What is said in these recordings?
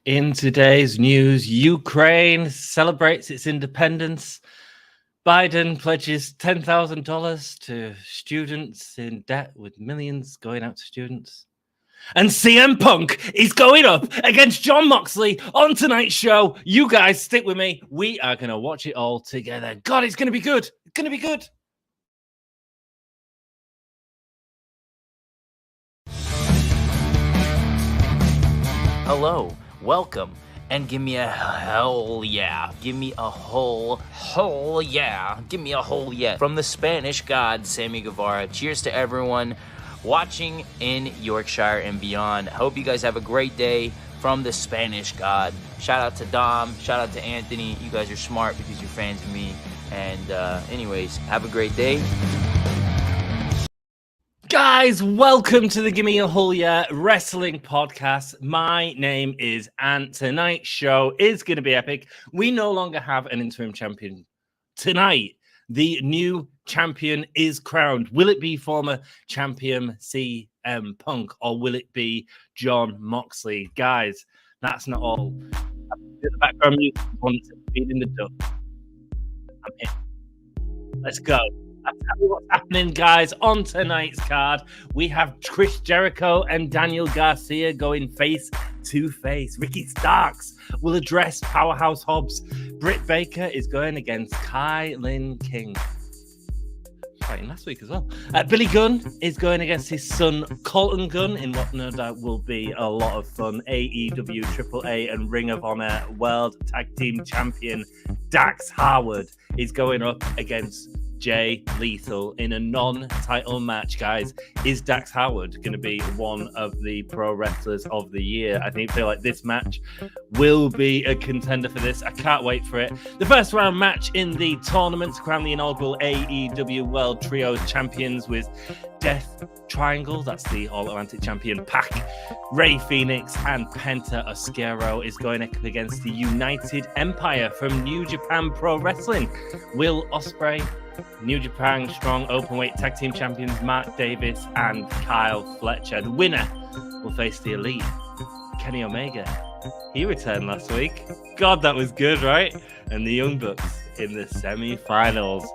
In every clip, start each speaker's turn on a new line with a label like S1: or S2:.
S1: In today's news, Ukraine celebrates its independence. Biden pledges $10,000 to students in debt, with millions going out to students. And CM Punk is going up against Jon Moxley on tonight's show. You guys stick with me. We are going to watch it all together. God, it's going to be good. It's going to be good.
S2: Hello, welcome, and give me a hell yeah. Give me a whole yeah. Give me a whole yeah. From the Spanish god, Sammy Guevara. Cheers to everyone watching in Yorkshire and beyond. Hope you guys have a great day from the Spanish god. Shout out to Dom. Shout out to Anthony. You guys are smart because you're fans of me. And anyways, have a great day.
S1: Guys, welcome to the Gimme a Hull Yeah Wrestling Podcast. My name is Ant. Tonight's show is going to be epic. We no longer have an interim champion. Tonight, the new champion is crowned. Will it be former champion CM Punk or will it be Jon Moxley? Guys, that's not all. The background music is feeding the duck. I'm here. Let's go. I'll tell you what's happening, guys, on tonight's card. We have Chris Jericho and Daniel Garcia going face to face. Ricky Starks will address Powerhouse Hobbs. Britt Baker is going against KiLynn King. Fighting last week as well. Billy Gunn is going against his son Colten Gunn in what no doubt will be a lot of fun. AEW AAA and Ring of Honor World Tag Team Champion Dax Harwood is going up against Jay Lethal in a non-title match, guys. Is Dax Harwood going to be one of the pro wrestlers of the year? I feel like this match will be a contender for this. I can't wait for it. The first round match in the tournament to crown the inaugural AEW World Trios Champions with Death Triangle, that's the All-Atlantic Champion Pac, Rey Fenix, and Penta Oscuro is going up against the United Empire from New Japan Pro Wrestling. Will Ospreay, New Japan Strong Openweight Tag Team Champions Mark Davis and Kyle Fletcher. The winner will face the Elite, Kenny Omega. He returned last week. God, that was good, right? And the Young Bucks in the semi-finals.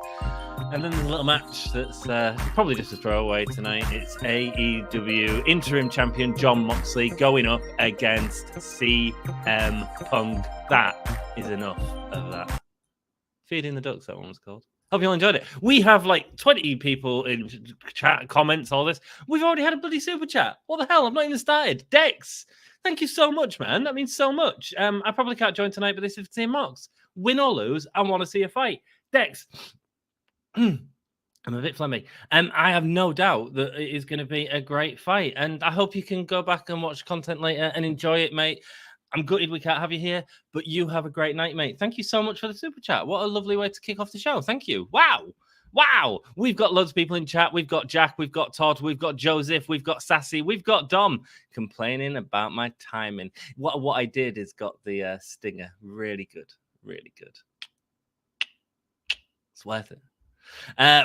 S1: And then there's a little match that's probably just a throwaway tonight. It's AEW Interim Champion Jon Moxley going up against CM Punk. That is enough of that. Feeding the Ducks, that one was called. Hope you all enjoyed it. We have like 20 people in chat, comments, all this. We've already had a bloody super chat. What the hell? I've not even started. Dex, thank you so much, man. That means so much. I probably can't join tonight, but this is Team Mox. Win or lose, I want to see a fight. Dex, I'm a bit phlegmy. I have no doubt that it is going to be a great fight. And I hope you can go back and watch content later and enjoy it, mate. I'm gutted we can't have you here, but you have a great night, mate. Thank you so much for the super chat. What a lovely way to kick off the show. Thank you. Wow. We've got loads of people in chat. We've got Jack, we've got Todd, we've got Joseph, we've got Sassy, we've got Dom complaining about my timing. What I did is got the stinger. Really good. It's worth it.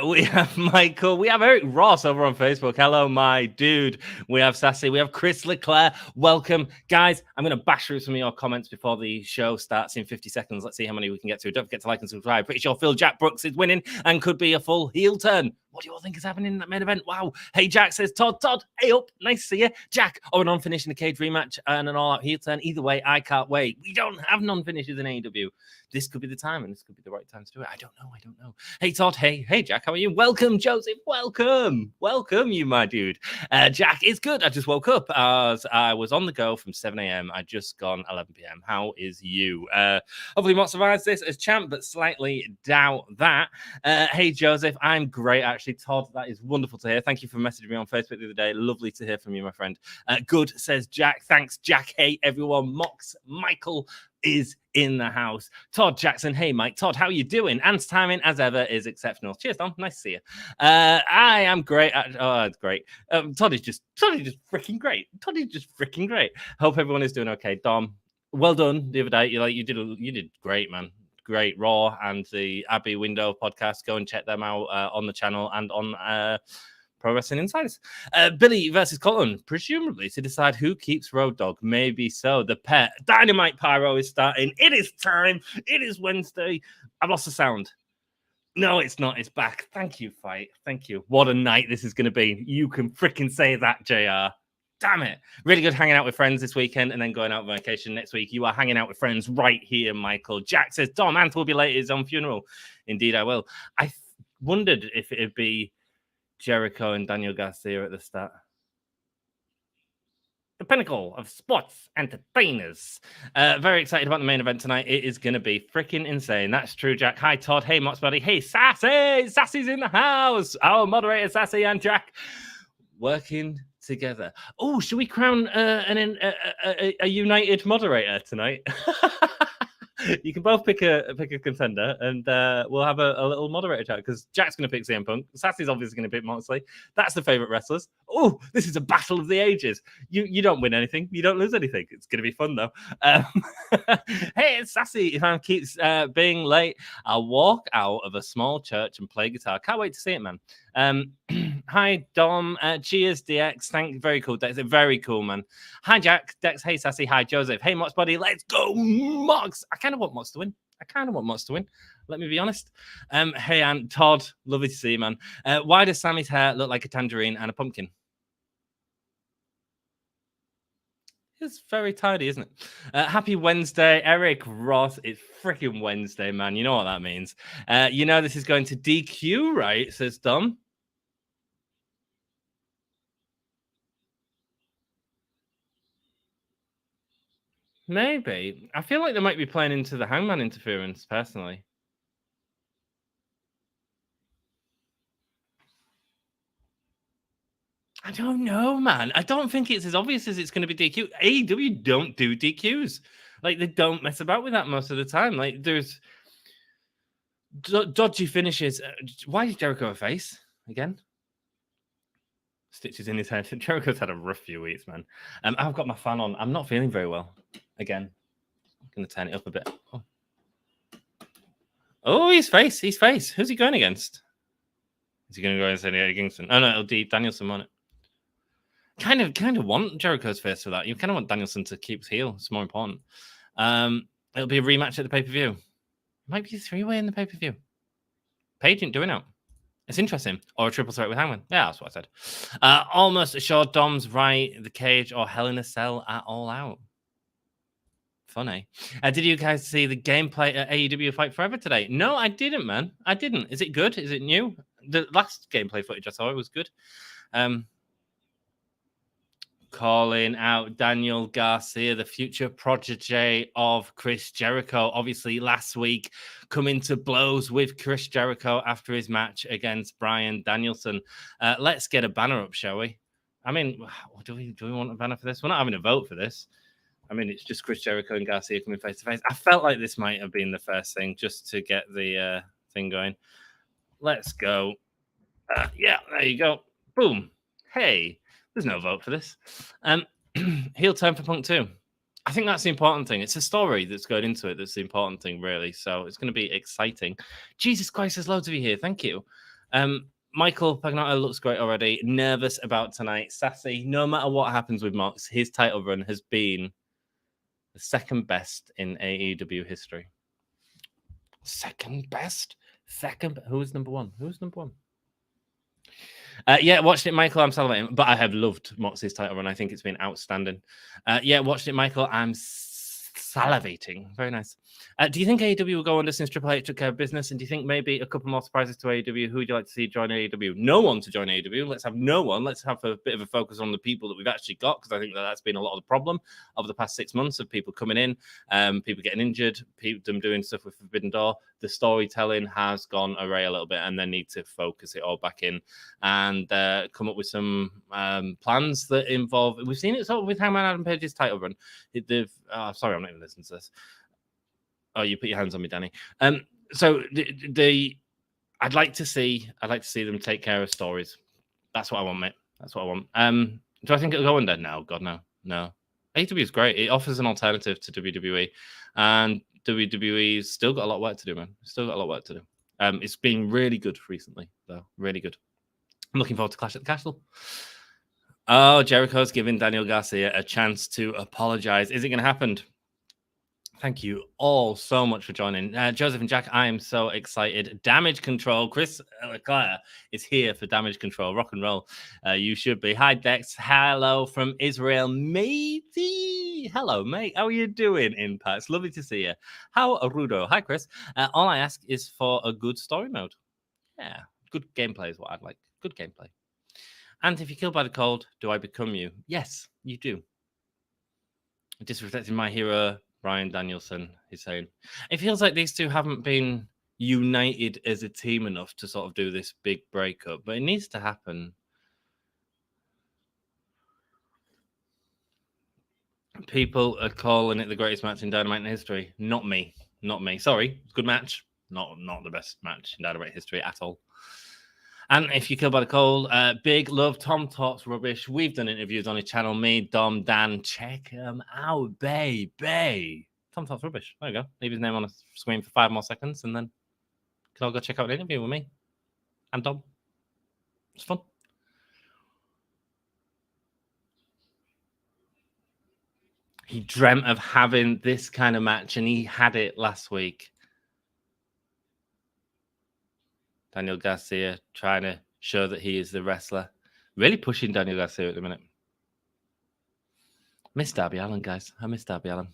S1: We have Michael, we have Eric Ross over on Facebook. Hello, my dude. We have Sassy, we have Chris Leclerc. Welcome, guys. I'm going to bash through some of your comments before the show starts in 50 seconds. Let's see how many we can get to. Don't forget to like and subscribe. Pretty sure Phil Jack Brooks is winning and could be a full heel turn. What do you all think is happening in that main event? Wow. Hey, Jack says, Todd, hey up. Nice to see you. Jack, or a non-finish in a cage rematch and an all-out heel turn. Either way, I can't wait. We don't have non-finishes in AEW. This could be the time, and this could be the right time to do it. I don't know. Hey, Todd. Hey, Jack. How are you? Welcome, Joseph. Welcome, you, my dude. Jack, it's good. I just woke up as I was on the go from 7 a.m. I just gone 11 p.m. How is you? Hopefully, Mott survives this as champ, but slightly doubt that. Hey, Joseph. I'm great, actually. Todd, that is wonderful to hear. Thank you for messaging me on Facebook the other day. Lovely to hear from you, my friend. Good, says Jack. Thanks, Jack. Hey, everyone. Mox, Michael is in the house. Todd Jackson, hey Mike. Todd, how are you doing? Ant's timing, as ever, is exceptional. Cheers, Tom. Nice to see you. I am great. It's great. Todd is just freaking great. Hope everyone is doing okay. Dom, well done the other day. You did great, man. Great. Raw and the Abbey Window podcast. Go and check them out on the channel and on Pro Wrestling Insiders. Billy versus Colten, presumably to decide who keeps Road Dogg. Maybe so. The pet Dynamite Pyro is starting. It is time. It is Wednesday. I've lost the sound. No, it's not. It's back. Thank you, Fight. Thank you. What a night this is going to be. You can freaking say that, JR. Damn it. Really good hanging out with friends this weekend and then going out on vacation next week. You are hanging out with friends right here, Michael. Jack says, Dom, Ant will be late at his own funeral. Indeed, I will. I wondered if it would be Jericho and Daniel Garcia at the start. The pinnacle of sports entertainers. Very excited about the main event tonight. It is going to be freaking insane. That's true, Jack. Hi, Todd. Hey, Mox Buddy. Hey, Sassy. Sassy's in the house. Our moderator, Sassy and Jack, working together. Oh, should we crown a united moderator tonight? You can both pick a contender, and we'll have a little moderator chat because Jack's going to pick CM Punk. Sassy's obviously going to pick Moxley. That's the favorite wrestlers. Oh, this is a battle of the ages. You don't win anything. You don't lose anything. It's going to be fun though. Hey, it's Sassy. If I keeps being late, I'll walk out of a small church and play guitar. Can't wait to see it, man. Hi, Dom. Cheers, DX. Thank you. Very cool, Dex. Very cool, man. Hi, Jack. Dex. Hey, Sassy. Hi, Joseph. Hey, Mox Buddy. Let's go, Mox. I kind of want Mox to win. Let me be honest. Hey, Aunt Todd. Lovely to see you, man. Why does Sammy's hair look like a tangerine and a pumpkin? It's very tidy, isn't it? Happy Wednesday, Eric Ross. It's freaking Wednesday, man. You know what that means. You know this is going to DQ, right? Says Dom. Maybe. I feel like they might be playing into the Hangman interference, personally. I don't know, man. I don't think it's as obvious as it's going to be DQ. AEW don't do DQs. Like, they don't mess about with that most of the time. Like, there's dodgy finishes. Why is Jericho a face again? Stitches in his head. Jericho's had a rough few weeks, man. I've got my fan on. I'm not feeling very well. Again, I'm going to turn it up a bit. Oh, he's face. Who's he going against? Is he going to go against Eddie Kingston? Oh, no, it'll be Danielson on it. Kind of want Jericho's face for that. You kind of want Danielson to keep his heel. It's more important. It'll be a rematch at the pay-per-view. Might be a three-way in the pay-per-view. Page ain't doing out. It's interesting. Or a triple threat with Hangman. Yeah, that's what I said. Almost assured Dom's right. The Cage or Hell in a Cell at All Out. Funny. Did you guys see the gameplay at AEW Fight Forever today? No, I didn't, man. I didn't. Is it good? Is it new? The last gameplay footage I saw, it was good. Calling out Daniel Garcia, the future protege of Chris Jericho. Obviously, last week, coming to blows with Chris Jericho after his match against Bryan Danielson. Let's get a banner up, shall we? I mean, do we want a banner for this? We're not having a vote for this. I mean, it's just Chris Jericho and Garcia coming face to face. I felt like this might have been the first thing just to get the thing going. Let's go. Yeah, there you go. Boom. Hey. There's no vote for this. Heel turn for Punk 2. I think that's the important thing. It's a story that's going into it that's the important thing, really. So it's going to be exciting. Jesus Christ, there's loads of you here. Thank you. Michael Pagnotta looks great already. Nervous about tonight. Sassy, no matter what happens with Mox, his title run has been the second best in AEW history. Second best? Who's number one? Yeah, watched it, Michael. I'm salivating, but I have loved Moxley's title run. I think it's been outstanding. Yeah, watched it, Michael. I'm salivating. Very nice. Do you think AEW will go under since Triple H took care of business? And do you think maybe a couple more surprises to AEW? Who would you like to see join AEW? No one to join AEW. Let's have no one. Let's have a bit of a focus on the people that we've actually got, because I think that's been a lot of the problem over the past 6 months of people coming in, people getting injured, them doing stuff with Forbidden Door. The storytelling has gone array a little bit, and they need to focus it all back in and come up with some plans that involve. We've seen it sort of with Hangman Adam Page's title run. Sorry, I'm not even listening to this. Oh, you put your hands on me, Danny. So I'd like to see them take care of stories. That's what I want, mate. That's what I want. Do I think it'll go under? No, God, no. AEW is great. It offers an alternative to WWE, and WWE's still got a lot of work to do, man. Still got a lot of work to do. It's been really good recently, though. Really good. I'm looking forward to Clash at the Castle. Oh, Jericho's giving Daniel Garcia a chance to apologize. Is it going to happen? Thank you all so much for joining. Joseph and Jack, I am so excited. Damage Control. Chris Leclerc is here for Damage Control. Rock and roll. You should be. Hi, Dex. Hello from Israel. Matey. Hello, mate. How are you doing, Impacts? Lovely to see you. How Rudo. Hi, Chris. All I ask is for a good story mode. Yeah, good gameplay is what I'd like. Good gameplay. And if you're killed by the cold, do I become you? Yes, you do. Disrespecting my hero, Bryan Danielson, is saying. It feels like these two haven't been united as a team enough to sort of do this big breakup, but it needs to happen. People are calling it the greatest match in Dynamite history. Not me. Not me. Sorry. Good match. Not the best match in Dynamite history at all. And if you're killed by the cold, big love. Tom talks rubbish. We've done interviews on his channel. Me, Dom, Dan. Check him out, baby. Tom talks rubbish. There you go. Leave his name on the screen for 5 more seconds, and then you can all go check out an interview with me and Dom. It's fun. He dreamt of having this kind of match, and he had it last week. Daniel Garcia trying to show that he is the wrestler. Really pushing Daniel Garcia at the minute. Miss Darby Allin, guys. I miss Darby Allin.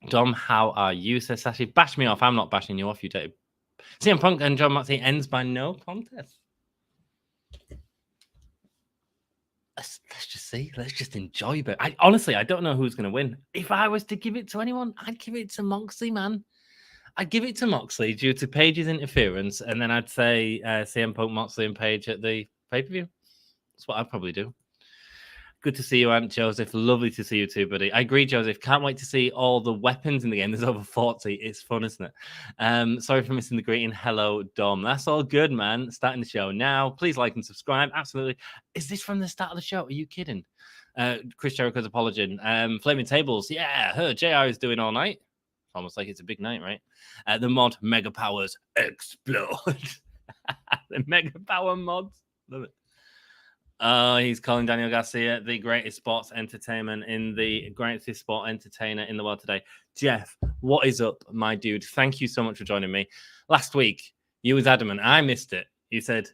S1: Dom, how are you? Says Sashi. Bash me off. I'm not bashing you off, you dirty. CM Punk and Jon Moxley ends by no contest. Let's just see. Let's just enjoy it. Honestly, I don't know who's going to win. If I was to give it to anyone, I'd give it to Moxley, man. I'd give it to Moxley due to Page's interference, and then I'd say CM Punk, Moxley, and Page at the pay-per-view. That's what I'd probably do. Good to see you, Aunt Joseph. Lovely to see you too, buddy. I agree, Joseph. Can't wait to see all the weapons in the game. There's over 40. It's fun, isn't it? Sorry for missing the greeting. Hello, Dom. That's all good, man. Starting the show now. Please like and subscribe. Absolutely. Is this from the start of the show? Are you kidding? Chris Jericho's apology. Flaming Tables. Yeah, her JR is doing all night. Almost like it's a big night, right? The mod Mega Powers explode. The Mega Power mods. Love it. He's calling Daniel Garcia the greatest sports entertainment in the greatest sport entertainer in the world today. Jeff, what is up, my dude? Thank you so much for joining me. Last week, you was adamant. I missed it. You said,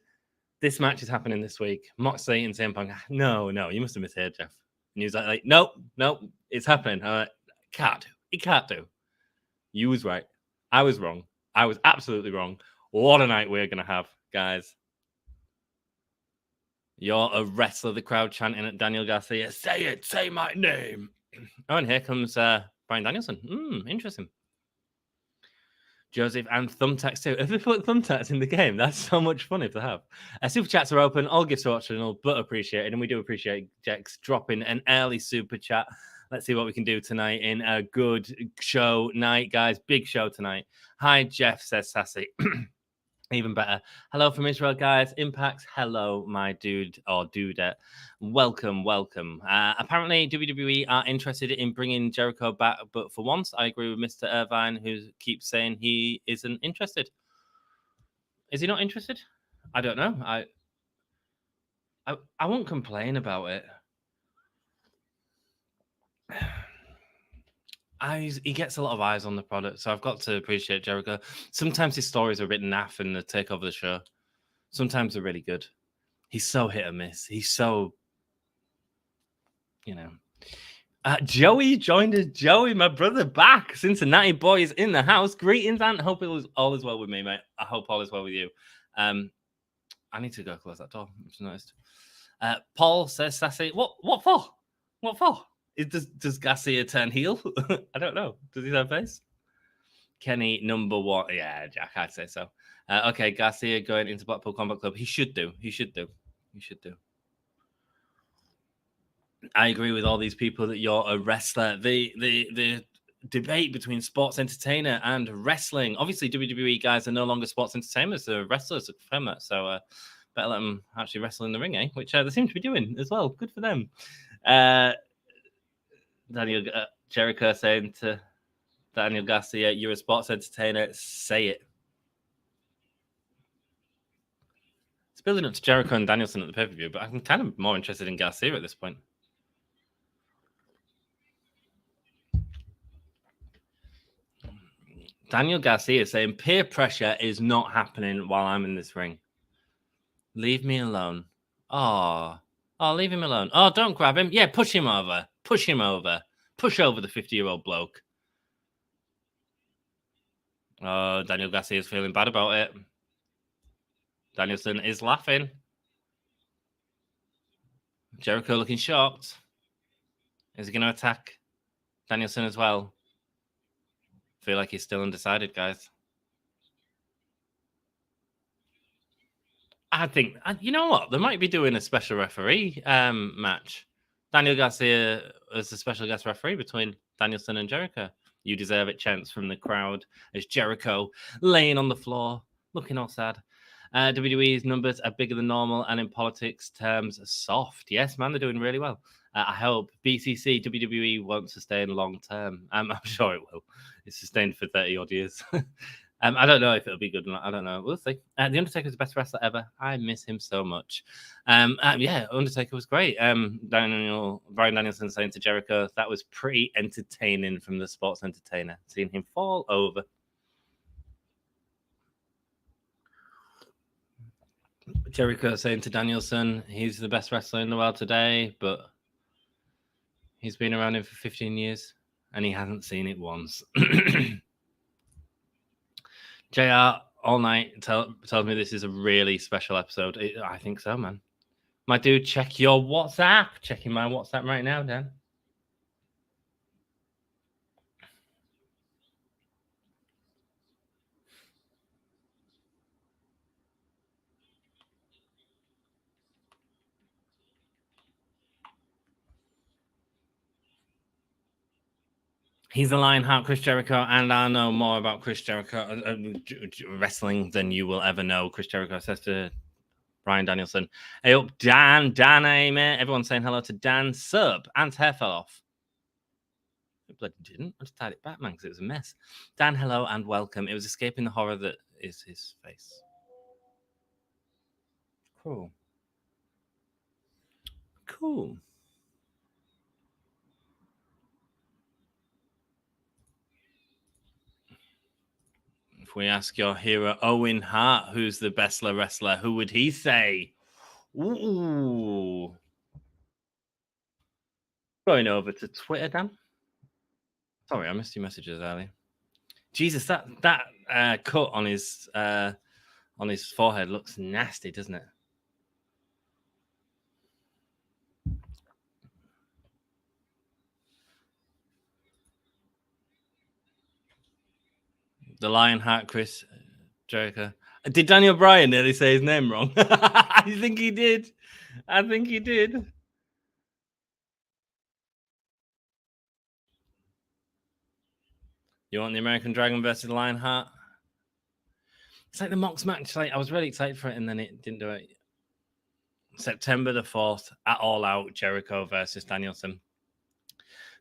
S1: this match is happening this week. Moxley and CM Punk. No, you must have misheard, Jeff. And he was like nope, it's happening. Can't do. It can't do. You was right. I was wrong. I was absolutely wrong. What a night we're going to have, guys. You're a wrestler, the crowd chanting at Daniel Garcia. Say it, say my name. Oh, and here comes Bryan Danielson. Interesting. Joseph and thumbtacks too. Have they put thumbtacks in the game? That's so much fun if they have. Super chats are open. All gifts are optional, but appreciated. And we do appreciate Jex dropping an early super chat. Let's see what we can do tonight in a good show night, guys. Big show tonight. Hi, Jeff, says Sassy. Even better. Hello from Israel, guys. Impacts. Hello, my dude or dudette. Welcome. Apparently, WWE are interested in bringing Jericho back, but for once, I agree with Mr. Irvine, who keeps saying he isn't interested. Is he not interested? I don't know. I won't complain about it. He gets a lot of eyes on the product, so I've got to appreciate Jericho. Sometimes his stories are a bit naff and they take over the show. Sometimes they're really good. He's so hit or miss. He's so, Joey joined us. Joey, my brother, back. Cincinnati boy is in the house. Greetings, Aunt. Hope all is well with me, mate. I hope all is well with you. I need to go close that door. I've noticed. Paul says, Sassy, what for? What for? Does Garcia turn heel? I don't know. Does he have face? Kenny, number one. Yeah, Jack, I'd say so. Okay, Garcia going into Blackpool Combat Club. He should do. I agree with all these people that you're a wrestler. The debate between sports entertainer and wrestling. Obviously, WWE guys are no longer sports entertainers. They're wrestlers. So better let them actually wrestle in the ring, eh? Which they seem to be doing as well. Good for them. Daniel Jericho saying to Daniel Garcia, you're a sports entertainer, say it. building up to Jericho and Danielson at the pay-per-view, but I'm kind of more interested in Garcia at this point. Daniel Garcia saying peer pressure is not happening while I'm in this ring. Leave me alone. Oh, leave him alone. Oh, don't grab him. Yeah, push him over. Push him over. Push over the 50-year-old bloke. Oh, Daniel Garcia is feeling bad about it. Danielson is laughing. Jericho looking shocked. Is he going to attack Danielson as well? Feel like he's still undecided, guys. I think, you know what? They might be doing a special referee match. Daniel Garcia as a special guest referee between Danielson and Jericho. You deserve it, chants from the crowd as Jericho laying on the floor, looking all sad. WWE's numbers are bigger than normal and in politics terms, soft. Yes, man, they're doing really well. I hope BCC WWE won't sustain long term. I'm sure it will. It's sustained for 30 odd years. I don't know if it'll be good or not. I don't know. We'll see. The Undertaker's the best wrestler ever. I miss him so much. Yeah, Undertaker was great. Brian Danielson saying to Jericho, that was pretty entertaining from the sports entertainer. Seeing him fall over. Jericho saying to Danielson, he's the best wrestler in the world today, but he's been around him for 15 years and he hasn't seen it once. JR all night tells me this is a really special episode. I think so, man. My dude, check your WhatsApp. Checking my WhatsApp right now, Dan. He's the Lionheart, Chris Jericho, and I know more about Chris Jericho wrestling than you will ever know. Chris Jericho says to Brian Danielson, hey up, Dan, hey mate. Everyone's saying hello to Dan. Sub, Ant's hair fell off. It bloody didn't. I just tied it back, man, because it was a mess. Dan, hello and welcome. It was escaping the horror that is his face. Cool. If we ask your hero Owen Hart, who's the best wrestler, who would he say? Ooh. Going over to Twitter, Dan. Sorry, I missed your messages earlier. Jesus, that cut on his forehead looks nasty, doesn't it? The Lionheart, Chris Jericho. Did Daniel Bryan nearly say his name wrong? I think he did. You want the American Dragon versus Lionheart? It's like the Mox match. Like, I was really excited for it, and then it didn't do it. September the 4th, at All Out, Jericho versus Danielson.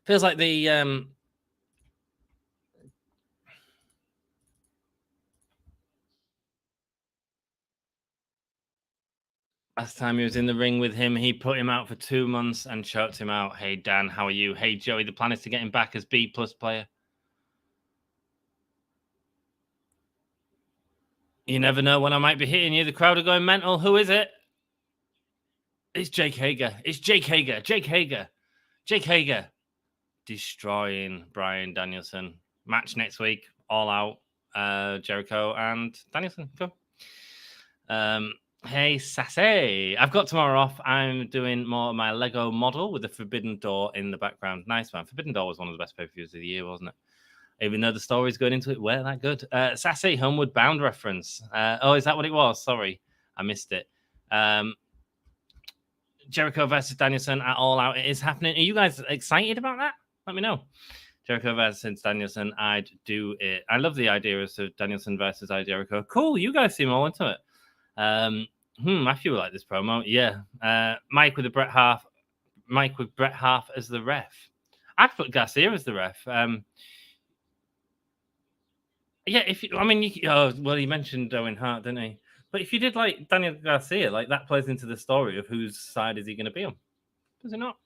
S1: Feels like the last time he was in the ring with him, he put him out for 2 months and choked him out. Hey, Dan, how are you? Hey, Joey, the plan is to get him back as B+ player. You never know when I might be hitting you. The crowd are going mental. Who is it? It's Jake Hager. Jake Hager destroying Brian Danielson. Match next week. All Out. Jericho and Danielson. Go. Hey, Sassy. I've got tomorrow off. I'm doing more of my Lego model with the Forbidden Door in the background. Nice, man. Forbidden Door was one of the best pay-per-views of the year, wasn't it? Even though the stories going into it weren't that good. Sassy, Homeward Bound reference. Is that what it was? Sorry, I missed it. Jericho versus Danielson at All Out. It is happening. Are you guys excited about that? Let me know. Jericho versus Danielson. I'd do it. I love the idea of Danielson versus Jericho. Cool. You guys seem all into it. I feel like this promo. Yeah. Mike with Bret Hart as the ref. I'd put Garcia as the ref. Yeah, he mentioned Owen Hart, didn't he? But if you did like Daniel Garcia, like that plays into the story of whose side is he going to be on. Does it not?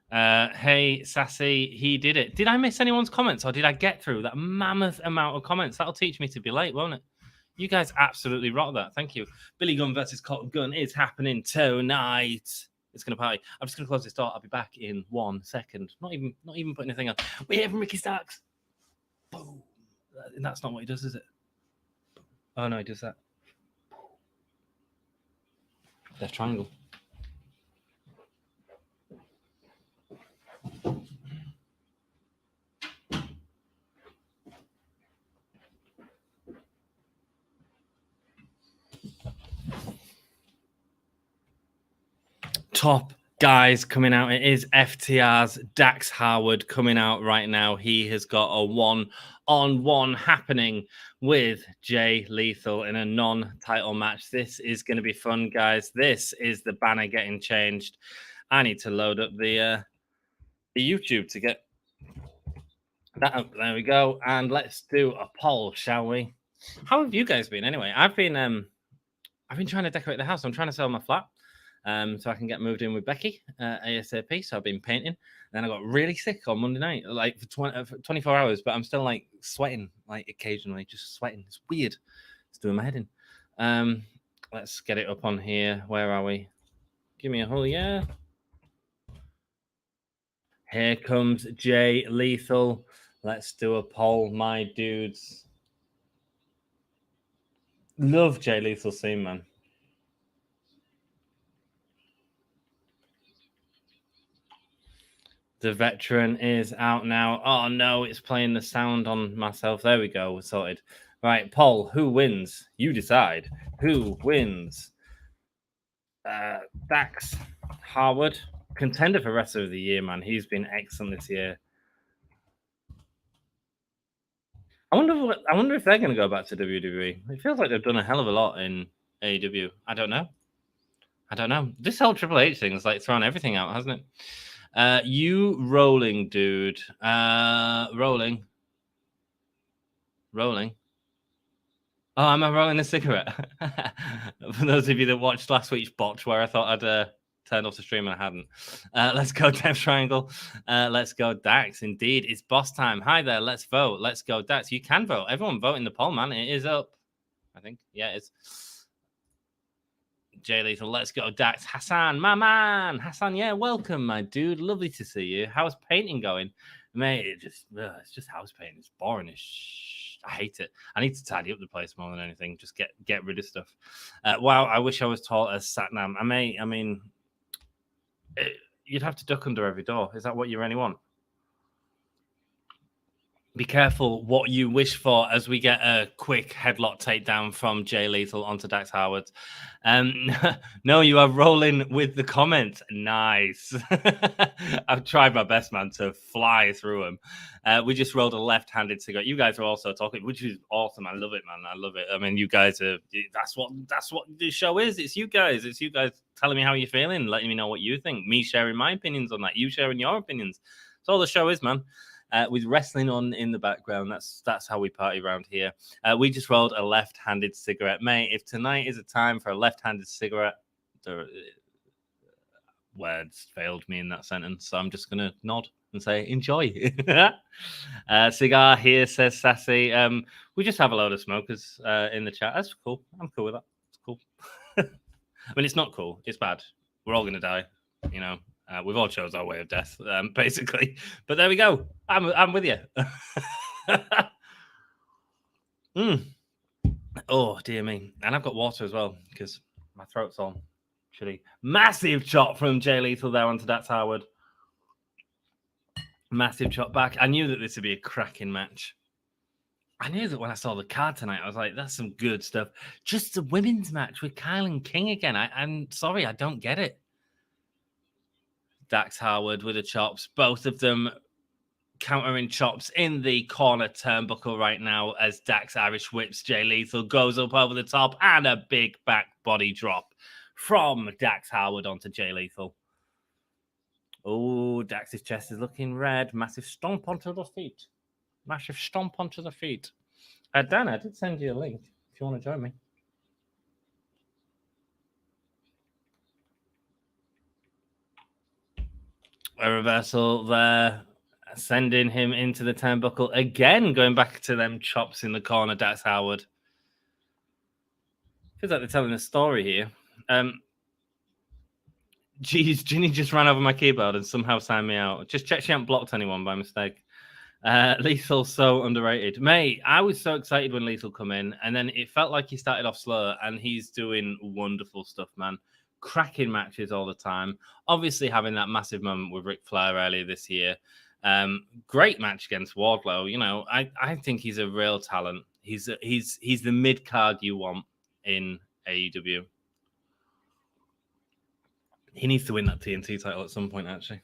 S1: Hey, Sassy, he did it. Did I miss anyone's comments or did I get through that mammoth amount of comments? That'll teach me to be late, won't it? You guys absolutely rock that. Thank you. Billy Gunn versus Colten Gunn is happening tonight. It's going to party. I'm just going to close this door. I'll be back in 1 second. Not even putting anything on. We hear from Ricky Starks. Boom. That's not what he does, is it? Oh, no, he does that. Death triangle. Top guys coming out. It is FTR's Dax Harwood coming out right now. He has got a 1-on-1 happening with Jay Lethal in a non-title match. This is going to be fun, guys. This is the banner getting changed. I need to load up the YouTube to get that up. There we go. And let's do a poll, shall we? How have you guys been anyway? I've been trying to decorate the house. I'm trying to sell my flat. So I can get moved in with Becky ASAP. So I've been painting. Then I got really sick on Monday night, like for 24 hours, but I'm still like sweating, like occasionally, just sweating. It's weird. It's doing my head in. Let's get it up on here. Where are we? Give me a whole yeah. Here comes Jay Lethal. Let's do a poll, my dudes. Love Jay Lethal scene, man. The veteran is out now. Oh, no, it's playing the sound on myself. There we go. We're sorted. Right, poll. Who wins? You decide. Who wins? Dax Harwood. Contender for Wrestler of the Year, man. He's been excellent this year. I wonder if they're going to go back to WWE. It feels like they've done a hell of a lot in AEW. I don't know. This whole Triple H thing has like thrown everything out, hasn't it? You rolling, dude. Rolling. Oh, am I rolling a cigarette? For those of you that watched last week's botch where I thought I'd turned off the stream and I hadn't. Let's go Death Triangle. Let's go Dax. Indeed, it's boss time. Hi there. Let's vote. Let's go Dax. You can vote. Everyone vote in the poll, man. It is up. I think. Yeah, it's Jay Lethal. Let's go Dax. Hassan, my man. Hassan, yeah, welcome, my dude. Lovely to see you. How's painting going? Mate, it's just house painting. It's boring as I hate it. I need to tidy up the place more than anything. Just get rid of stuff. Wow, I wish I was tall as Satnam. I mean, you'd have to duck under every door. Is that what you really want? Be careful what you wish for as we get a quick headlock takedown from Jay Lethal onto Dax Harwood. No, you are rolling with the comments. Nice. I've tried my best, man, to fly through them. We just rolled a left-handed cigarette. You guys are also talking, which is awesome. I love it, man. I love it. I mean, you guys are. That's what the show is. It's you guys. It's you guys telling me how you're feeling, letting me know what you think. Me sharing my opinions on that. You sharing your opinions. That's all the show is, man. With wrestling on in the background. That's how we party around here. We just rolled a left-handed cigarette. Mate, if tonight is a time for a left-handed cigarette, words failed me in that sentence, so I'm just going to nod and say, enjoy. Cigar here, says Sassy. We just have a load of smokers in the chat. That's cool. I'm cool with that. It's cool. I mean, it's not cool. It's bad. We're all going to die, you know. We've all chose our way of death, basically. But there we go. I'm with you. Oh, dear me. And I've got water as well because my throat's all chilly. Massive chop from Jay Lethal there onto Dax Harwood. Massive chop back. I knew that this would be a cracking match. I knew that when I saw the card tonight, I was like, that's some good stuff. Just a women's match with KiLynn King again. I'm sorry, I don't get it. Dax Harwood with the chops, both of them countering chops in the corner turnbuckle right now as Dax Irish whips Jay Lethal, goes up over the top, and a big back body drop from Dax Harwood onto Jay Lethal. Oh, Dax's chest is looking red. Massive stomp onto the feet. Dan, I did send you a link if you want to join me. A reversal there, sending him into the turnbuckle again, going back to them chops in the corner. Dax Harwood. Feels like they're telling a story here. Geez, Ginny just ran over my keyboard and somehow signed me out. Just check she hadn't blocked anyone by mistake. Lethal, so underrated. Mate, I was so excited when Lethal come in, and then it felt like he started off slow, and he's doing wonderful stuff, man. Cracking matches all the time. Obviously having that massive moment with Ric Flair earlier this year. Great match against Wardlow. You know, I think he's a real talent. He's the mid-card you want in AEW. He needs to win that TNT title at some point, actually.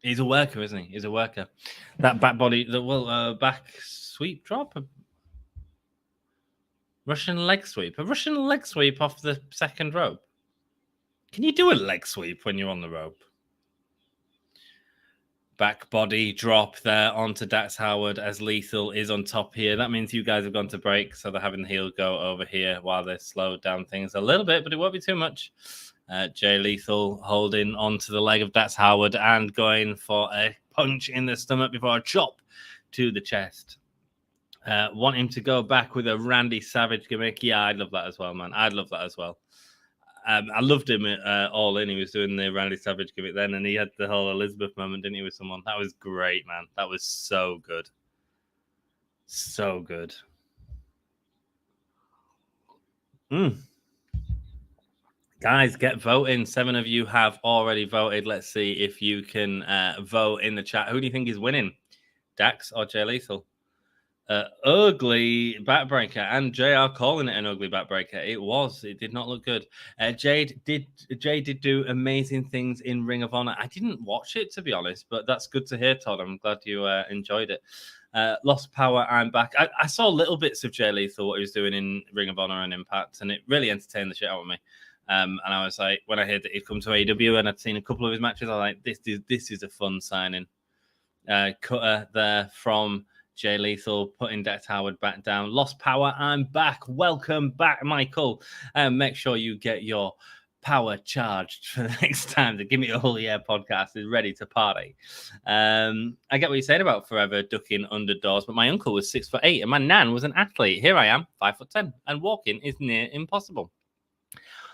S1: He's a worker, isn't he? He's a worker. That back body, back sweep drop, a Russian leg sweep off the second rope. Can you do a leg sweep when you're on the rope? Back body drop there onto Dax Harwood as Lethal is on top here. That means you guys have gone to break, so they're having the heel go over here while they slow down things a little bit, but it won't be too much. Jay Lethal holding onto the leg of Dax Harwood and going for a punch in the stomach before a chop to the chest. Want him to go back with a Randy Savage gimmick. Yeah, I'd love that as well, man. I'd love that as well. I loved him All In. He was doing the Randy Savage gimmick then, and he had the whole Elizabeth moment, didn't he, with someone? That was great, man. That was so good. So good. Guys, get voting. 7 of you have already voted. Let's see if you can vote in the chat. Who do you think is winning? Dax or Jay Lethal? Ugly backbreaker, and JR calling it an ugly backbreaker. It was. It did not look good. Jay did do amazing things in Ring of Honor. I didn't watch it, to be honest, but that's good to hear, Todd. I'm glad you enjoyed it. Lost Power, I'm back. I saw little bits of Jay Lethal, what he was doing in Ring of Honor and Impact, and it really entertained the shit out of me. And I was like, when I heard that he'd come to AEW and I'd seen a couple of his matches, I was like, this is a fun signing. Cutter there from Jay Lethal, putting Dax Harwood back down. Lost Power, I'm back. Welcome back, Michael. Make sure you get your power charged for the next time. The Gimme a Whole Year podcast is ready to party. I get what you're saying about forever ducking under doors, but my uncle was 6'8" and my nan was an athlete. Here I am, 5'10", and walking is near impossible.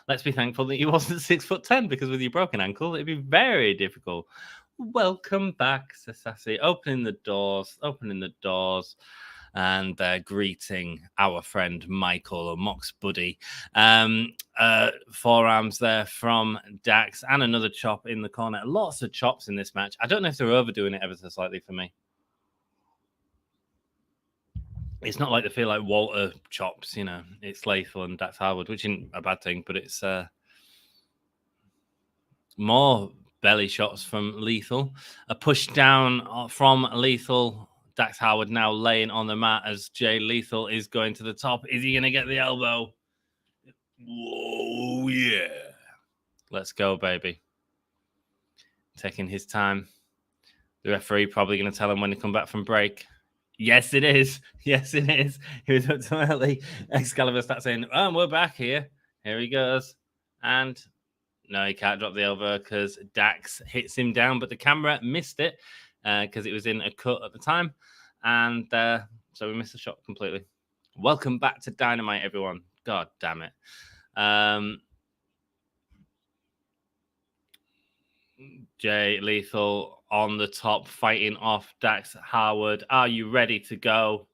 S1: Let's be thankful that he wasn't 6'10", because with your broken ankle, it'd be very difficult. Welcome back, Sassy. Opening the doors, and greeting our friend Michael, or Mox Buddy. Forearms there from Dax, and another chop in the corner. Lots of chops in this match. I don't know if they're overdoing it ever so slightly for me. It's not like they feel like Walter chops, you know. It's Lethal and Dax Harwood, which isn't a bad thing, but it's more belly shots from Lethal. A push down from Lethal. Dax Harwood now laying on the mat as Jay Lethal is going to the top. Is he going to get the elbow? Whoa, yeah. Let's go, baby. Taking his time. The referee probably going to tell him when to come back from break. Yes, it is. Yes, it is. He was up too early. Excalibur starts saying, oh, we're back here. Here he goes. And no, he can't drop the elbow because Dax hits him down, but the camera missed it because it was in a cut at the time. And so we missed the shot completely. Welcome back to Dynamite, everyone. God damn it. Jay Lethal on the top, fighting off Dax Harwood. Are you ready to go?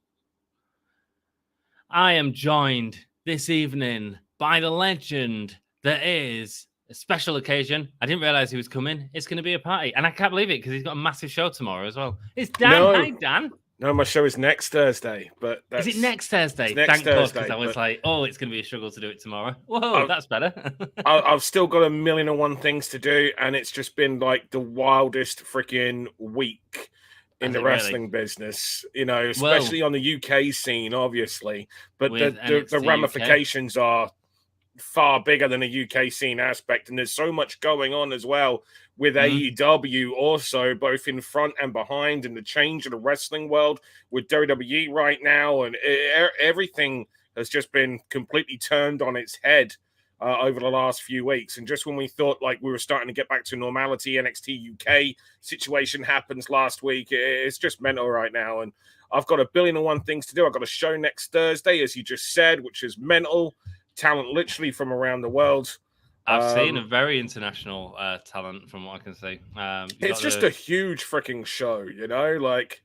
S1: I am joined this evening by the legend that is a special occasion. I didn't realize he was coming. It's going to be a party. And I can't believe it because he's got a massive show tomorrow as well. It's Dan.
S3: No.
S1: Hi, Dan.
S3: No, my show is next Thursday. But
S1: is it next Thursday?
S3: Thank God,
S1: because I was like, oh, it's going to be a struggle to do it tomorrow. Whoa, that's better.
S3: I've still got 1,000,001 things to do, and it's just been like the wildest freaking week in the wrestling business, you know, especially on the UK scene, obviously. But the ramifications are far bigger than a UK scene aspect, and there's so much going on as well with AEW also, both in front and behind, and the change of the wrestling world with WWE right now, and everything has just been completely turned on its head. over the last few weeks. And just when we thought like we were starting to get back to normality, NXT UK situation happens last week. It's just mental right now. And I've got 1,000,000,001 things to do. I've got a show next Thursday, as you just said, which is mental. Talent literally from around the world.
S1: I've seen a very international talent from what I can see.
S3: It's just a huge freaking show, you know, like,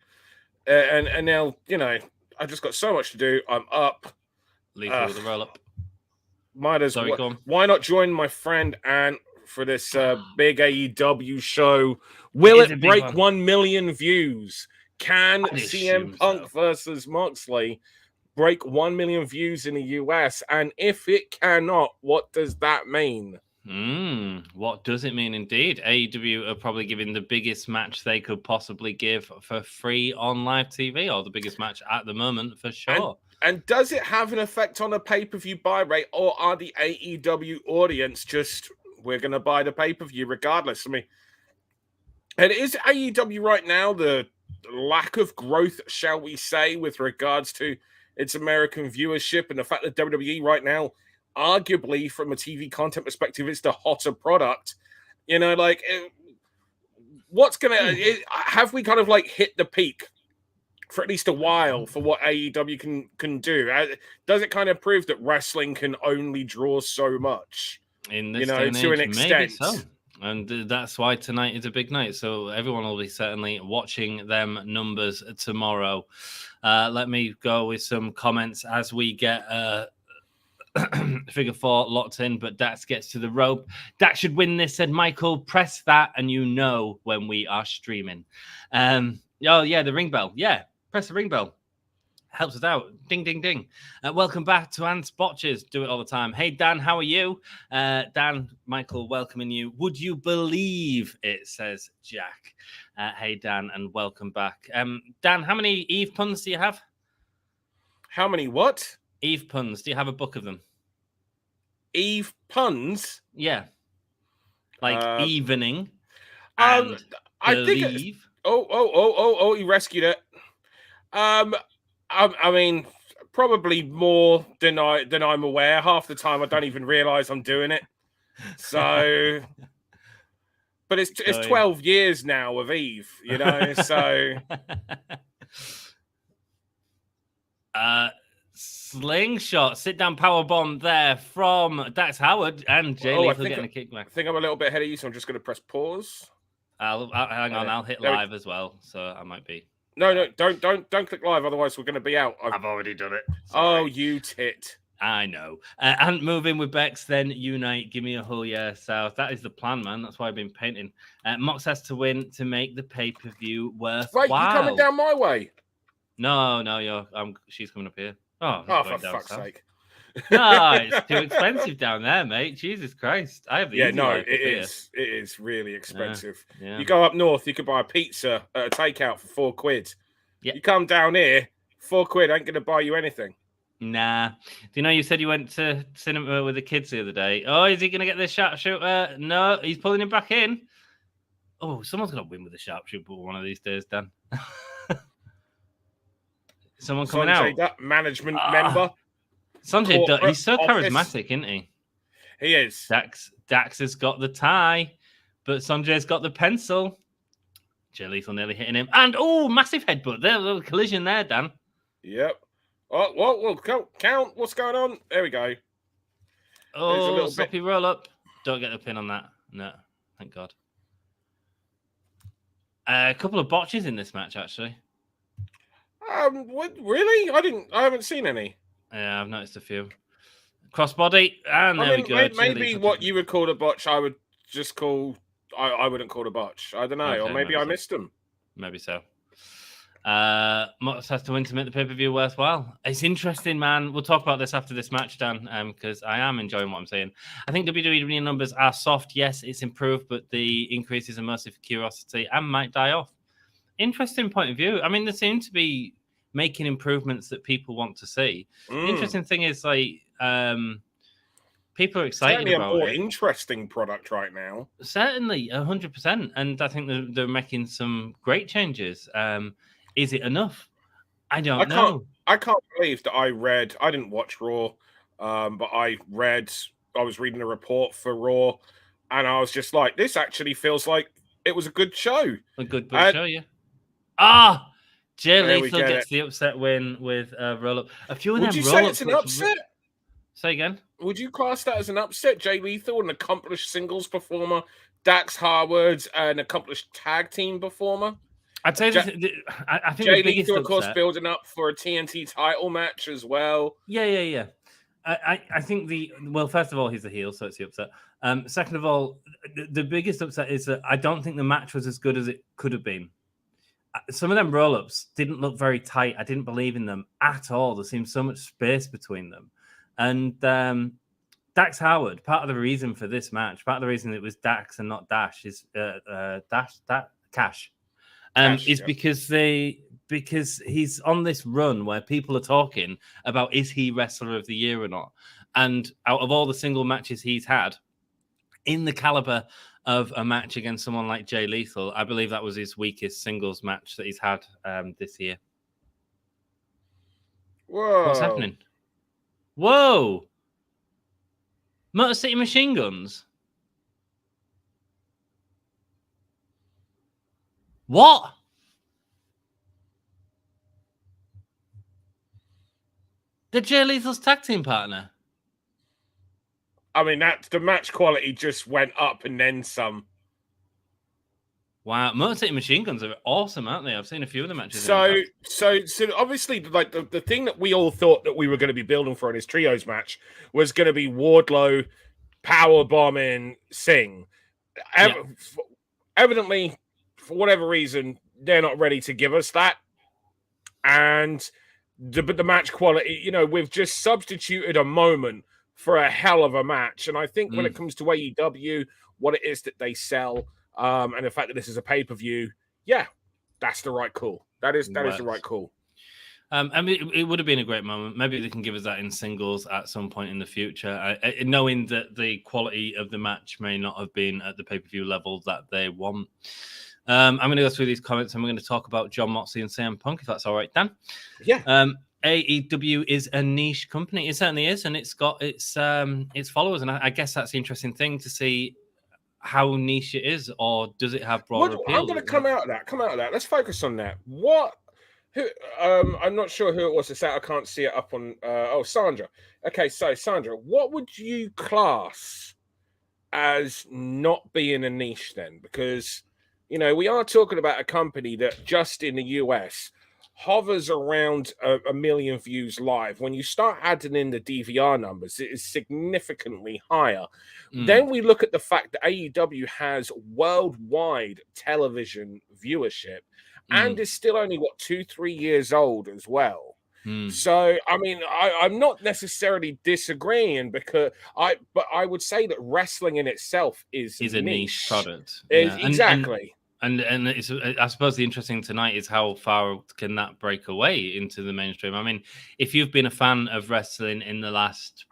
S3: and now, you know, I just got so much to do. I'm up.
S1: Lethal with the roll up.
S3: Might as well. Why not join my friend Ant for this big AEW show? Will it break 1 million views? Can CM Punk versus Moxley break 1 million views in the US? And if it cannot, what does that mean?
S1: What does it mean indeed? AEW are probably giving the biggest match they could possibly give for free on live TV, or the biggest match at the moment for sure.
S3: And does it have an effect on a pay-per-view buy rate, or are the AEW audience just, we're going to buy the pay-per-view regardless? I mean, and is AEW right now the lack of growth, shall we say, with regards to its American viewership, and the fact that WWE right now, arguably from a TV content perspective, is the hotter product? You know, like, what's going to, have we kind of like hit the peak for at least a while for what AEW can do? Does it kind of prove that wrestling can only draw so much?
S1: In this day and age, to an extent. Maybe so. And that's why tonight is a big night. So everyone will be certainly watching them numbers tomorrow. Let me go with some comments as we get figure 4 locked in, but Dax gets to the rope. Dax should win this, said Michael. Press that and you know when we are streaming. Oh, yeah, the ring bell. Yeah, press the ring bell. Helps us out. Ding, ding, ding. Welcome back to Ant's Botches. Do it all the time. Hey, Dan, how are you? Dan, Michael, welcoming you. Would you believe it, says Jack. Hey, Dan, and welcome back. Dan, how many Eve puns do you have?
S3: How many what?
S1: Eve puns. Do you have a book of them?
S3: Eve puns?
S1: Yeah. Like evening and
S3: I think Oh, you rescued it. I mean, probably more than I'm aware. Half the time, I don't even realize I'm doing it. So, but it's 12 years now of Eve, you know. So,
S1: slingshot, sit down power bomb there from Dax Harwood and Jay Lethal getting a kickback.
S3: I think I'm a little bit ahead of you, so I'm just going to press pause.
S1: Hang on, I'll hit live as well, so I might be.
S3: No, don't click live, otherwise we're going to be out.
S1: I've already done it.
S3: Sorry. Oh, you tit.
S1: I know. And moving with Bex, then Unite, give me a whole year south. That is the plan, man. That's why I've been painting. Mox has to win to make the pay-per-view worthwhile.
S3: Right, you coming down my way?
S1: No, she's coming up here. Oh,
S3: for fuck's sake.
S1: No, it's too expensive down there, mate. Jesus Christ. I have the
S3: it is really expensive. Yeah. You go up north, you could buy a pizza at a takeout for £4. Yeah. You come down here, £4 ain't gonna buy you anything.
S1: Nah. Do you know you said you went to cinema with the kids the other day? Oh, is he gonna get the sharpshooter? No, he's pulling him back in. Oh, someone's gonna win with the sharpshooter one of these days, Dan. Someone coming
S3: Sanjay,
S1: out.
S3: That management member.
S1: Sanjay, he's so charismatic, isn't he?
S3: He is.
S1: Dax has got the tie, but Sanjay's got the pencil. Jay Lethal nearly hitting him. And, massive headbutt. There's a little collision there, Dan.
S3: Yep. Oh, well, count. What's going on? There we go.
S1: Oh, sloppy roll up. Don't get the pin on that. No, thank God. A couple of botches in this match, actually.
S3: What? Really? I haven't seen any.
S1: Yeah, I've noticed a few. Crossbody, and there we go.
S3: Maybe what you would call a botch, I would just call. I wouldn't call a botch. I don't know, okay, or maybe I missed them.
S1: Maybe so. Mox has to win to make the pay-per-view worthwhile. It's interesting, man. We'll talk about this after this match, Dan, because I am enjoying what I'm saying. I think WWE numbers are soft. Yes, it's improved, but the increases are mostly for curiosity and might die off. Interesting point of view. I mean, there seem to be making improvements that people want to see. The interesting thing is, like, people are excited
S3: certainly
S1: about it.
S3: A more interesting product right now.
S1: Certainly, 100%. And I think they're making some great changes. Is it enough? I don't know.
S3: I can't believe that I didn't watch Raw, but I read I was reading a report for Raw, and I was just like, this actually feels like it was a good show.
S1: A good show, yeah. Jay Lethal gets the upset win with a roll-up. A few of them roll-ups. Would you say
S3: it's an upset?
S1: Say again?
S3: Would you class that as an upset? Jay Lethal, an accomplished singles performer, Dax Harwood, an accomplished tag team performer.
S1: I'd say I think
S3: Jay Lethal, of course, building up for a TNT title match as well.
S1: Yeah. I think first of all, he's a heel, so it's the upset. Second of all, the biggest upset is that I don't think the match was as good as it could have been. Some of them roll-ups didn't look very tight. I didn't believe in them at all. There seemed so much space between them. And Dax Harwood, part of the reason for this match, part of the reason it was Dax and not Dash is Cash. Is because he's on this run where people are talking about is he wrestler of the year or not. And out of all the single matches he's had, in the caliber of a match against someone like Jay Lethal, I believe that was his weakest singles match that he's had this year.
S3: Whoa.
S1: What's happening? Whoa. Motor City Machine Guns? What? The Jay Lethal's tag team partner?
S3: I mean, the match quality just went up and then some.
S1: Wow, Motor City Machine Guns are awesome, aren't they? I've seen a few of the matches.
S3: So obviously, like the thing that we all thought that we were going to be building for in his trios match was going to be Wardlow power bombing Singh. Evidently, for whatever reason, they're not ready to give us that. And the match quality, we've just substituted a moment for a hell of a match. And I think when it comes to AEW, what it is that they sell, and the fact that this is a pay-per-view, that's the right call. That is the right call.
S1: I mean, it would have been a great moment. Maybe they can give us that in singles at some point in the future, knowing that the quality of the match may not have been at the pay-per-view level that they want. I'm going to go through these comments and we're going to talk about Jon Moxley and CM Punk, if that's all right, Dan.
S3: Yeah.
S1: AEW is a niche company. It certainly is, and it's got its followers. And I guess that's the interesting thing to see how niche it is, or does it have broader appeal?
S3: I'm going to come out of that. Let's focus on that. I'm not sure who it was that said I can't see it up on. Sandra. Okay, so Sandra, what would you class as not being a niche then? Because we are talking about a company that just in the US hovers around a million views live. When you start adding in the DVR numbers, it is significantly higher. Then we look at the fact that AEW has worldwide television viewership and is still only, 2-3 years old as well. So, I mean, I'm not necessarily disagreeing but I would say that wrestling in itself is
S1: a niche product.
S3: Exactly.
S1: And it's, I suppose the interesting tonight is how far can that break away into the mainstream? I mean, if you've been a fan of wrestling in the last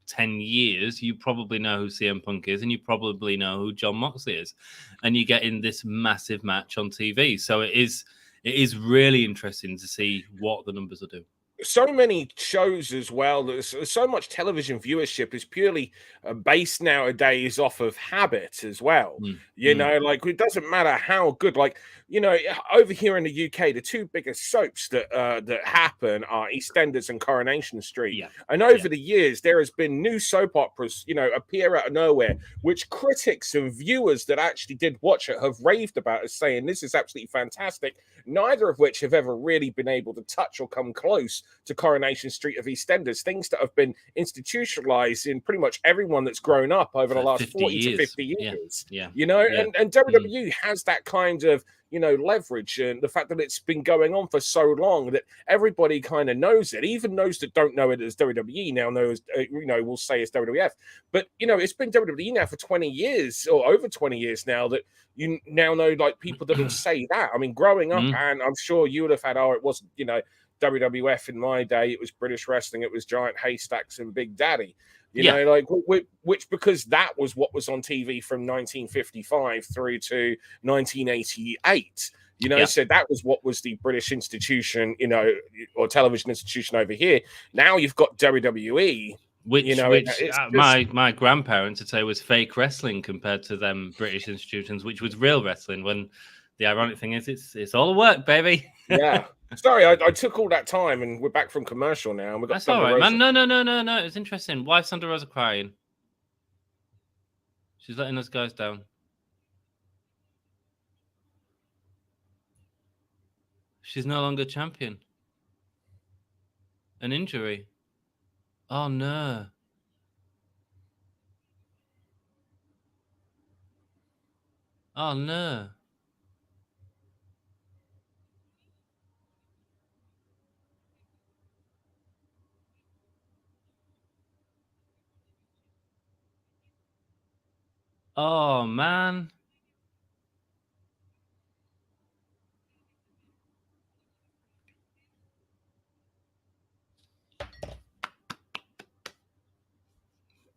S1: 10 years, you probably know who CM Punk is, and you probably know who Jon Moxley is, and you get in this massive match on TV. So it is really interesting to see what the numbers will do.
S3: So many shows as well. There's so much television viewership is purely based nowadays off of habit as well. Like it doesn't matter how good. Like over here in the UK, the two biggest soaps that happen are EastEnders and Coronation Street. Yeah. And over the years, there has been new soap operas, appear out of nowhere, which critics and viewers that actually did watch it have raved about as saying this is absolutely fantastic. Neither of which have ever really been able to touch or come close to Coronation Street of EastEnders, things that have been institutionalized in pretty much everyone that's grown up over the last 40 to 50 years. And WWE has that kind of leverage, and the fact that it's been going on for so long that everybody kind of knows it, even those that don't know it as WWE now knows, will say it's WWF. But it's been WWE now for 20 years or over 20 years now that you now know, like, people that will say that. I mean, growing up, and I'm sure you would have had, it wasn't WWF in my day, it was British wrestling, it was Giant Haystacks and Big Daddy. Which because that was what was on TV from 1955 through to 1988. So that was what was the British institution, or television institution over here. Now you've got WWE,
S1: Which,
S3: you know,
S1: which
S3: it's just...
S1: my grandparents would say was fake wrestling compared to them British institutions, which was real wrestling. When the ironic thing is, it's all a work, baby.
S3: Yeah. Sorry, I took all that time, and we're back from commercial now, and we've got
S1: That's
S3: Thunder
S1: all right,
S3: Rosa.
S1: man. No. It's interesting. Why is Thunder Rosa crying? She's letting us guys down. She's no longer champion. An injury. Oh no. Oh no. Oh man.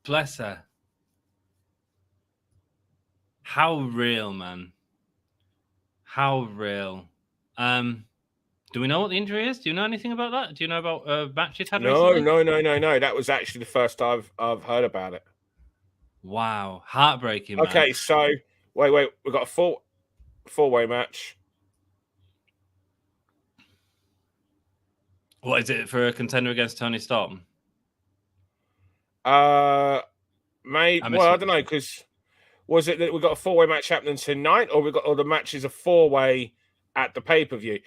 S1: Bless her. How real, man. How real. Do we know what the injury is? Do you know anything about that? Do you know about matches had recently?
S3: No. That was actually the first I've heard about it.
S1: Wow, heartbreaking. Man.
S3: Okay, so wait, we've got a four-way match.
S1: What is it for a contender against Tony Storm?
S3: Maybe. Well, I don't know, because was it that we got a four-way match happening tonight, or the match is a four-way at the pay-per-view?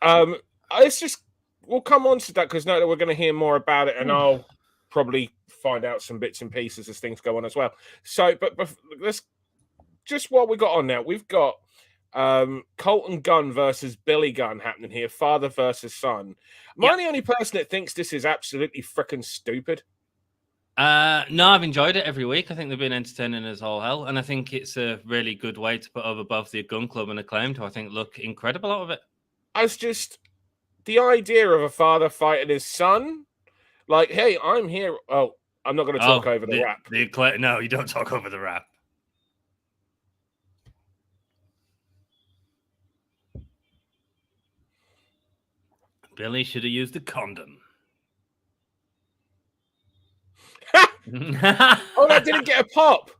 S3: It's just we'll come on to that because we're going to hear more about it, and I'll probably find out some bits and pieces as things go on as well. So, but let's just what we got on now. We've got Colten Gunn versus Billy Gunn happening here, father versus son. Am I the only person that thinks this is absolutely freaking stupid?
S1: No, I've enjoyed it every week. I think they've been entertaining as all hell, and I think it's a really good way to put over both the Gun Club and Acclaimed, who I think look incredible out of it.
S3: It's just the idea of a father fighting his son, like, hey, I'm here. Oh, I'm not going to talk over the rap.
S1: No, you don't talk over the rap. Billy should have used a condom.
S3: Oh, that didn't get a pop.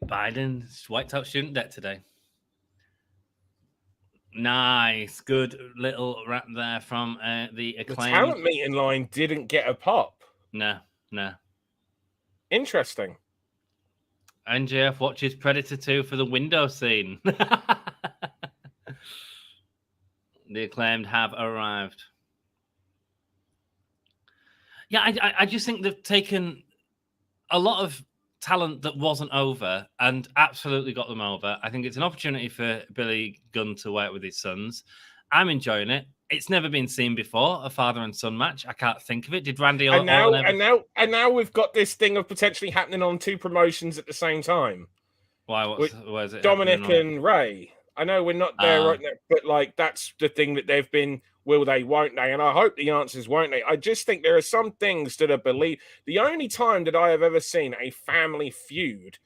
S1: Biden's wiped out student debt today. Nice. Good little rap there from the Acclaimed.
S3: The talent meeting line didn't get a pop.
S1: No.
S3: Interesting.
S1: NJF watches Predator 2 for the window scene. The Acclaimed have arrived. Yeah, I just think they've taken a lot of talent that wasn't over and absolutely got them over. I think it's an opportunity for Billy Gunn to work with his sons. I'm enjoying it. It's never been seen before, a father and son match. I can't think of it. Did Randy
S3: and now we've got this thing of potentially happening on two promotions at the same time.
S1: Why? Where's it?
S3: Dominic and Ray. I know we're not there right now, but like that's the thing that they've been. Will they? Won't they? And I hope the answer is won't they. I just think there are some things that are believed. The only time that I have ever seen a family feud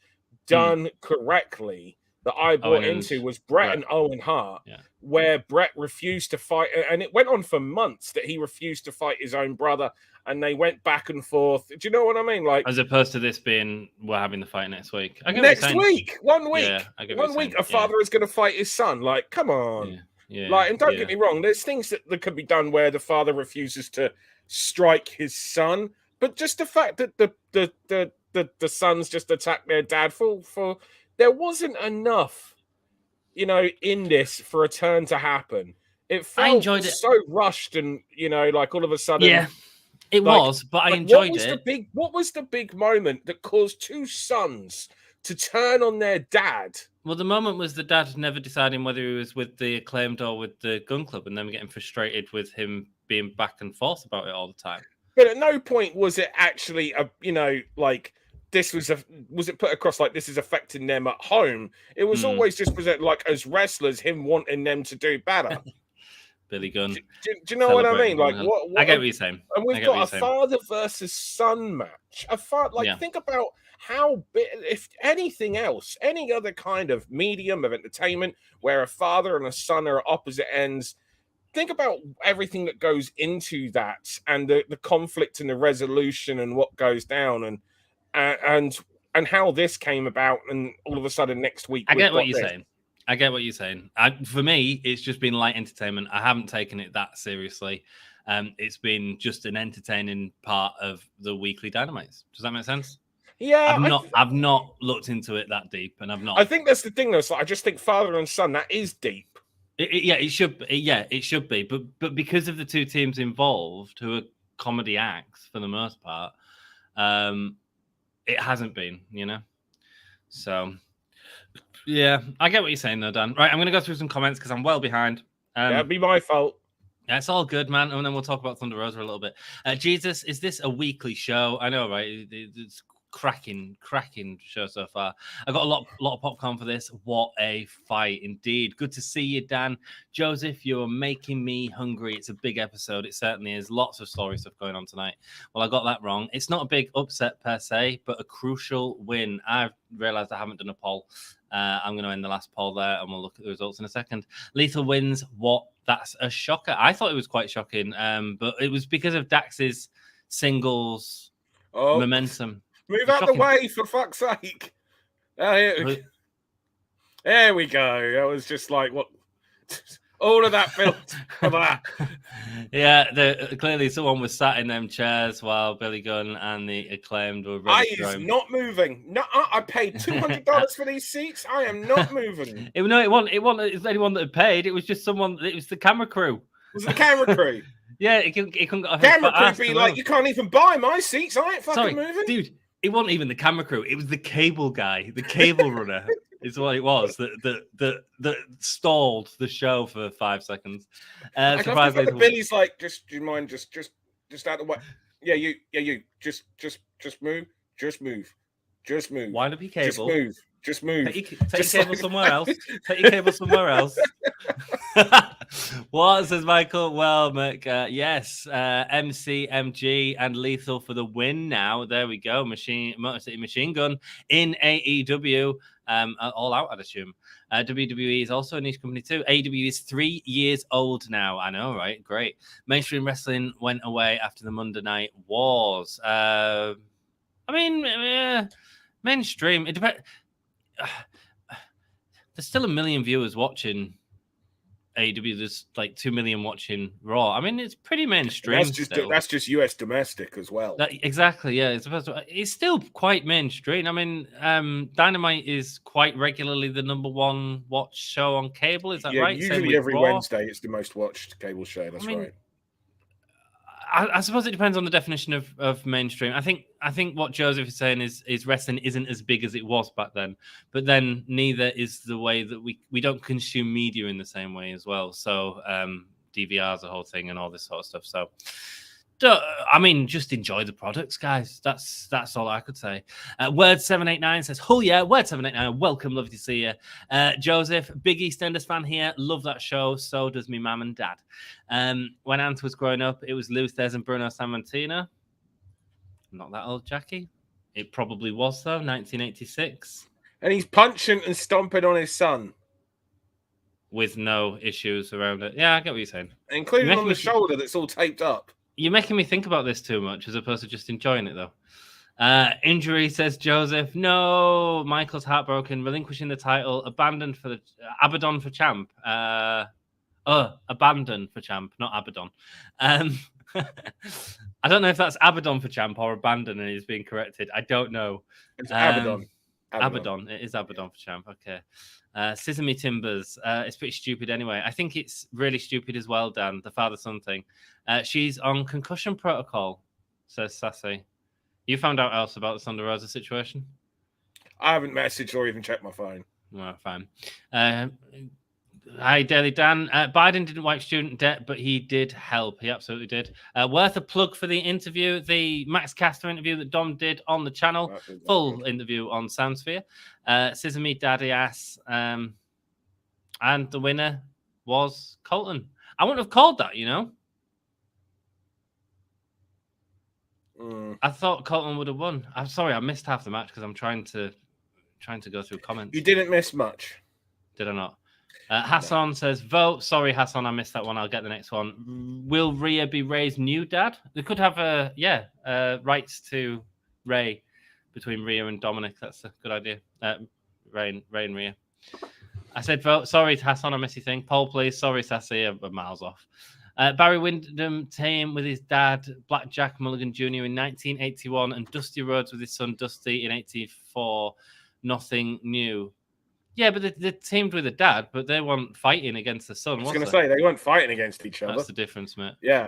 S3: done correctly that I bought into was Brett and Owen Hart, where Brett refused to fight, and it went on for months that he refused to fight his own brother, and they went back and forth. Do you know what I mean? Like,
S1: as opposed to this being we're having the fight next week.
S3: Next week, 1 week,
S1: yeah,
S3: 1 week, a father is going to fight his son. Like, come on.
S1: Yeah,
S3: like, and don't get me wrong, there's things that could be done where the father refuses to strike his son, but just the fact that the sons just attack their dad for there wasn't enough, in this for a turn to happen. It felt so rushed and, like all of a sudden.
S1: Yeah, it was, but I enjoyed it.
S3: What was the big moment that caused two sons to turn on their dad?
S1: Well, the moment was the dad never deciding whether he was with the Acclaimed or with the Gun Club, and then getting frustrated with him being back and forth about it all the time.
S3: But at no point was it actually like this was it put across like this is affecting them at home. It was always just presented like as wrestlers, him wanting them to do better.
S1: Billy Gunn.
S3: Do you know what I mean? Like what
S1: I get what you're saying.
S3: And we've got a father versus son match. Think about how if anything else, any other kind of medium of entertainment where a father and a son are at opposite ends, think about everything that goes into that, and the conflict and the resolution and what goes down, and how this came about, and all of a sudden next week
S1: I get what you're saying. I get what you're saying. For me, it's just been light entertainment. I haven't taken it that seriously. It's been just an entertaining part of the weekly Dynamites. Does that make sense?
S3: Yeah,
S1: I've not looked into it that deep, and I've not.
S3: I think that's the thing, though. So I just think father and son, that is deep.
S1: It should. It should be. But because of the two teams involved, who are comedy acts for the most part, it hasn't been. So. Yeah, I get what you're saying, though, Dan. Right, I'm going to go through some comments because I'm well behind.
S3: That'd be my fault.
S1: Yeah, it's all good, man. And then we'll talk about Thunder Rosa a little bit. Jesus, is this a weekly show? I know, right? It's cracking show so far. I got a lot of popcorn for this. What a fight, indeed. Good to see you, Dan. Joseph, you're making me hungry. It's a big episode. It certainly is. Lots of story stuff going on tonight. Well, I got that wrong. It's not a big upset per se, but a crucial win. I've realized I haven't done a poll. I'm going to end the last poll there, and we'll look at the results in a second. Lethal wins. What? That's a shocker. I thought it was quite shocking, but it was because of Dax's singles momentum.
S3: Move out the way, for fuck's sake. There we go. That was just like, what? All of that built for that.
S1: Yeah, clearly someone was sat in them chairs while Billy Gunn and the Acclaimed were ready.
S3: I is not moving. No, I paid $200 for these seats. I am not moving.
S1: It wasn't anyone that had paid. It was just someone. It was the camera crew.
S3: Was it the camera crew?
S1: Yeah, it couldn't get
S3: camera crew be like, you can't even buy my seats. I ain't fucking moving,
S1: dude. It wasn't even the camera crew. It was the cable guy, the cable runner. Is what it was that stalled the show for 5 seconds. Surprisingly,
S3: Billy's like, do you mind just out the way? Yeah, you just move, just move.
S1: Wind up your cable.
S3: Just move.
S1: Take your cable somewhere else. Take your cable somewhere else. What says Michael? Well, Mick, yes, MC, MG, and Lethal for the win. Now there we go. Motor City Machine Gun in AEW. All out, I'd assume. WWE is also a niche company too. AEW is 3 years old now. I know, right? Great. Mainstream wrestling went away after the Monday Night Wars. Mainstream. It depends. There's still 1 million viewers watching AEW. There's like 2 million watching Raw. I mean, it's pretty mainstream.
S3: That's just US domestic as well.
S1: Exactly. Yeah, it's still quite mainstream. I mean, Dynamite is quite regularly the #1 watch show on cable. Is that right?
S3: Usually every Wednesday, it's the most watched cable show. That's right.
S1: I suppose it depends on the definition of mainstream. I think what Joseph is saying is wrestling isn't as big as it was back then, but then neither is the way that we don't consume media in the same way as well. So DVR's a whole thing and all this sort of stuff. So I mean, just enjoy the products, guys. That's all I could say. Word789 says, "Oh yeah, Word789, welcome, lovely to see you." Joseph, big EastEnders fan here. Love that show. So does me mum and dad. When Ant was growing up, it was Luthez and Bruno Sammartino. Not that old, Jackie. It probably was though, 1986.
S3: And he's punching and stomping on his son
S1: with no issues around it. Yeah, I get what you're saying,
S3: including on the shoulder that's all taped up.
S1: You're making me think about this too much as opposed to just enjoying it, though. Injury, says Joseph. No, Michael's heartbroken. Relinquishing the title. Abaddon for champ. Abandon for champ, not Abaddon. I don't know if that's Abaddon for champ or Abandon and he's being corrected. I don't know.
S3: It's Abaddon.
S1: Abaddon. It is Abaddon for champ. Okay. Sesame Timbers. It's pretty stupid anyway. I think it's really stupid as well, Dan, the father-son thing. She's on concussion protocol, says Sassy. You found out else about the Thunder Rosa situation?
S3: I haven't messaged or even checked my phone.
S1: Well, fine. Hi, Daily Dan. Biden didn't wipe student debt, but he did help. He absolutely did. Worth a plug for the interview, the Max Caster interview that Dom did on the channel. Full interview on Soundsphere. Sesame Daddy Ass. And the winner was Colten. I wouldn't have called that, you know. I thought Colten would have won. I'm sorry, I missed half the match because I'm trying to go through comments.
S3: You didn't miss much.
S1: Did I not? Hassan says, vote. Sorry, Hassan, I missed that one. I'll get the next one. Will Rhea be Ray's new dad? They could have rights to Ray between Rhea and Dominic. That's a good idea. Ray and Rhea. I said vote. Sorry, Hassan, I missed your thing. Poll, please. Sorry, Sassy, I'm miles off. Barry Windham came with his dad, Black Jack Mulligan Jr. in 1981, and Dusty Rhodes with his son, Dusty, in 84. Nothing new. Yeah, but they teamed with the dad, but they weren't fighting against the son.
S3: I was going to say, they weren't fighting against each other.
S1: That's the difference, mate.
S3: Yeah.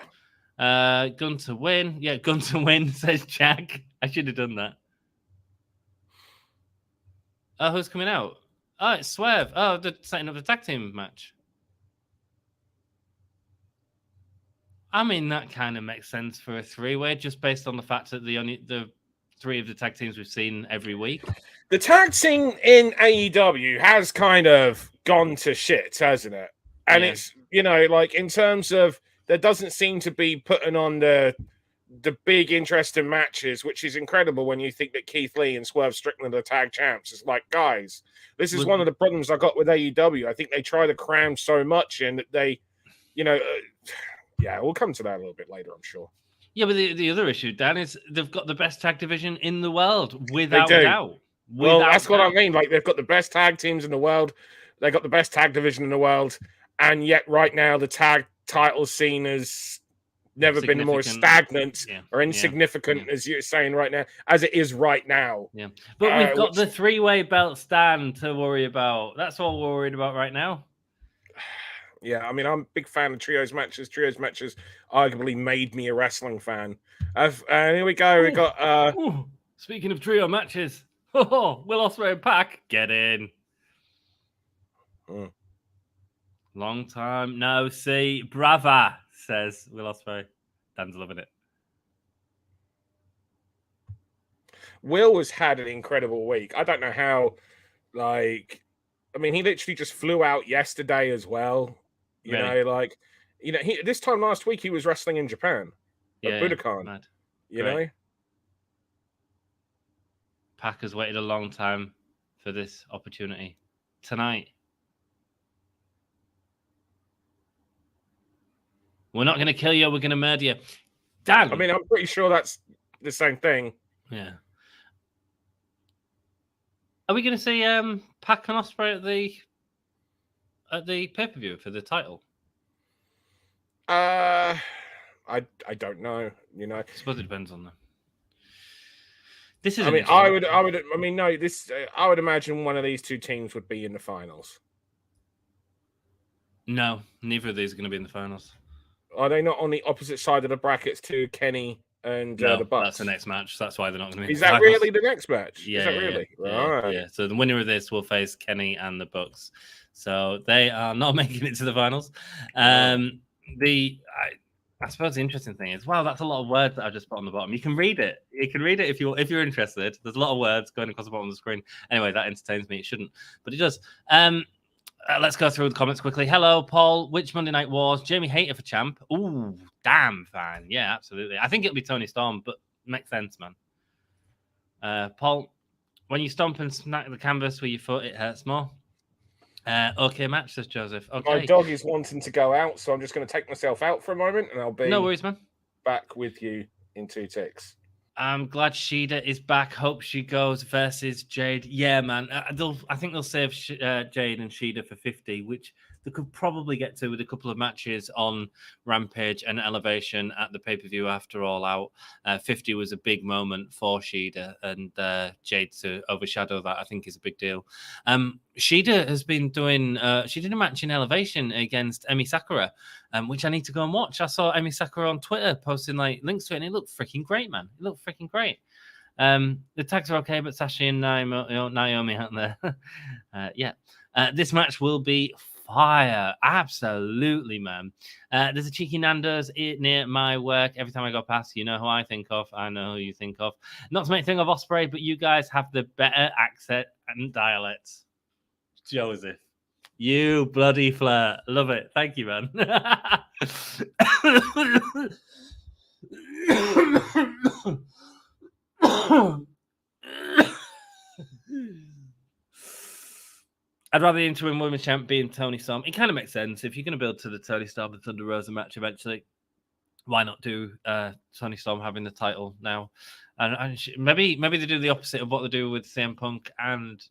S1: Gun to win. Yeah, gun to win, says Jack. I should have done that. Oh, who's coming out? Oh, it's Swerve. Oh, they're setting up the tag team match. I mean, that kind of makes sense for a three-way, just based on the fact that the three of the tag teams we've seen every week.
S3: The tag scene in AEW has kind of gone to shit, hasn't it? And it's, like in terms of there doesn't seem to be putting on the big interesting matches, which is incredible when you think that Keith Lee and Swerve Strickland are tag champs. It's like, guys, this is one of the problems I got with AEW. I think they try to cram so much in that they, we'll come to that a little bit later, I'm sure.
S1: Yeah, but the other issue, Dan, is they've got the best tag division in the world, without doubt.
S3: Well, that's what I mean. Like, they've got the best tag teams in the world. They've got the best tag division in the world. And yet right now the tag title scene has never been more stagnant or insignificant, as you're saying right now, as it is right now.
S1: Yeah. But we've got the three-way belt stand to worry about. That's what we're worried about right now.
S3: Yeah, I mean, I'm a big fan of trios matches. Trios matches arguably made me a wrestling fan. And here we go. We got...
S1: Speaking of trio matches, Will Ospreay and Pac, get in. Long time no see. Brava, says Will Ospreay. Dan's loving it.
S3: Will has had an incredible week. I don't know how, he literally just flew out yesterday as well. This time last week he was wrestling in Japan at Budokan.
S1: Mad.
S3: You know?
S1: Pac has waited a long time for this opportunity. Tonight. We're not going to kill you. We're going to murder you. Dan.
S3: I mean, I'm pretty sure that's the same thing.
S1: Yeah. Are we going to see Pac and Ospreay at the pay-per-view for the title?
S3: I don't know.
S1: I suppose it depends on them. This is.
S3: I would imagine one of these two teams would be in the finals.
S1: No, neither of these are going to be in the finals.
S3: Are they not on the opposite side of the brackets to Kenny and the Bucks?
S1: That's the next match. That's why they're not going to be.
S3: Is that really the next match?
S1: Yeah.
S3: Is that really?
S1: Yeah. So the winner of this will face Kenny and the Bucks. So they are not making it to the finals. I suppose the interesting thing is, wow, that's a lot of words that I just put on the bottom. You can read it. You can read it if you're interested. There's a lot of words going across the bottom of the screen. Anyway, that entertains me. It shouldn't, but it does. Let's go through the comments quickly. Hello, Paul. Which Monday Night Wars? Jamie Hayter for champ. Ooh, damn fan. Yeah, absolutely. I think it'll be Tony Storm, but makes sense, man. Paul, when you stomp and smack the canvas with your foot, it hurts more. Okay, match, says Joseph. Okay.
S3: My dog is wanting to go out, so I'm just going to take myself out for a moment, and I'll be
S1: no worries, man.
S3: Back with you in 2 ticks.
S1: I'm glad Shida is back. Hope she goes versus Jade. Yeah, man. I think they'll save Jade and Shida for 50, which they could probably get to with a couple of matches on Rampage and Elevation at the pay-per-view after All Out. 50 was a big moment for Shida, and Jade to overshadow that, I think, is a big deal. Shida has been doing... she did a match in Elevation against Emi Sakura, which I need to go and watch. I saw Emi Sakura on Twitter posting links to it, and it looked freaking great, man. It looked freaking great. The tags are okay, but Sasha and Naomi aren't there. This match will be fire. Absolutely, man. There's a cheeky Nando's near my work. Every time I go past, you know who I think of. I know who you think of. Not to make thing of Ospreay, but you guys have the better accent and dialects. Joseph. You bloody flirt. Love it. Thank you, man. I'd rather the interim women's champ being Toni Storm. It kind of makes sense. If you're going to build to the Toni Storm and Thunder Rosa match eventually, why not do Toni Storm having the title now? And maybe they do the opposite of what they do with CM Punk and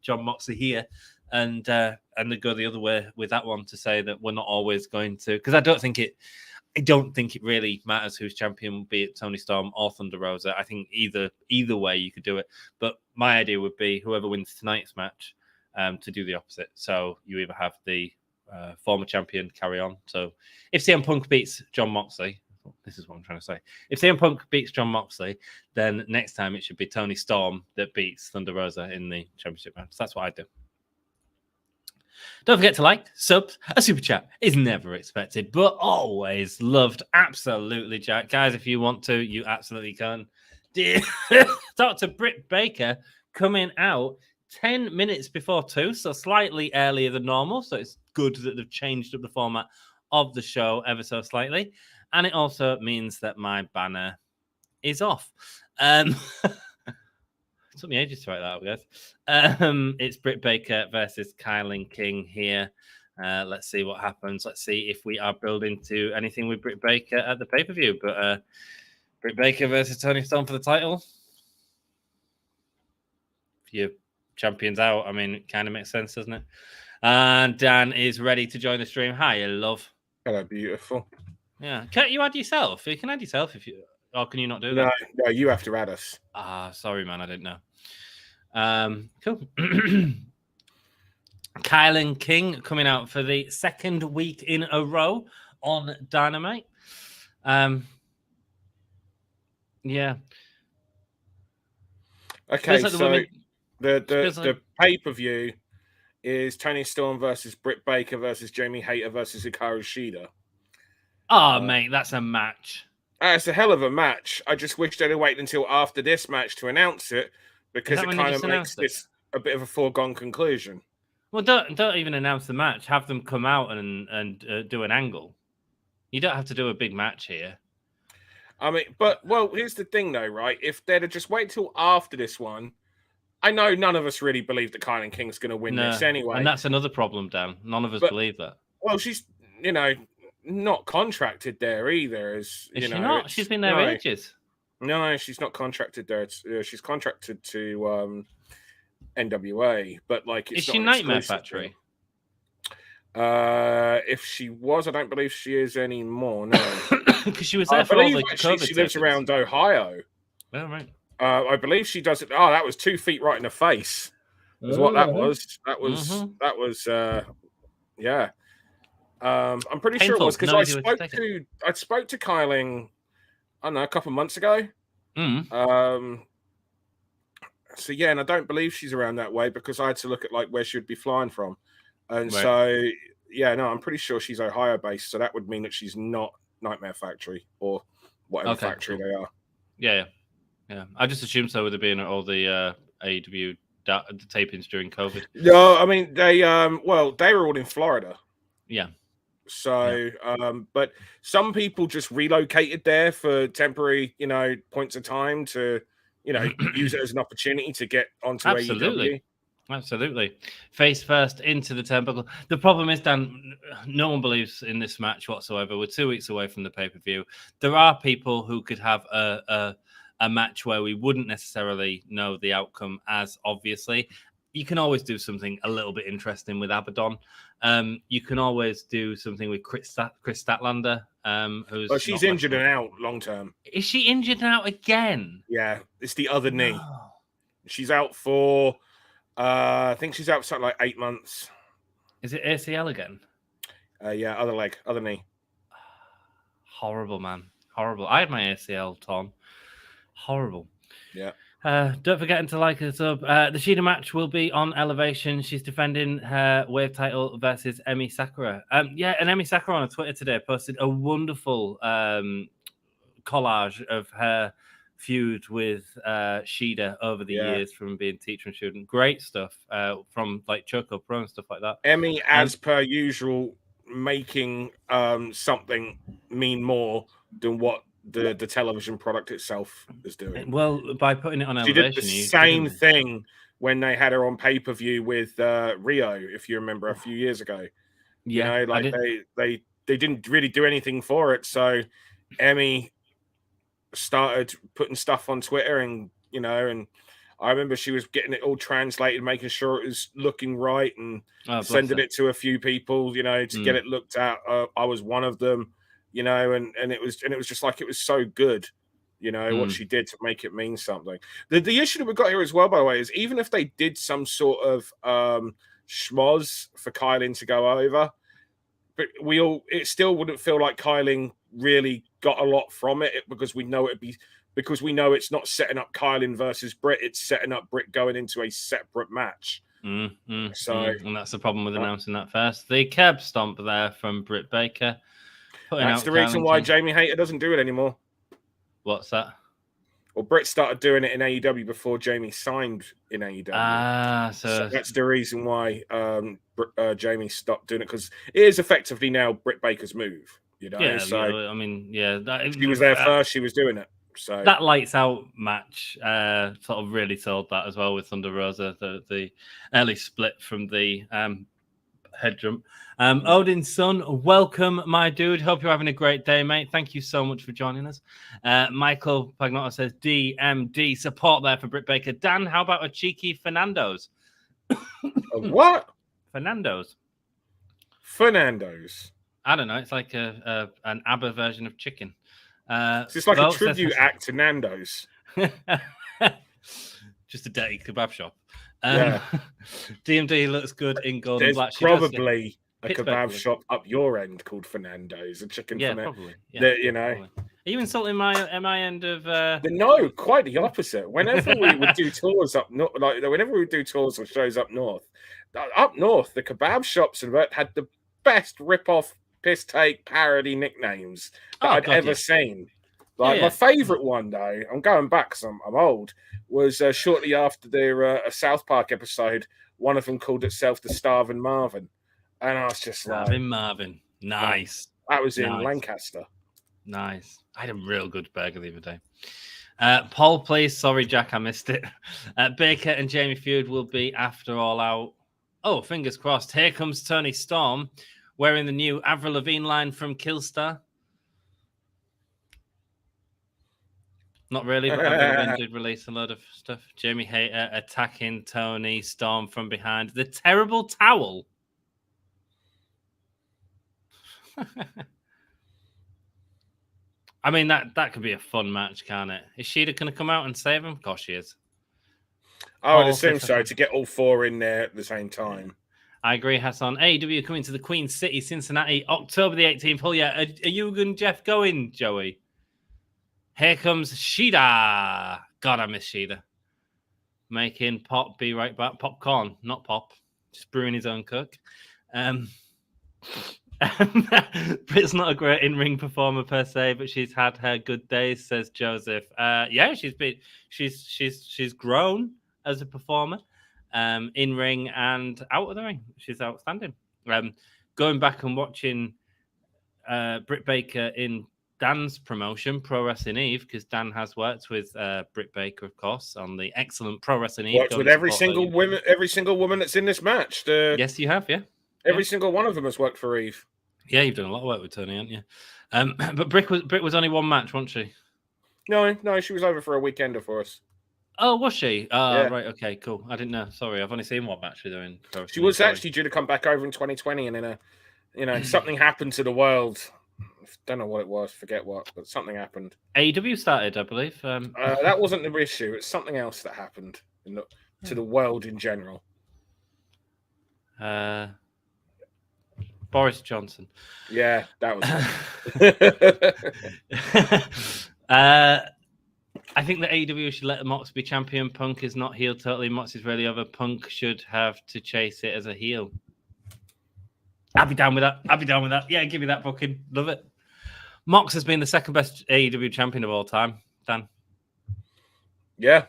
S1: Jon Moxley here, and they go the other way with that one to say that we're not always going to, because I don't think it really matters who's champion, be it Toni Storm or Thunder Rosa. I think either way you could do it. But my idea would be whoever wins tonight's match to do the opposite. So you either have the former champion carry on. So if CM Punk beats Jon Moxley, this is what I'm trying to say. If CM Punk beats Jon Moxley, then next time it should be Toni Storm that beats Thunder Rosa in the championship match. That's what I do. Don't forget to like, sub. A super chat is never expected, but always loved. Absolutely, Jack. Guys, if you want to, you absolutely can. Dr. Britt Baker coming out 10 minutes before 2, so slightly earlier than normal. So it's good that they've changed up the format of the show ever so slightly. And it also means that my banner is off. It took me ages to write that out, guys. It's Britt Baker versus KiLynn King here. Let's see what happens. Let's see if we are building to anything with Britt Baker at the pay-per-view. But Britt Baker versus Toni Storm for the title. If your champion's out, I mean, it kind of makes sense, doesn't it? And Dan is ready to join the stream. Hi, love.
S3: Hello, beautiful.
S1: Yeah. Can't you add yourself? You can add yourself if you... Or can you not do that?
S3: No, you have to add us.
S1: Sorry, man. I didn't know. Cool. KiLynn King coming out for the second week in a row on Dynamite. Yeah.
S3: Okay, like so the pay-per-view is Toni Storm versus Britt Baker versus Jamie Hayter versus Hikaru Shida.
S1: Oh, mate, that's a match.
S3: It's a hell of a match. I just wish they'd have waited until after this match to announce it, because it kind of makes this a bit of a foregone conclusion.
S1: Well, don't even announce the match. Have them come out and do an angle. You don't have to do a big match here.
S3: I mean, well, here's the thing, though, right? If they'd have just waited till after this one, I know none of us really believe that KiLynn King's going to win this anyway.
S1: And that's another problem, Dan. None of us believe that.
S3: Well, she's, not contracted there either. Is she
S1: not? She's been there ages.
S3: No, she's not contracted there. She's contracted to NWA, but it's
S1: is she Nightmare Factory?
S3: If she was, I don't believe she is anymore. No,
S1: because she was there for all the COVID.
S3: She lives around Ohio.
S1: Oh, right.
S3: I believe she does it. Oh, that was 2 feet right in the face. Is what that was. That was. Yeah. I'm pretty sure it was, because I spoke to KiLynn, I don't know, a couple of months ago. So yeah, and I don't believe she's around that way, because I had to look at where she would be flying from, and so yeah, no, I'm pretty sure she's Ohio based. So that would mean that she's not Nightmare Factory or whatever factory they are.
S1: Yeah. I just assumed so with it being all the AEW tapings during COVID.
S3: No, I mean they were all in Florida.
S1: Yeah.
S3: So, but some people just relocated there for temporary, points of time to, use it as an opportunity to get onto AEW.
S1: Absolutely. Face first into the turnbuckle. The problem is, Dan, no one believes in this match whatsoever. We're 2 weeks away from the pay-per-view. There are people who could have a match where we wouldn't necessarily know the outcome as obviously. You can always do something a little bit interesting with Abaddon. You can always do something with Chris Statlander.
S3: She's injured and out long term.
S1: Is she injured and out again?
S3: Yeah, it's the other knee. She's out for, I think she's out for something like 8 months.
S1: Is it ACL again?
S3: Yeah, other leg, other knee.
S1: Horrible, man. Horrible. I had my ACL torn. Horrible.
S3: Yeah.
S1: Don't forget to like us up. The Shida match will be on Elevation. She's defending her Wave title versus Emi Sakura. And Emi Sakura on Twitter today posted a wonderful collage of her feud with Shida over the years from being teacher and student. Great stuff from Choco Pro and stuff like that.
S3: Emi, as per usual, making something mean more than what the television product itself is doing.
S1: Well, by putting it on Elevation,
S3: she did the same thing when they had her on pay-per-view with Rio, if you remember, a few years ago.
S1: Yeah,
S3: you know, like they didn't really do anything for it. So Emmy started putting stuff on Twitter, and and I remember she was getting it all translated, making sure it was looking right, and sending it to a few people, to get it looked at. I was one of them, and it was just like, it was so good, what she did to make it mean something. The issue that we've got here as well, by the way, is even if they did some sort of schmoz for KiLynn to go over, but it still wouldn't feel like KiLynn really got a lot from it, because we know it's not setting up KiLynn versus Britt, it's setting up Britt going into a separate match.
S1: And that's the problem with announcing that first. The curb stomp there from Britt Baker.
S3: That's the reason why Jamie Hayter doesn't do it anymore.
S1: What's that?
S3: Well, Britt started doing it in AEW before Jamie signed in AEW. So that's the reason why Jamie stopped doing it, because it is effectively now Britt Baker's move.
S1: Yeah,
S3: so
S1: I mean, yeah,
S3: she was there first. She was doing it. So
S1: that lights out match sort of really sold that as well with Thunder Rosa, the early split from the head jump. Odin's son, welcome, my dude. Hope you're having a great day, mate. Thank you so much for joining us. Michael Pagnotta says D.M.D. support there for Britt Baker. Dan, how about a cheeky Fernando's?
S3: What?
S1: Fernando's. I don't know. It's like an ABBA version of chicken.
S3: It's like a tribute act to Nando's.
S1: Just a dirty kebab shop.
S3: Yeah.
S1: D.M.D. looks good in gold
S3: There's
S1: and black.
S3: Probably a kebab shop up your end called Fernando's, a chicken.
S1: Yeah, probably. Yeah, probably. Are you insulting my end of?
S3: No, quite the opposite. Whenever we would do tours up north, whenever we do tours or shows up north, the kebab shops had the best rip-off, piss take, parody nicknames that I'd ever seen. My favourite one, though, I'm going back because I'm old, was shortly after their South Park episode. One of them called itself the Starvin' Marvin, and I was just
S1: Starvin' Marvin. Nice.
S3: That was in Lancaster.
S1: Nice. I had a real good burger the other day. Paul, please. Sorry, Jack, I missed it. Baker and Jamie feud will be after All Out. Oh, fingers crossed. Here comes Tony Storm wearing the new Avril Lavigne line from Killstar. Not really, but Avril Lavigne did release a load of stuff. Jamie Hayter attacking Tony Storm from behind. The terrible towel. I mean, that could be a fun match, can't it? Is Shida going to come out and save him? Of course she is.
S3: I would assume so, to get all four in there at the same time.
S1: I agree, Hassan. AEW coming to the Queen City, Cincinnati, October the 18th. Oh, yeah. Are you and Jeff going, Joey? Here comes Shida. God, I miss Shida. Making Pop be right back. Popcorn, not Pop. Just brewing his own cook. Britt's not a great in-ring performer per se, but she's had her good days, says Joseph. Yeah, she's grown as a performer, in-ring and out of the ring. She's outstanding. Going back and watching Britt Baker in Dan's promotion, Pro Wrestling Eve, because Dan has worked with Britt Baker, of course, on the excellent Pro Wrestling Eve.
S3: Worked with every single woman that's in this match.
S1: Yes, you have, yeah.
S3: Every single one of them has worked for Eve.
S1: Yeah, you've done a lot of work with Tony, haven't you? But Britt was only one match, wasn't she?
S3: No, she was over for a weekender for us.
S1: Oh, was she?
S3: Yeah.
S1: Right, okay, cool. I didn't know. Sorry, I've only seen one match with her in.
S3: She was actually due to come back over in 2020, and then something happened to the world. Don't know what it was, forget what, but something happened.
S1: AEW started, I believe.
S3: That wasn't the issue. It's something else that happened to the world in general.
S1: Boris Johnson.
S3: Yeah, that
S1: was I think that AEW should let Mox be champion. Punk is not heel totally. Mox is really over. Punk should have to chase it as a heel. I'll be down with that. Yeah, give me that booking. Love it. Mox has been the second best AEW champion of all time, Dan.
S3: Yeah.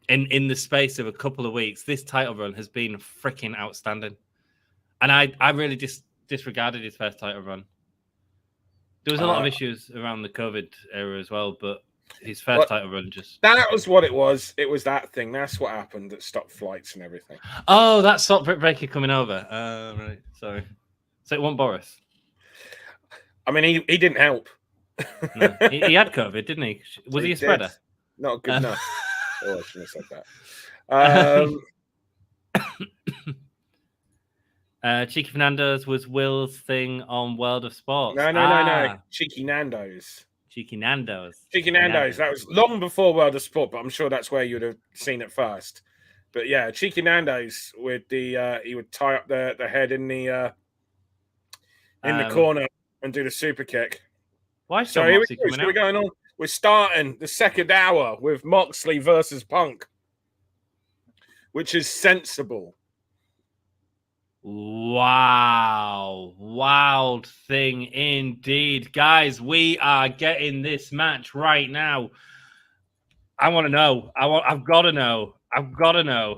S1: In the space of a couple of weeks, this title run has been freaking outstanding. And I really disregarded his first title run. There was a lot of issues around the COVID era as well, but His first title run just...
S3: That was what it was. It was that thing. That's what happened that stopped flights and everything.
S1: Oh, that stopped Britt Baker coming over. Right. Sorry. So it wasn't Boris.
S3: I mean, he didn't help.
S1: No. He had COVID, didn't he? Was he a spreader?
S3: Not good enough. Oh, I shouldn't have said
S1: that. Cheeky Fernando's was Will's thing on World of Sports.
S3: No. Cheeky Nando's.
S1: Cheeky Nando's.
S3: That was long before World of Sport, but I'm sure that's where you'd have seen it first. But yeah, Cheeky Nando's with the he would tie up the head in the corner and do the super kick.
S1: Why is Jon Moxley coming out?
S3: We're going on. We're starting the second hour with Moxley versus Punk, which is sensible.
S1: Wow. Wild thing indeed. Guys, we are getting this match right now. I want to know. I've got to know.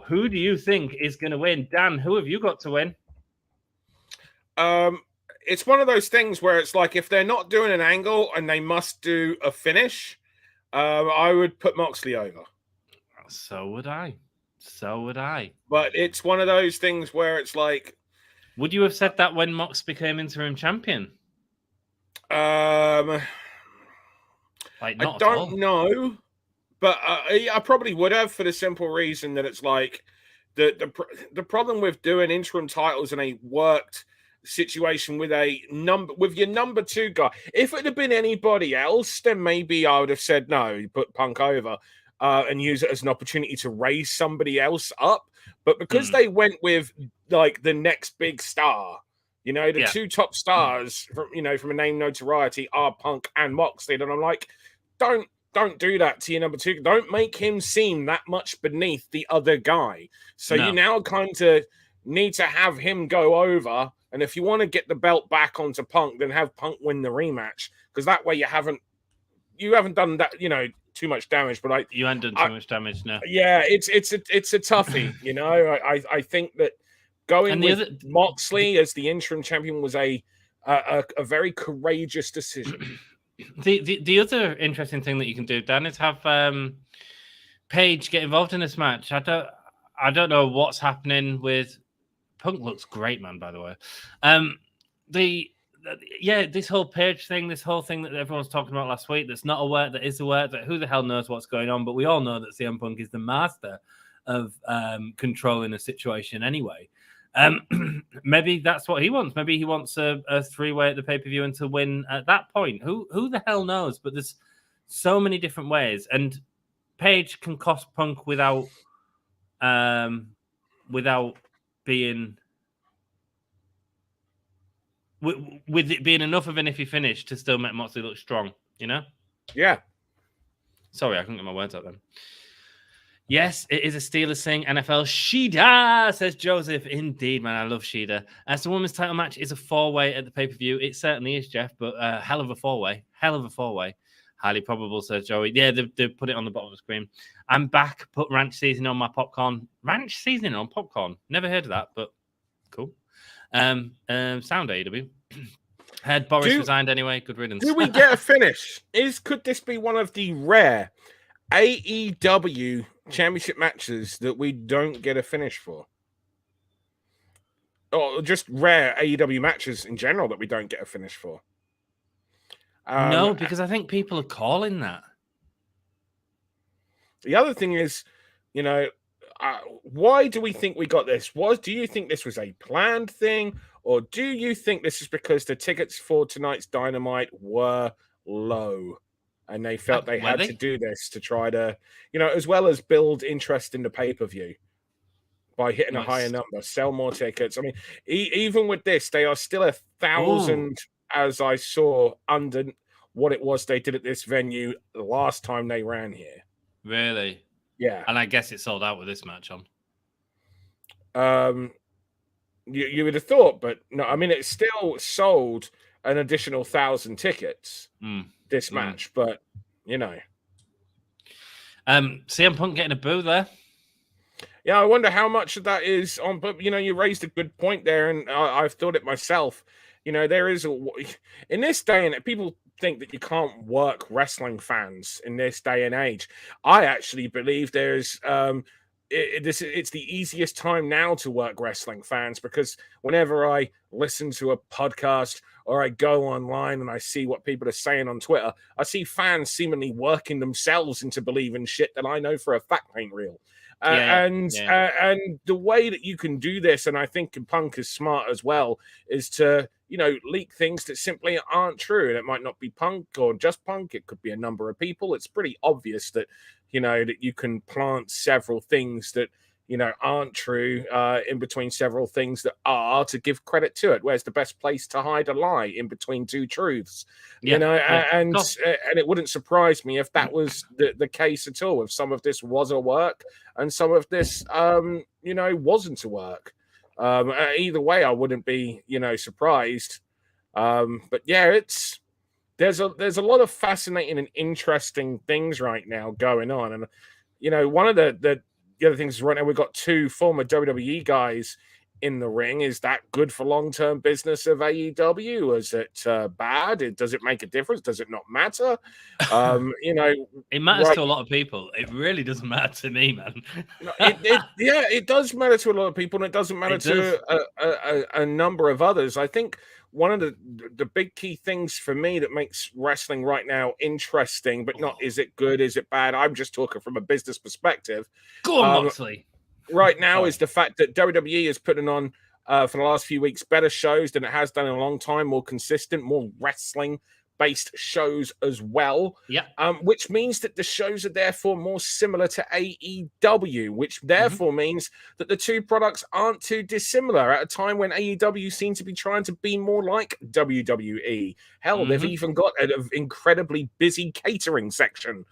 S1: Who do you think is going to win? Dan, who have you got to win?
S3: It's one of those things where it's like if they're not doing an angle and they must do a finish, I would put Moxley over.
S1: So would I.
S3: But it's one of those things where it's like...
S1: Would you have said that when Mox became interim champion?
S3: I don't know. But I probably would have, for the simple reason that it's like the problem with doing interim titles in a worked situation with your number 2 guy. If it had been anybody else, then maybe I would have said no, put Punk over and use it as an opportunity to raise somebody else up. But because they went with like the next big star, the 2 top stars from a name notoriety are Punk and Moxley, and I'm like, don't do that to your number 2. Don't make him seem that much beneath the other guy. So you now kind of need to have him go over. And if you want to get the belt back onto Punk, then have Punk win the rematch, because that way you haven't done that, too much damage. But
S1: you haven't done too much damage, no.
S3: Yeah, it's a toughie, I think that going with Moxley as the interim champion was a very courageous decision.
S1: The other interesting thing that you can do, Dan, is have Paige get involved in this match. I don't know what's happening with Punk. Looks great, man, by the way. This whole Paige thing, this whole thing that everyone's talking about last week, that's not aware, that is aware, that who the hell knows what's going on, but we all know that CM Punk is the master of controlling a situation anyway. Maybe that's what he wants. Maybe he wants a 3-way at the pay-per-view and to win at that point. Who the hell knows? But there's so many different ways, and Paige can cost Punk without being with it being enough of an iffy finish to still make Moxley look strong,
S3: Yeah.
S1: Sorry, I couldn't get my words out then. Yes, it is a Steelers thing. NFL Shida, says Joseph. Indeed, man, I love Shida. As the women's title match is a 4-way at the pay-per-view. It certainly is, Jeff, but hell of a 4-way. Highly probable, says Joey. Yeah, they put it on the bottom of the screen. I'm back. Put ranch seasoning on my popcorn. Ranch seasoning on popcorn. Never heard of that, but cool. Sound AEW. Had Boris resigned anyway. Good riddance.
S3: Do we get a finish? Could this be one of the rare AEW championship matches that we don't get a finish for? Or just rare AEW matches in general that we don't get a finish for?
S1: No, because I think people are calling that.
S3: The other thing is, why do we think we got this? Do you think this was a planned thing? Or do you think this is because the tickets for tonight's Dynamite were low and they felt they had to do this to try to, as well as build interest in the pay-per-view by hitting a higher number, sell more tickets? I mean, even with this, they are still 1,000, as I saw, under what it was they did at this venue the last time they ran here.
S1: Really?
S3: Yeah.
S1: And I guess it sold out with this match on.
S3: You would have thought, but no, I mean, it still sold an additional 1,000 tickets this match, but
S1: CM Punk getting a boo there.
S3: Yeah, I wonder how much of that is on, but you raised a good point there, and I've thought it myself. There is in this day and people think that you can't work wrestling fans in this day and age. I actually believe there's it's the easiest time now to work wrestling fans, because whenever I listen to a podcast or I go online and I see what people are saying on Twitter, I see fans seemingly working themselves into believing shit that I know for a fact ain't real. And the way that you can do this, and I think Punk is smart as well, is to, you know, leak things that simply aren't true. And it might not be Punk or just Punk. It could be a number of people. It's pretty obvious that, you know, that you can plant several things that, you know, aren't true in between several things that are, to give credit to it. Where's the best place to hide a lie? In between two truths, you know, and it wouldn't surprise me if that was the case at all. If some of this was a work and some of this, you know, wasn't a work. Either way, I wouldn't be, you know, surprised. But yeah, there's a lot of fascinating and interesting things right now going on, and you know, one of the other things is right now we've got two former WWE guys in the ring. Is that good for long-term business of AEW? Is it bad? Does it make a difference? Does it not matter? You know,
S1: it matters to a lot of people. It really doesn't matter to me, man.
S3: it does matter to a lot of people, and it doesn't matter to a number of others. I think one of the big key things for me that makes wrestling right now interesting, but not is it good, is it bad? I'm just talking from a business perspective.
S1: Go on, Moxley.
S3: Right now is the fact that WWE is putting on, for the last few weeks, better shows than it has done in a long time, more consistent, more wrestling-based shows as well.
S1: Yeah.
S3: Which means that the shows are therefore more similar to AEW, which therefore means that the two products aren't too dissimilar at a time when AEW seems to be trying to be more like WWE. Hell, they've even got an incredibly busy catering section.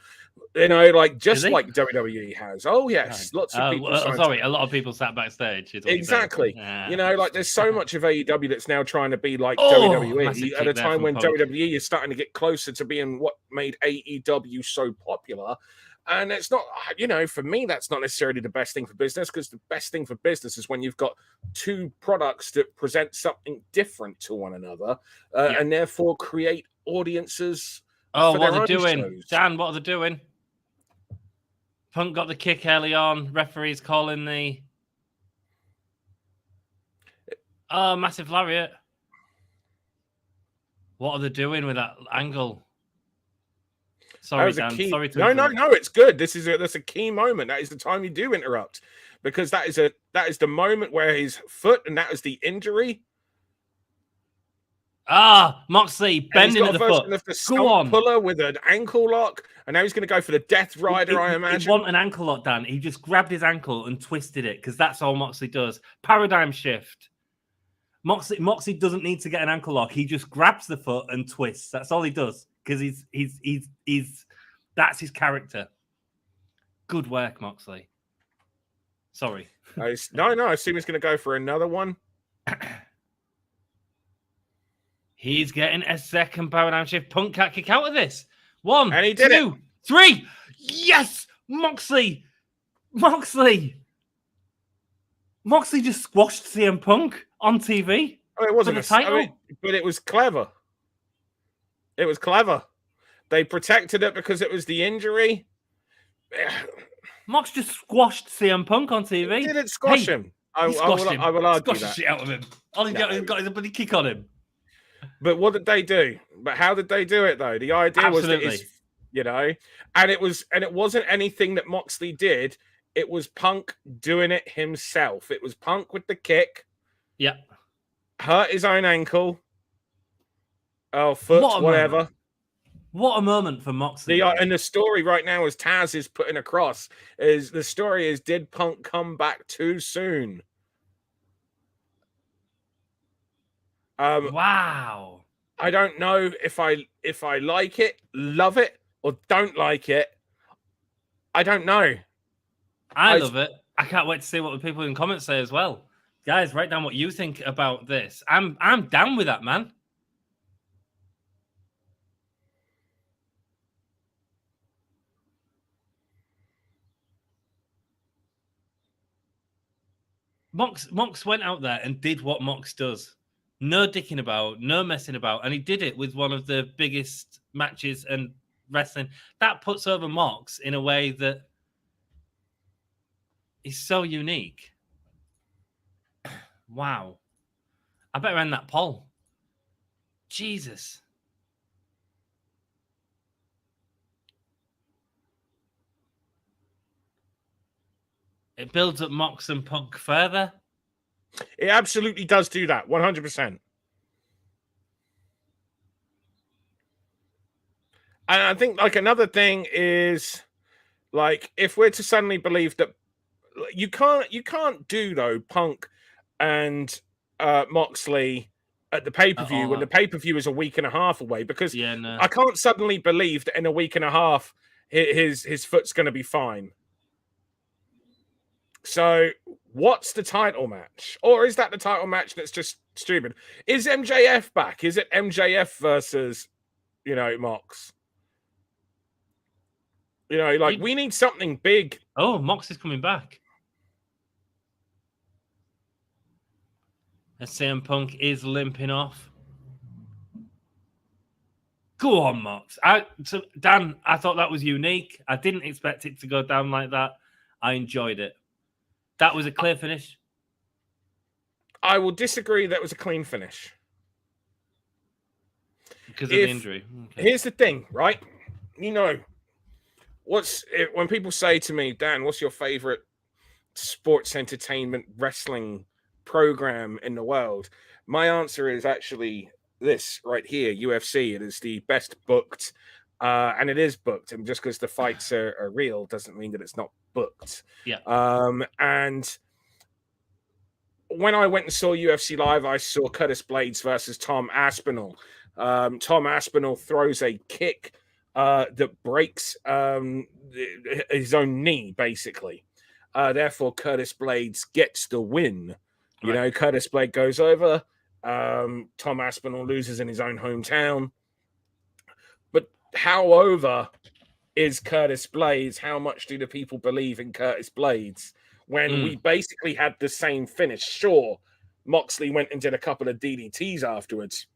S3: You know, like just like WWE has. Oh yes, lots of people.
S1: Sorry, a lot of people sat backstage.
S3: Exactly. You know, like there's so much of AEW that's now trying to be like WWE at a time when WWE is starting to get closer to being what made AEW so popular. And it's not, you know, for me, that's not necessarily the best thing for business, because the best thing for business is when you've got two products that present something different to one another, and therefore create audiences.
S1: Oh, what are they doing? Shows. Dan, what are they doing? Punk got the kick early on. Referee's calling the... Oh, massive lariat. What are they doing with that angle? Sorry, Dan. Sorry to interrupt.
S3: No, it's good. That's a key moment. That is the time you do interrupt, because that is the moment where his foot, and that is the injury.
S1: Moxley bending at the foot.
S3: Go on. Puller with an ankle lock, and now he's going to go for the Death Rider, I imagine.
S1: He wasn't an ankle lock, Dan. He just grabbed his ankle and twisted it, because that's all Moxley does. Paradigm shift. Moxley doesn't need to get an ankle lock. He just grabs the foot and twists. That's all he does, because he's that's his character. Good work, Moxley. Sorry.
S3: No, I assume he's going to go for another one.
S1: He's getting a second paradigm shift. Punk can't kick out of this. 1,
S3: and he did
S1: 2, 3. Yes, Moxley just squashed CM Punk on TV.
S3: Oh, it wasn't a title, but it was clever. It was clever. They protected it because it was the injury.
S1: Mox just squashed CM Punk on TV.
S3: He didn't squash him. I will argue
S1: that. Shit out of him. All he got is a bloody kick on him.
S3: But what did they do? But how did they do it though? The idea was that you know, and it wasn't anything that Moxley did. It was Punk doing it himself. It was Punk with the kick.
S1: Yeah.
S3: Hurt his own ankle. Oh, foot, whatever.
S1: Moment. What a moment for Moxley.
S3: And the story right now, as Taz is putting across, is did Punk come back too soon?
S1: Wow.
S3: I don't know if I like it, love it, or don't like it. I don't know.
S1: I love it. I can't wait to see what the people in comments say as well. Guys, write down what you think about this. I'm down with that, man. Mox went out there and did what Mox does. No dicking about, no messing about. And he did it with one of the biggest matches and wrestling. That puts over Mox in a way that is so unique. Wow. I better end that poll. Jesus. It builds up Mox and Punk further.
S3: It absolutely does do that, 100%. And I think like another thing is like if we're to suddenly believe that you can't do though Punk and Moxley at the pay-per-view when the pay-per-view is a week and a half away, because I can't suddenly believe that in a week and a half his foot's going to be fine. So what's the title match? Or is that the title match that's just stupid? Is MJF back? Is it MJF versus, Mox? We need something big.
S1: Oh, Mox is coming back. CM Punk is limping off. Go on, Mox. Dan, I thought that was unique. I didn't expect it to go down like that. I enjoyed it. That was a clear finish.
S3: I will disagree that was a clean finish.
S1: Because of the injury.
S3: Okay. Here's the thing, right? When people say to me, Dan, what's your favorite sports entertainment wrestling program in the world? My answer is actually this right here, UFC. It is the best booked, and it is booked. And just because the fights are real doesn't mean that it's not booked.
S1: Yeah.
S3: And when I went and saw UFC live, I saw Curtis Blades versus Tom Aspinall. Tom Aspinall throws a kick that breaks his own knee, basically. Therefore, Curtis Blades gets the win. Right. Curtis Blade goes over. Tom Aspinall loses in his own hometown. But how over is Curtis Blades? How much do the people believe in Curtis Blades when we basically had the same finish? Sure, Moxley went and did a couple of DDTs afterwards,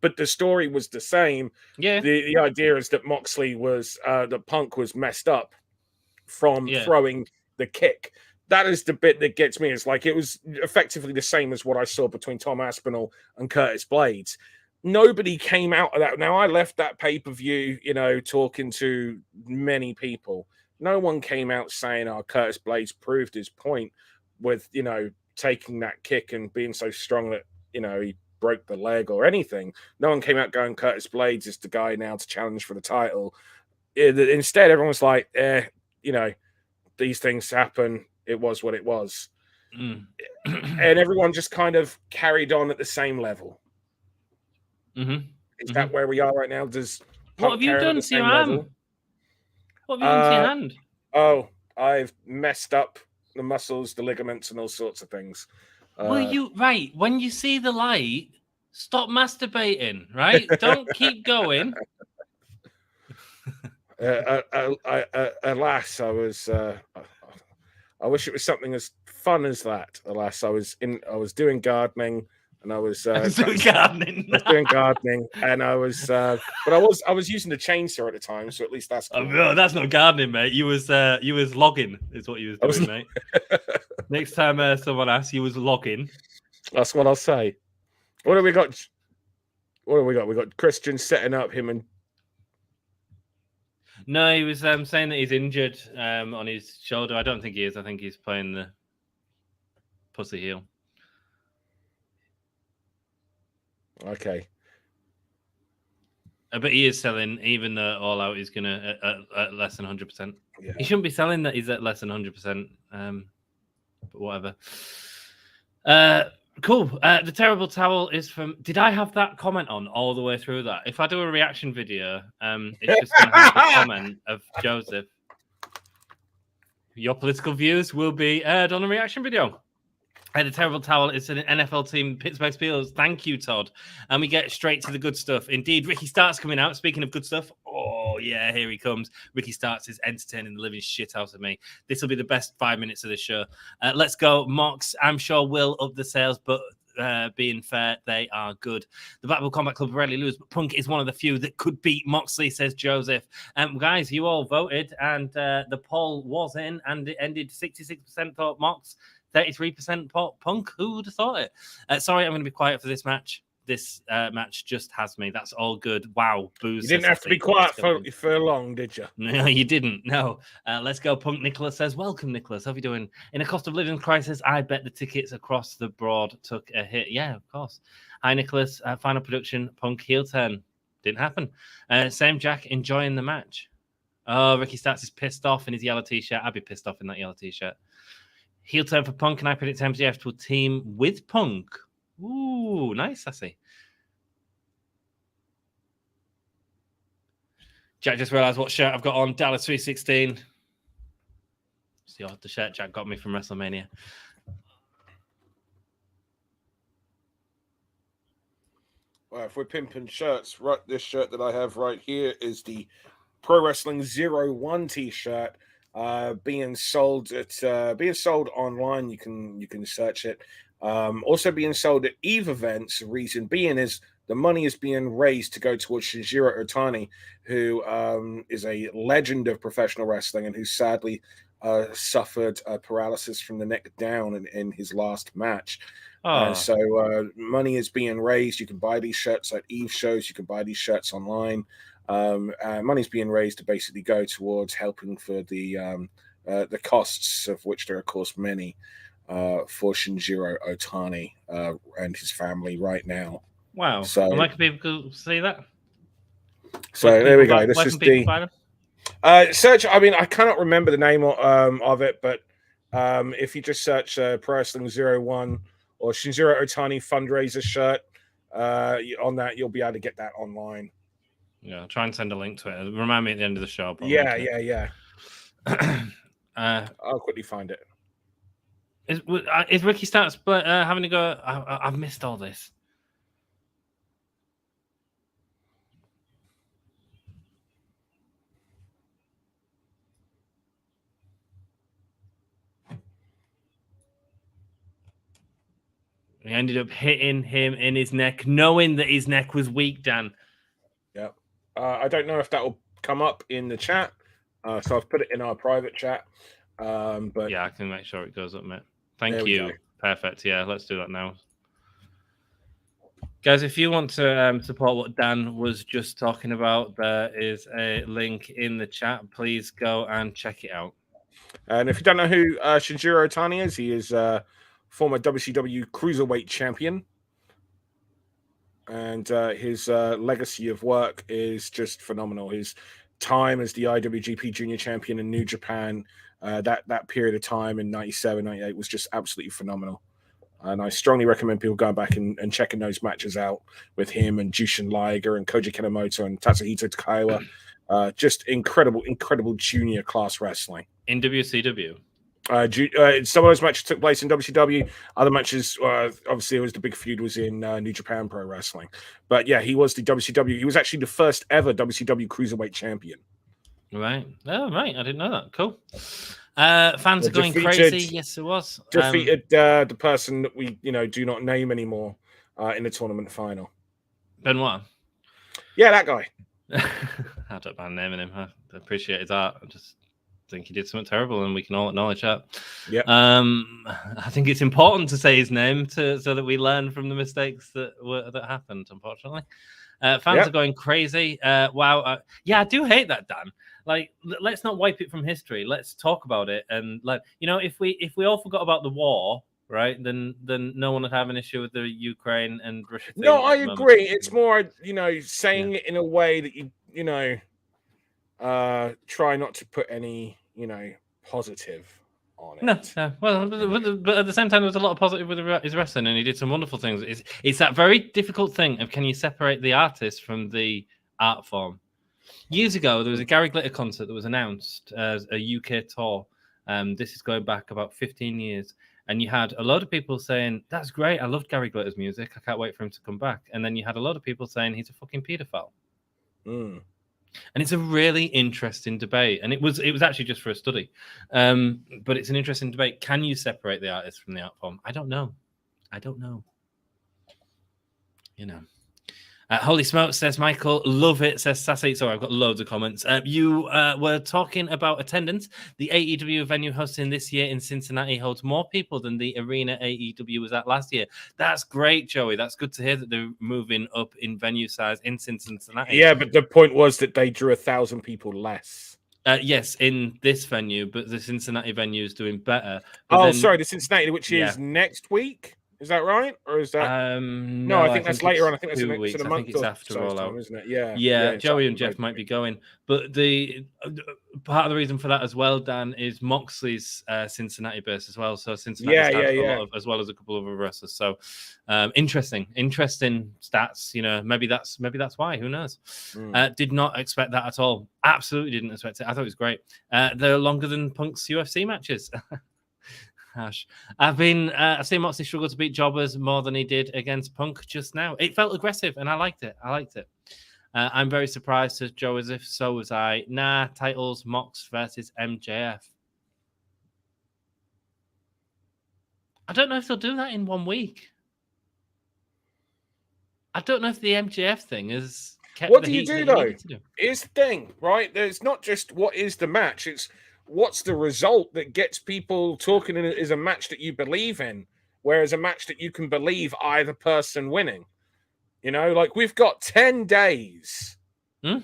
S3: but the story was the same.
S1: Yeah.
S3: The idea is that Moxley was that Punk was messed up from throwing the kick. That is the bit that gets me. It's like it was effectively the same as what I saw between Tom Aspinall and Curtis Blades. Nobody came out of that. Now, I left that pay-per-view, talking to many people. No one came out saying, Curtis Blades proved his point with, taking that kick and being so strong that, he broke the leg or anything. No one came out going, Curtis Blades is the guy now to challenge for the title. Instead, everyone's like, these things happen. It was what it was. And everyone just kind of carried on at the same level.
S1: Mm-hmm.
S3: Is that where we are right now?
S1: What have you done to your arm? What have you done to your hand?
S3: Oh, I've messed up the muscles, the ligaments, and all sorts of things.
S1: When you see the light, stop masturbating, right? Don't keep going.
S3: Alas, I wish it was something as fun as that. Alas, I was doing gardening, and I was doing gardening, and I was, but I was using the chainsaw at the time, so at least that's cool.
S1: Oh, that's not gardening, mate. You was logging, is what you was doing, mate. Next time someone asks, you was logging.
S3: That's what I'll say. What have we got? We got Christian setting up him and.
S1: No, he was saying that he's injured on his shoulder. I don't think he is. I think he's playing the pussy heel.
S3: Okay.
S1: But he is selling, even though All Out is going to at less than 100%. Yeah. He shouldn't be selling that he's at less than 100%. But whatever. Cool. The terrible towel is from. Did I have that comment on all the way through that? If I do a reaction video, it's just going to have the comment of Joseph. Your political views will be aired on a reaction video. The terrible towel is an NFL team, Pittsburgh Steelers. Thank you, Todd. And we get straight to the good stuff. Indeed, Ricky Starks coming out. Speaking of good stuff, oh, yeah, here he comes. Ricky Starks is entertaining the living shit out of me. This will be the best 5 minutes of the show. Let's go. Mox, I'm sure, will up the sales, but being fair, they are good. The Blackpool Combat Club rarely lose, but Punk is one of the few that could beat Moxley, says Joseph. Guys, you all voted, and the poll was in, and it ended 66% thought Mox, 33% Punk. Who would have thought it? Sorry, I'm going to be quiet for this match. This match just has me. That's all good. Wow, booze.
S3: You didn't have to be quiet for long, did you?
S1: No, you didn't. No. Let's go. Punk Nicholas says, welcome, Nicholas. How are you doing? In a cost of living crisis, I bet the tickets across the board took a hit. Yeah, of course. Hi, Nicholas. Final production, Punk heel turn. Didn't happen. Same Jack, enjoying the match. Oh, Ricky Starks is pissed off in his yellow t-shirt. I'd be pissed off in that yellow t-shirt. Heel turn for Punk, and I predict MJF will team with Punk. Ooh, nice, I see. Jack just realised what shirt I've got on. Dallas 316. See the shirt Jack got me from WrestleMania.
S3: Well, if we're pimping shirts, right, this shirt that I have right here is the Pro Wrestling 01 t-shirt. Being sold online. You can search it. Also being sold at Eve events. The reason being is the money is being raised to go towards Shinjiro Otani, who is a legend of professional wrestling and who sadly suffered paralysis from the neck down in his last match. And so money is being raised. You can buy these shirts at Eve shows. You can buy these shirts online. Money's being raised to basically go towards helping for the costs, of which there are, of course, many, for Shinjiro Otani and his family right now.
S1: Wow.
S3: So,
S1: where can people see that?
S3: So there we go. This is the search. I mean, I cannot remember the name of it, but if you just search Pro Wrestling 01 or Shinjiro Otani fundraiser shirt on that, you'll be able to get that online.
S1: Yeah, try and send a link to it. Remind me at the end of the show.
S3: Yeah. I'll quickly find it.
S1: Is Ricky Starks having to go? I've missed all this. He ended up hitting him in his neck, knowing that his neck was weak, Dan.
S3: Yeah. I don't know if that will come up in the chat. So I've put it in our private chat. But
S1: yeah, I can make sure it goes up, mate. Thank you. Perfect. Yeah, let's do that now. Guys, if you want to support what Dan was just talking about, there is a link in the chat. Please go and check it out.
S3: And if you don't know who Shinjiro Otani is, he is former WCW Cruiserweight Champion. And his legacy of work is just phenomenal. His time as the IWGP Junior Champion in New Japan, that period of time in 97, 98 was just absolutely phenomenal. And I strongly recommend people going back and checking those matches out with him and Jushin Liger and Koji Kanemoto and Tatsuhito Takaiwa. Just incredible junior class wrestling.
S1: In WCW?
S3: Some of those matches took place in WCW. Other matches, obviously, it was the big feud was in New Japan Pro Wrestling. But yeah, he was the WCW. He was actually the first ever WCW Cruiserweight Champion.
S1: Right. Oh, right. I didn't know that. Cool. Fans are going crazy. Yes, it was.
S3: Defeated the person that we, do not name anymore in the tournament final.
S1: Benoit.
S3: Yeah, that guy.
S1: I don't mind naming him. I appreciate his art. I just think he did something terrible, and we can all acknowledge that.
S3: Yeah.
S1: I think it's important to say his name so that we learn from the mistakes that happened. Unfortunately, fans are going crazy. Wow. Yeah, I do hate that, Dan. Like, let's not wipe it from history. Let's talk about it. And if we all forgot about the war, right, then no one would have an issue with the Ukraine and Russia thing.
S3: No, I agree. It's more, saying it in a way that try not to put any, positive on it.
S1: No. Well, but at the same time, there was a lot of positive with his wrestling, and he did some wonderful things. It's that very difficult thing of, can you separate the artist from the art form? Years ago, there was a Gary Glitter concert that was announced as a UK tour. This is going back about 15 years. And you had a lot of people saying, that's great, I loved Gary Glitter's music, I can't wait for him to come back. And then you had a lot of people saying he's a fucking paedophile. And it's a really interesting debate. And it was actually just for a study. But it's an interesting debate. Can you separate the artist from the art form? I don't know. you know. Holy smokes, says Michael. Love it, says Sassy. Sorry, I've got loads of comments. You were talking about attendance. The AEW venue hosting this year in Cincinnati holds more people than the arena AEW was at last year. That's great, Joey. That's good to hear that they're moving up in venue size in Cincinnati.
S3: Yeah, but the point was that they drew 1,000 people less.
S1: Yes, in this venue, but the Cincinnati venue is doing better.
S3: Sorry, the Cincinnati, which is next week. Is that right? Or is that...
S1: No,
S3: I think that's later on. I think that's
S1: 2 weeks.
S3: a
S1: I
S3: month
S1: think it's
S3: or
S1: after
S3: so
S1: all
S3: time,
S1: out,
S3: isn't it? Yeah.
S1: Yeah, Joey and Jeff might be going. But the part of the reason for that as well, Dan, is Moxley's Cincinnati base as well. So Cincinnati stands for a lot of, as well as a couple of other wrestlers. So interesting stats. You know, maybe that's why. Who knows? Did not expect that at all. Absolutely didn't expect it. I thought it was great. They're longer than Punk's UFC matches. Gosh. I've seen Moxley struggle to beat jobbers more than he did against Punk just now. It felt aggressive, and I liked it. I'm very surprised, says Joe, as if so was I. Nah, titles, Mox versus MJF. I don't know if they'll do that in 1 week. I don't know if the MJF thing is kept.
S3: What do you do, though? Here's the thing, right? There's not just what is the match, it's what's the result that gets people talking in is a match that you believe in, whereas a match that you can believe either person winning. You know, like we've got 10 days.
S1: No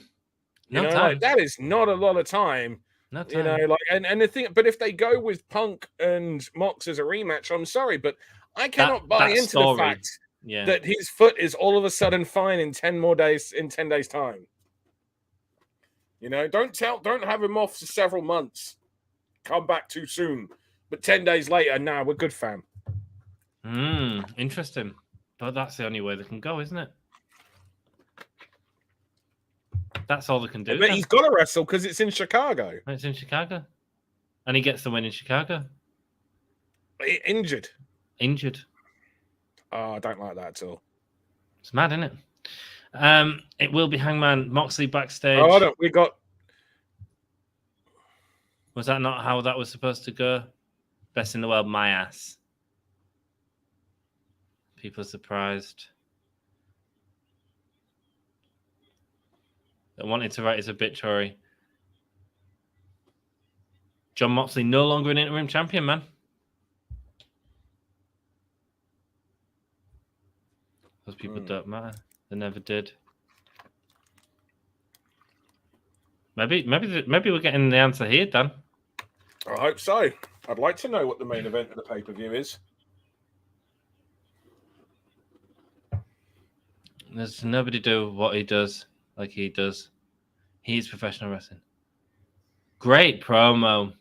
S3: time.
S1: Like,
S3: that is not a lot of time.
S1: No time.
S3: You know, like and the thing, but if they go with Punk and Mox as a rematch, I'm sorry, but I cannot buy into the fact that his foot is all of a sudden fine in 10 days time. You know, don't have him off for several months. Come back too soon. But 10 days later, nah, we're good, fam.
S1: Interesting. But that's the only way they can go, isn't it? That's all they can do.
S3: But he's got to wrestle because it's in Chicago.
S1: It's in Chicago. And he gets the win in Chicago.
S3: Injured.
S1: Oh,
S3: I don't like that at all.
S1: It's mad, isn't it? It will be Hangman Moxley backstage.
S3: Oh, we got...
S1: Was that not how that was supposed to go? Best in the world, my ass. People are surprised. They wanted to write his obituary. Jon Moxley no longer an interim champion, man. Those people don't matter. They never did. Maybe we're getting the answer here, Dan.
S3: I hope so. I'd like to know what the main event of the pay-per-view is.
S1: There's nobody do what he does like he does. He's professional wrestling. Great promo.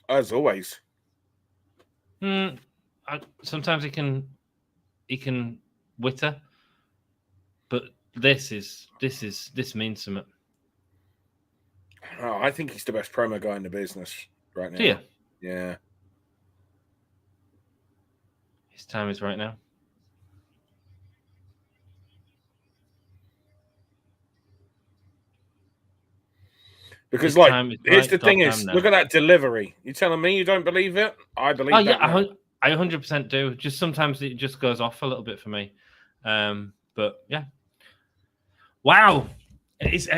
S3: As always.
S1: Sometimes he can witter, but this means something.
S3: Oh, I think he's the best promo guy in the business right now.
S1: Do you?
S3: Yeah.
S1: His time is right now.
S3: Because, here's the thing is, look at that delivery. You telling me you don't believe it? I believe that.
S1: Yeah, I 100% do. Just sometimes it just goes off a little bit for me. But, yeah. Wow. It's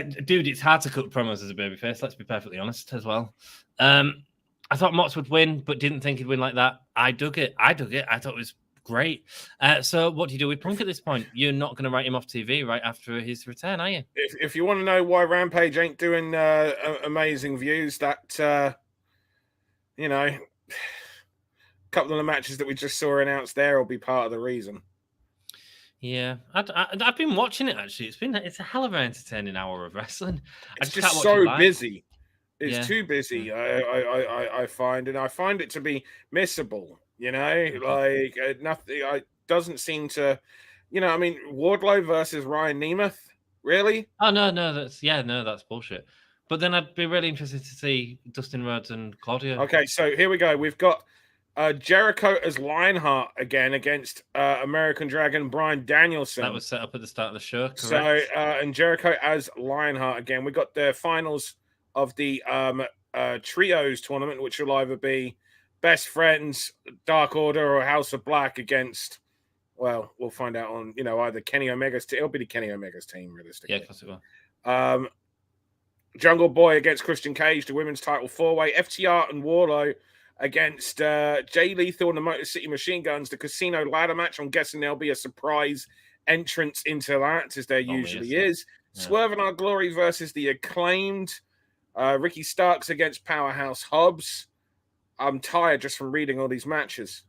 S1: hard to cut promos as a babyface, let's be perfectly honest as well. I thought Mox would win, but didn't think he'd win like that. I dug it. I thought it was great. So what do you do with Punk at this point? You're not going to write him off TV right after his return, are you?
S3: If you want to know why Rampage ain't doing amazing views, that, a couple of the matches that we just saw announced there will be part of the reason.
S1: Yeah, I've been watching it, actually. It's a hell of an entertaining hour of wrestling.
S3: It's just so busy. It's too busy, I find, and I find it to be missable. You know, like nothing. I doesn't seem to, Wardlow versus Ryan Nemeth, really?
S1: Oh no, that's bullshit. But then I'd be really interested to see Dustin Rhodes and Claudio.
S3: Okay, so here we go. We've got Jericho as Lionheart again against American Dragon Bryan Danielson.
S1: That was set up at the start of the show, correct?
S3: So and Jericho as Lionheart again. We got the finals of the trios tournament, which will either be Best Friends, Dark Order, or House of Black against well, we'll find out on, either Kenny Omega's team. It'll be the Kenny Omega's team, realistically.
S1: Yeah, of course it will.
S3: Jungle Boy against Christian Cage, the women's title 4-way. FTR and Warlow against Jay Lethal and the Motor City Machine Guns, the casino ladder match. I'm guessing there'll be a surprise entrance into that, as there usually is. Yeah. Swerve and Our Glory versus the Acclaimed. Ricky Starks against Powerhouse Hobbs. I'm tired just from reading all these matches.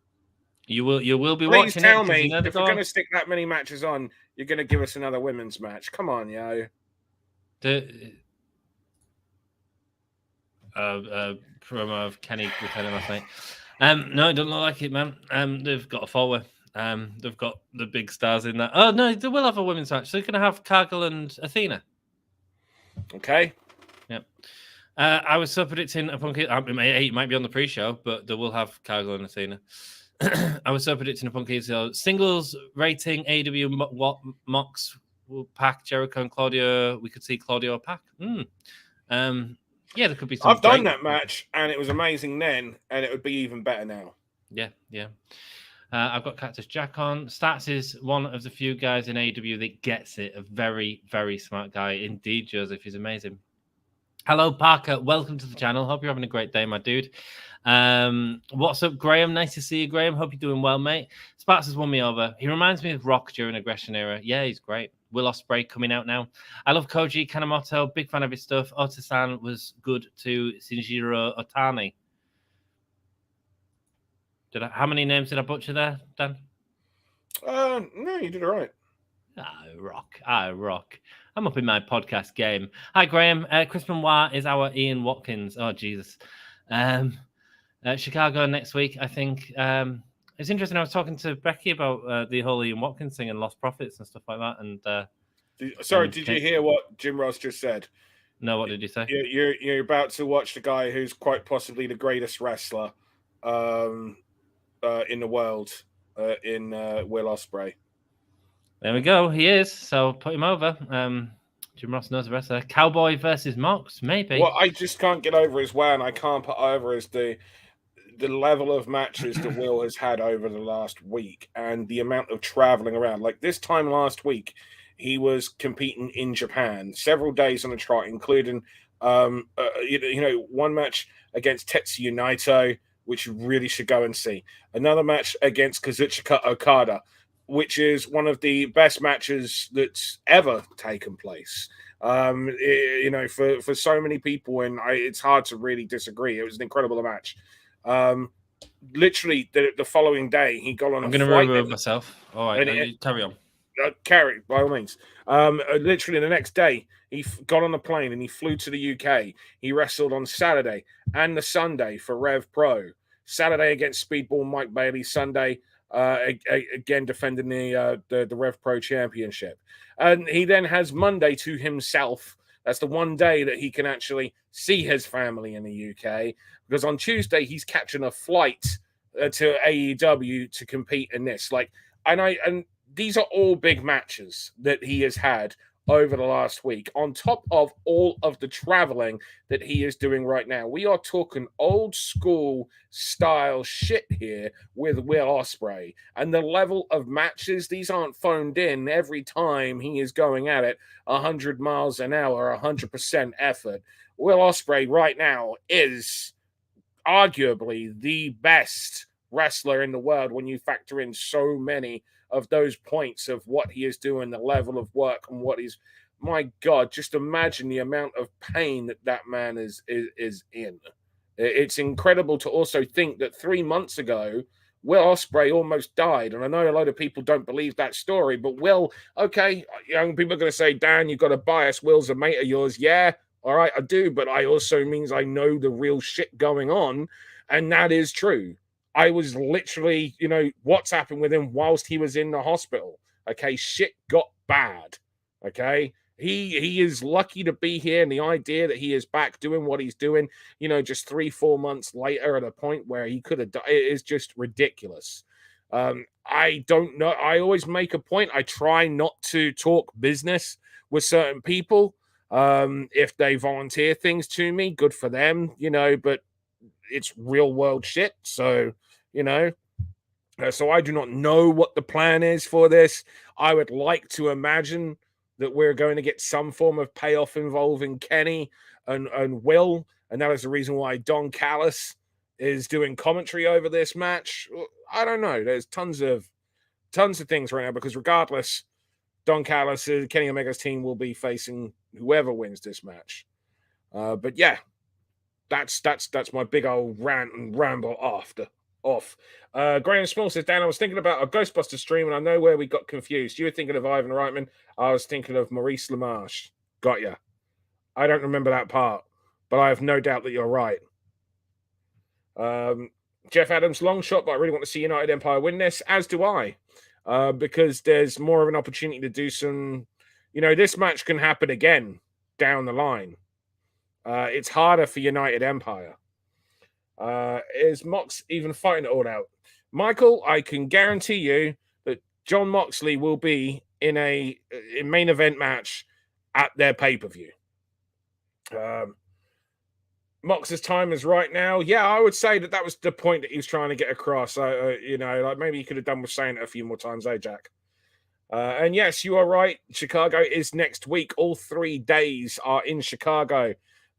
S1: You will be
S3: Please
S1: watching.
S3: Tell me if we're going to stick that many matches on, you're going to give us another women's match. Come on, yo.
S1: Promo of Kenny returning last night. No, it doesn't look like it, man. They've got a forward. They've got the big stars in that. Oh no, they will have a women's match. So they're going to have Cargill and Athena.
S3: Okay.
S1: Yep. I was so predicting a Punky. It might be on the pre-show, but they will have Cargill and Athena. I was so predicting a Punky singles rating. AEW Mox will pack Jericho and Claudio. We could see Claudio pack. Yeah, there could be some.
S3: I've done that match, and it was amazing then, and it would be even better now.
S1: Yeah. I've got Cactus Jack on. Stats is one of the few guys in AEW that gets it. A very, very smart guy. Indeed, Joseph. He's amazing. Hello, Parker. Welcome to the channel. Hope you're having a great day, my dude. What's up, Graham? Nice to see you, Graham. Hope you're doing well, mate. Sparks has won me over. He reminds me of Rock during Aggression Era. Yeah, he's great. Will Ospreay coming out now. I love Koji Kanemoto. Big fan of his stuff. Otasan was good to Shinjiro Otani. How many names did I butcher there, Dan?
S3: No, you did all right.
S1: I rock. I'm up in my podcast game. Hi, Graham. Chris Benoit is our Ian Watkins. Oh, Jesus. Chicago next week, I think. It's interesting. I was talking to Becky about the whole Ian Watkins thing and lost profits and stuff like that. And
S3: did you hear what Jim Ross just said?
S1: No, what did you say?
S3: You're about to watch the guy who's quite possibly the greatest wrestler in the world, in Will Ospreay.
S1: There we go. He is. So put him over. Jim Ross knows the wrestler. Cowboy versus Mox, maybe.
S3: What I just can't get over is and I can't put over is the level of matches that Will has had over the last week and the amount of traveling around. Like this time last week, he was competing in Japan several days on a trot, including one match against Tetsuya Naito, which you really should go and see. Another match against Kazuchika Okada, which is one of the best matches that's ever taken place. For so many people, and it's hard to really disagree. It was an incredible match. Literally the following day, he got on.
S1: I'm going to remove myself. All right, carry on.
S3: Carry by all means. Literally the next day, he got on a plane and he flew to the UK. He wrestled on Saturday and the Sunday for Rev Pro. Saturday against Speedball Mike Bailey. Sunday, again defending the Rev Pro Championship. And he then has Monday to himself. That's the one day that he can actually see his family in the UK, because on Tuesday he's catching a flight to AEW to compete in this. And these are all big matches that he has had over the last week, on top of all of the traveling that he is doing right now. We are talking old school style shit here with Will Ospreay, and the level of matches, these aren't phoned in every time he is going at it 100 miles an hour, 100% effort. Will Ospreay right now is arguably the best wrestler in the world when you factor in so many of those points of what he is doing, the level of work, and what he's, my God, just imagine the amount of pain that man is in. It's incredible to also think that 3 months ago, Will Ospreay almost died. And I know a lot of people don't believe that story, but Will, okay, young people are going to say, Dan, you've got a bias. Will's a mate of yours. Yeah, all right, I do, but I also means I know the real shit going on, and that is true. I was literally, WhatsApping with him whilst he was in the hospital. Okay, shit got bad. Okay, he is lucky to be here, and the idea that he is back doing what he's doing, just 3-4 months later at a point where he could have died, it is just ridiculous. I don't know. I always make a point. I try not to talk business with certain people. If they volunteer things to me, good for them, but it's real world shit. So, So I do not know what the plan is for this. I would like to imagine that we're going to get some form of payoff involving Kenny and Will, and that is the reason why Don Callis is doing commentary over this match. I don't know. There's tons of things right now, because regardless, Don Callis, Kenny Omega's team will be facing whoever wins this match. But yeah, that's my big old rant and ramble off. Graham Small says, Dan, I was thinking about a Ghostbuster stream and I know where we got confused. You were thinking of Ivan Reitman. I was thinking of Maurice LaMarche. Got ya. I don't remember that part, but I have no doubt that you're right. Jeff Adams, long shot, but I really want to see United Empire win this, as do I, because there's more of an opportunity to do some, this match can happen again down the line. It's harder for United Empire. Is Mox even fighting it all out? Michael, I can guarantee you that Jon Moxley will be in a main event match at their pay-per-view. Mox's time is right now. Yeah, I would say that was the point that he was trying to get across. Like maybe he could have done with saying it a few more times, Jack? And yes, you are right. Chicago is next week. All 3 days are in Chicago.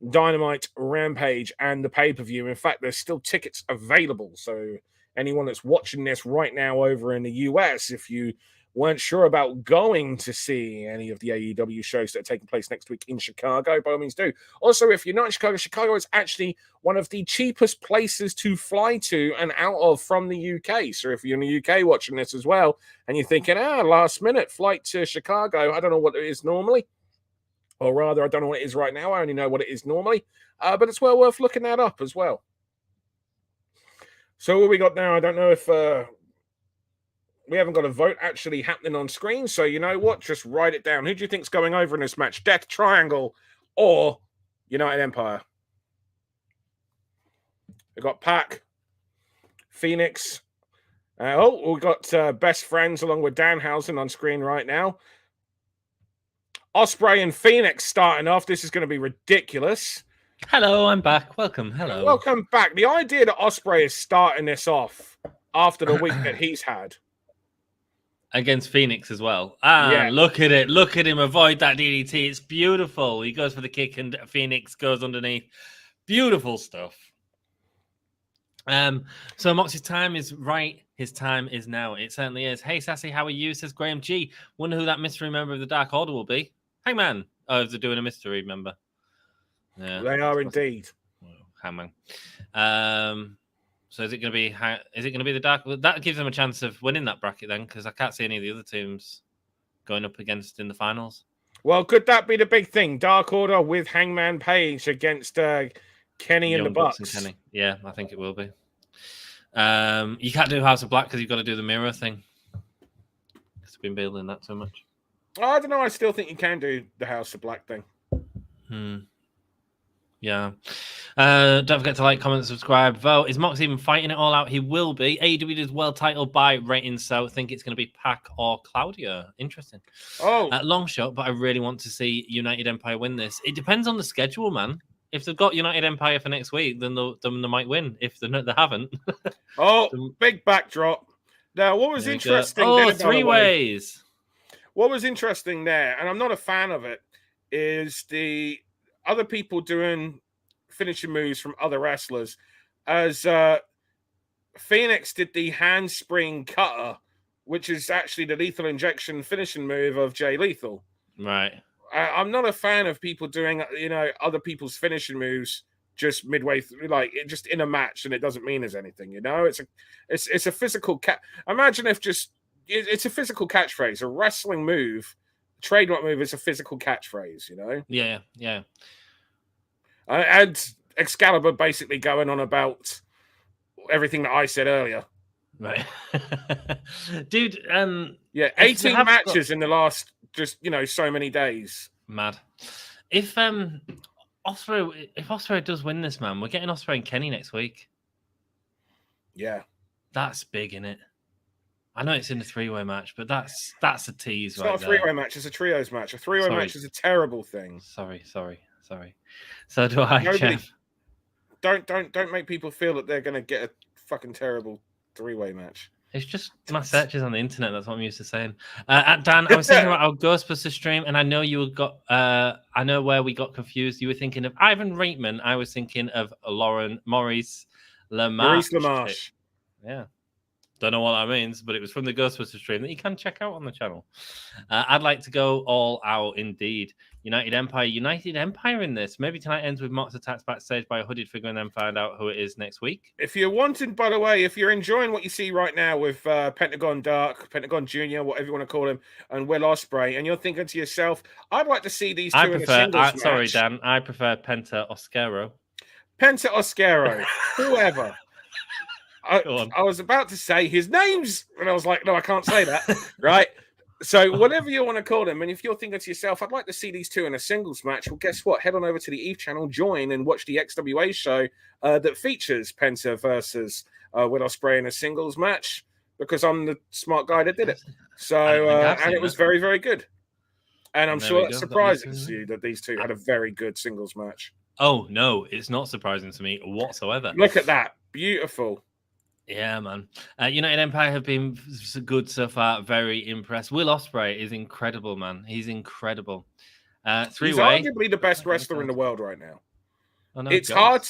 S3: Dynamite, Rampage, and the pay-per-view. In fact, there's still tickets available. So anyone that's watching this right now over in the US, if you weren't sure about going to see any of the AEW shows that are taking place next week in Chicago, by all means do. Also, if you're not in Chicago, Chicago is actually one of the cheapest places to fly to and out of from the UK. So if you're in the UK watching this as well, and you're thinking, last minute flight to Chicago, I don't know what it is normally. Or rather, I don't know what it is right now. I only know what it is normally. But it's well worth looking that up as well. So what we got now, I don't know if we haven't got a vote actually happening on screen. So you know what? Just write it down. Who do you think's going over in this match? Death Triangle or United Empire? We've got Pac, Phoenix. We've got Best Friends along with Danhausen on screen right now. Ospreay and Phoenix starting off. This is going to be ridiculous.
S1: Hello, I'm back. Welcome. Hello.
S3: Welcome back. The idea that Ospreay is starting this off after the week that he's had.
S1: Against Phoenix as well. Yeah. Look at it. Look at him avoid that DDT. It's beautiful. He goes for the kick and Phoenix goes underneath. Beautiful stuff. So Mox's time is right. His time is now. It certainly is. Hey, Sassy, how are you? Says Graham G. Wonder who that mystery member of the Dark Order will be. Hangman. Oh, they're doing a mystery member. Yeah,
S3: they are indeed.
S1: Hangman. So is it going to be the Dark? That gives them a chance of winning that bracket then, because I can't see any of the other teams going up against in the finals.
S3: Well, could that be the big thing? Dark Order with Hangman Page against Kenny and the Bucks.
S1: And Kenny. Yeah, I think it will be. You can't do House of Black because you've got to do the mirror thing. Because I've been building that so much.
S3: I don't know. I still think you can do the House of Black thing.
S1: Yeah. Don't forget to like, comment, subscribe, vote. Is Mox even fighting it all out? He will be. AEW is well titled by ratings, so I think it's going to be Pac or Claudia. Interesting. Long shot, but I really want to see United Empire win this. It depends on the schedule, man. If they've got United Empire for next week, then they might win. If they haven't.
S3: Big backdrop. Now, what was interesting?
S1: Three ways.
S3: What was interesting there, and I'm not a fan of it, is the other people doing finishing moves from other wrestlers. As Phoenix did the handspring cutter, which is actually the lethal injection finishing move of Jay Lethal.
S1: Right.
S3: I'm not a fan of people doing, other people's finishing moves just midway through, just in a match, and it doesn't mean there's anything. It's a physical imagine if it's a physical catchphrase, a wrestling move, trademark move is a physical catchphrase.
S1: Yeah.
S3: And Excalibur basically going on about everything that I said earlier.
S1: Right, dude.
S3: 18 matches in the last so many days.
S1: Mad. If Ospreay does win this, man, we're getting Ospreay and Kenny next week.
S3: Yeah,
S1: that's big, isn't it? I know it's in a 3-way match, but that's a tease.
S3: It's not a 3-way match; it's a trios match. A 3-way match is a terrible thing.
S1: Sorry. So do I. Jeff.
S3: Don't make people feel that they're going to get a fucking terrible 3-way match.
S1: It's just my searches on the internet. That's what I'm used to saying. Dan, I was thinking about our Ghostbusters stream, and I know you got. I know where we got confused. You were thinking of Ivan Reitman. I was thinking of Maurice LaMarche. Yeah. Don't know what that means, but it was from the Ghostbusters stream that you can check out on the channel. I'd like to go all out indeed. United Empire in this. Maybe tonight ends with Mox attacks backstage by a hooded figure and then find out who it is next week.
S3: If you're wanting, by the way, if you're enjoying what you see right now with Pentagon Dark, Pentagon Jr., whatever you want to call him, and Will Ospreay, and you're thinking to yourself, I'd like to see these two in a singles match.
S1: Sorry, Dan. I prefer Penta Oscaro.
S3: Penta Oscaro. Whoever. I was about to say his names, and I was like, no, I can't say that. Right? So whatever you want to call them, and if you're thinking to yourself, I'd like to see these two in a singles match, well, guess what? Head on over to the Eve channel, join, and watch the XWA show that features Penta versus Will Ospreay in a singles match, because I'm the smart guy that did it. So, and it was very, very good. And I'm sure it's surprising to you that these two had a very good singles match.
S1: Oh, no, it's not surprising to me whatsoever.
S3: Look at that. Beautiful.
S1: Yeah, man. United Empire have been good so far. Very impressed. Will Ospreay is incredible, man. He's incredible. He's
S3: arguably the best wrestler in the world right now. It's hard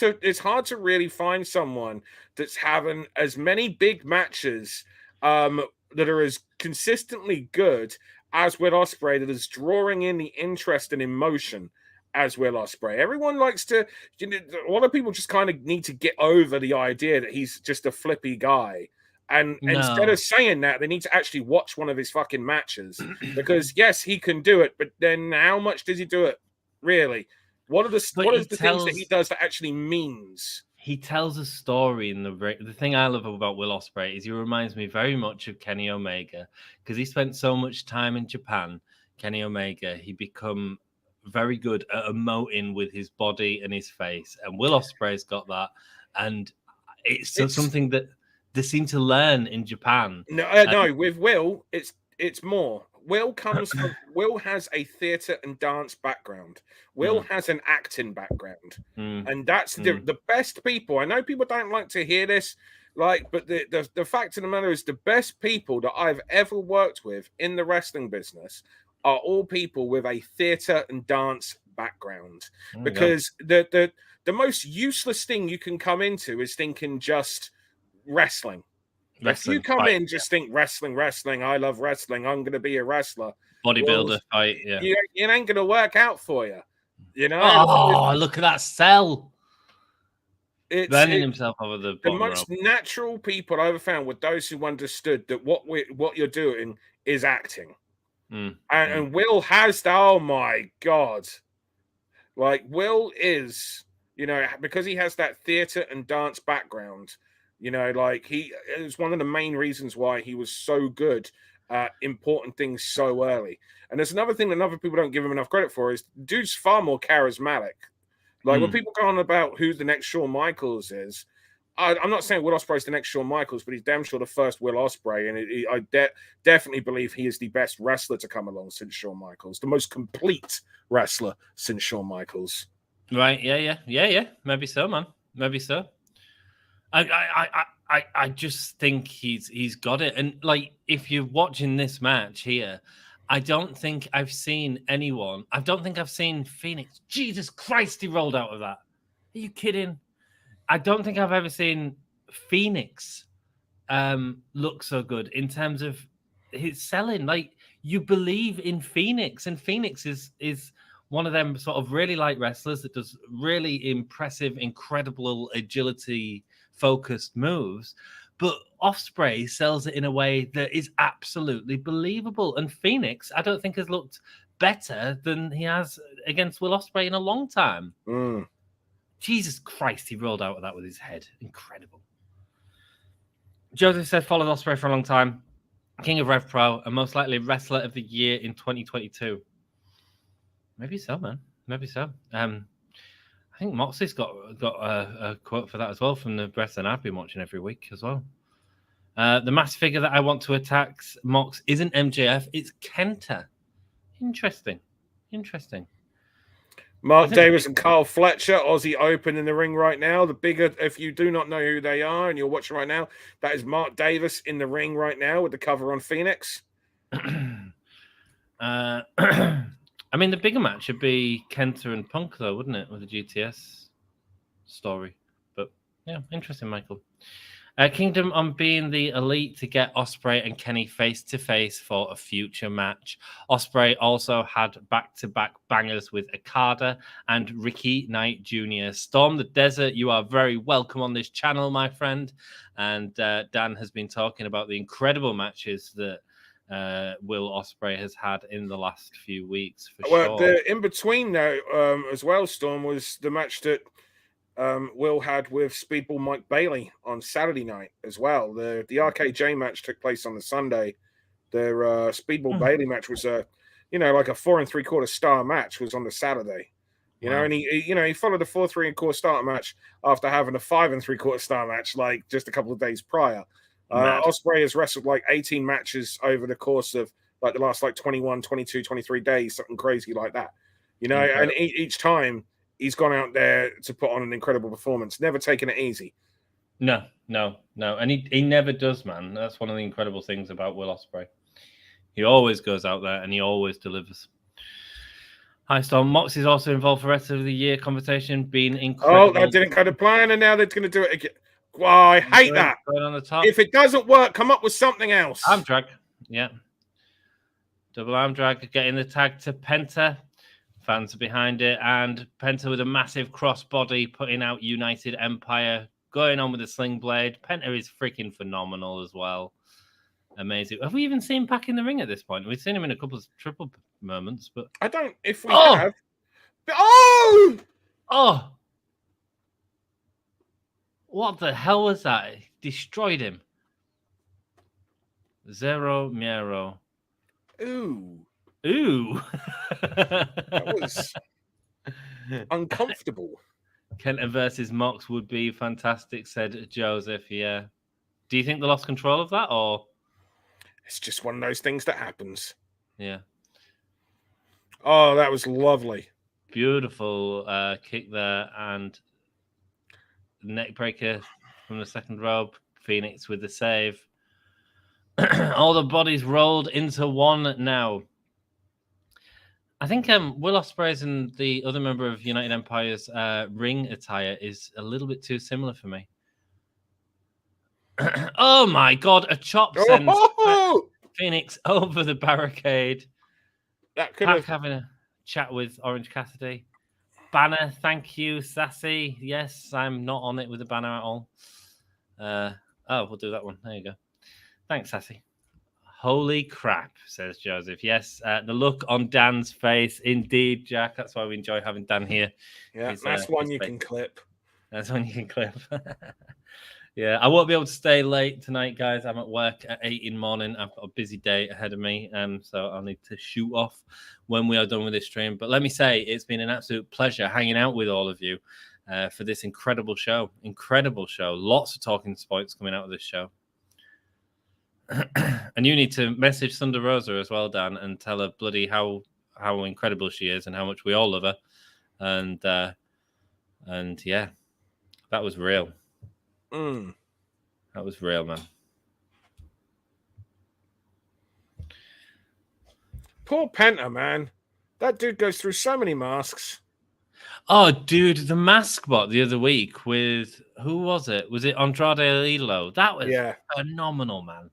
S3: to really find someone that's having as many big matches that are as consistently good as Will Ospreay, that is drawing in the interest and emotion as Will Ospreay. Everyone likes to, a lot of people just kind of need to get over the idea that he's just a flippy guy. And instead of saying that, they need to actually watch one of his fucking matches. Because yes, he can do it, but then how much does he do it? Really? What are the things that he does that actually means?
S1: He tells a story in the thing I love about Will Ospreay is he reminds me very much of Kenny Omega, because he spent so much time in Japan. Kenny Omega, he become very good at emoting with his body and his face, and Will Ospreay's got that, and it's something that they seem to learn in Japan.
S3: No, with Will, it's more. Will has a theatre and dance background. Will has an acting background, and that's the best people. I know people don't like to hear this, but the fact of the matter is, the best people that I've ever worked with in the wrestling business are all people with a theatre and dance background, because the most useless thing you can come into is thinking just wrestling. If you come in just think wrestling, I love wrestling, I'm going to be a wrestler.
S1: Bodybuilder fight, yeah.
S3: It ain't going to work out for you.
S1: Oh, look at that cell. It's bending himself over the
S3: most natural people I ever found were those who understood that what you're doing is acting. And Will has that. Oh my God. Will is, because he has that theater and dance background, he is one of the main reasons why he was so good at important things so early. And there's another thing that other people don't give him enough credit for is dude's far more charismatic. When people go on about who the next Shawn Michaels is, I'm not saying Will Ospreay's the next Shawn Michaels, but he's damn sure the first Will Ospreay, and I definitely believe he is the best wrestler to come along since Shawn Michaels, the most complete wrestler since Shawn Michaels.
S1: Right? Yeah. Maybe so, man. Maybe so. I just think he's got it, and if you're watching this match here, I don't think I've seen anyone. I don't think I've seen Phoenix. Jesus Christ, he rolled out of that. Are you kidding? I don't think I've ever seen Phoenix look so good in terms of his selling. You believe in Phoenix, and Phoenix is one of them sort of really light wrestlers that does really impressive, incredible agility focused moves. But Ospreay sells it in a way that is absolutely believable. And Phoenix, I don't think has looked better than he has against Will Ospreay in a long time. Jesus Christ, he rolled out of that with his head. Incredible. Joseph said, followed Ospreay for a long time. King of Rev Pro, and most likely Wrestler of the Year in 2022. Maybe so, man. Maybe so. I think Moxley's got a quote for that as well from the wrestling I've been watching every week as well. The mass figure that I want to attack Mox isn't MJF, it's Kenta. Interesting.
S3: Mark Davis and Carl Fletcher, Aussie Open in the ring right now. The bigger, if you do not know who they are and you're watching right now, that is Mark Davis in the ring right now with the cover on Phoenix.
S1: I mean, the bigger match should be Kenta and Punk, though, wouldn't it, with the GTS story? But yeah, interesting, Michael. Kingdom on being the elite to get Ospreay and Kenny face to face for a future match. Ospreay also had back-to-back bangers with Okada and Ricky Knight Jr. Storm the Desert, you are very welcome on this channel, my friend. And Dan has been talking about the incredible matches that Will Ospreay has had in the last few weeks. For sure.
S3: The in between though, as well, Storm, was the match that Will had with Speedball Mike Bailey on Saturday night as well. The RKJ match took place on the Sunday. Their Speedball Bailey match was like a 4 3/4 star match was on the Saturday. And he followed a 4 3/4 star match after having a 5 3/4 star match like just a couple of days prior. Ospreay has wrestled like 18 matches over the course of like the last like 21, 22, 23 days, something crazy like that. And each time he's gone out there to put on an incredible performance, never taking it easy.
S1: No. And he never does, man. That's one of the incredible things about Will Ospreay. He always goes out there and he always delivers. Hi, Storm. Moxley's also involved for the rest of the year conversation, being incredible.
S3: Oh, that didn't go to plan, and now they're going to do it again. Well, I hate that.
S1: On the top.
S3: If it doesn't work, come up with something else.
S1: Arm drag. Yeah. Double arm drag, getting the tag to Penta. Fans are behind it, and Penta with a massive crossbody, putting out United Empire, going on with the sling blade. Penta is freaking phenomenal as well. Amazing. Have we even seen Pac in the ring at this point? We've seen him in a couple of triple moments, but
S3: I don't. If we have, oh,
S1: what the hell was that? It destroyed him. Zero Miero.
S3: Ooh.
S1: That
S3: was uncomfortable.
S1: Kenta versus Mox would be fantastic, said Joseph. Yeah. Do you think they lost control of that, or
S3: it's just one of those things that happens?
S1: Yeah.
S3: Oh, that was lovely.
S1: Beautiful kick there, and neck breaker from the second rope. Phoenix with the save. All the bodies rolled into one now. I think Will Ospreay's and the other member of United Empire's ring attire is a little bit too similar for me. Oh my God! A chop sends Phoenix over the barricade.
S3: That could have
S1: having a chat with Orange Cassidy. Banner, thank you, Sassy. Yes, I'm not on it with the banner at all. We'll do that one. There you go. Thanks, Sassy. Holy crap, says Joseph. Yes, the look on Dan's face. Indeed, Jack. That's why we enjoy having Dan here.
S3: Yeah, that's one you can clip.
S1: That's one you can clip. Yeah, I won't be able to stay late tonight, guys. I'm at work at 8 in the morning. I've got a busy day ahead of me, so I'll need to shoot off when we are done with this stream. But let me say, it's been an absolute pleasure hanging out with all of you for this incredible show. Incredible show. Lots of talking points coming out of this show. And you need to message Thunder Rosa as well, Dan, and tell her bloody how incredible she is and how much we all love her. And yeah, that was real. That was real, man.
S3: Poor Penta, man. That dude goes through so many masks.
S1: Oh, dude, the mask bot the other week with, who was it? Was it Andrade Alilo? That was phenomenal, man.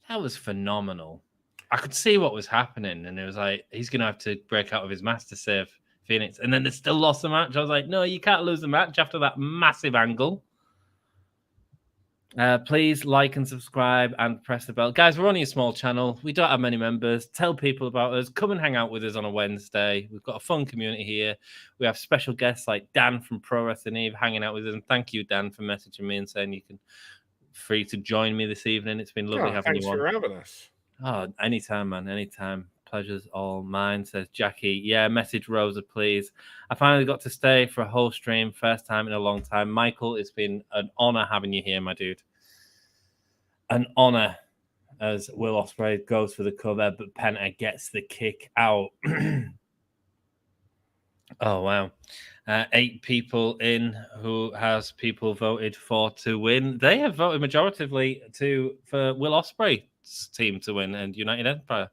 S1: That was phenomenal. I could see what was happening, and it was like, he's going to have to break out of his mask to save Phoenix. And then they still lost the match. I was like, no, you can't lose the match after that massive angle. Please like and subscribe and press the bell. Guys, we're only a small channel. We don't have many members. Tell people about us. Come and hang out with us on a Wednesday. We've got a fun community here. We have special guests like Dan from Pro Wrestling Eve hanging out with us. And thank you, Dan, for messaging me and saying you can free to join me this evening. It's been lovely having you on.
S3: Thanks for having us.
S1: Oh, anytime, man. Anytime. Pleasure's all mine, says Jackie. Yeah, message Rosa, please. I finally got to stay for a whole stream. First time in a long time. Michael, it's been an honor having you here, my dude. An honor as Will Ospreay goes for the cover, but Penta gets the kick out. Oh, wow. 8 people in who has people voted for to win. They have voted majoritively for Will Ospreay's team to win and United Empire.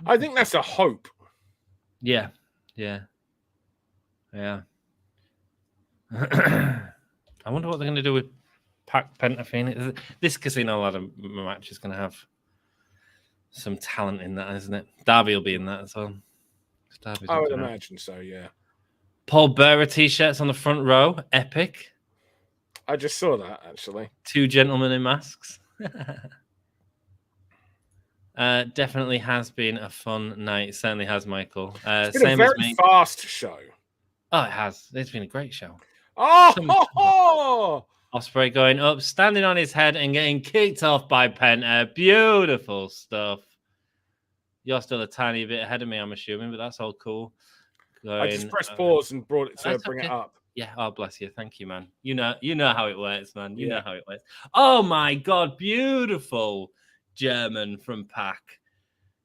S3: I think that's a hope.
S1: Yeah. I wonder what they're going to do with Pac Penta Phoenix. This casino ladder match is going to have some talent in that, isn't it? Darby will be in that as well.
S3: I would imagine so, yeah.
S1: Paul Bearer t-shirts on the front row. Epic.
S3: I just saw that, actually.
S1: 2 gentlemen in masks. Definitely has been a fun night. Certainly has, Michael.
S3: It's been a very fast show.
S1: Oh, it has. It's been a great show.
S3: Oh!
S1: Ospreay going up, standing on his head and getting kicked off by Penta. Beautiful stuff. You're still a tiny bit ahead of me, I'm assuming, but that's all cool.
S3: I just pressed pause and brought it to bring it up.
S1: Yeah, oh bless you. Thank you, man. You know how it works, man. You know how it works. Oh my god, beautiful German from Pac.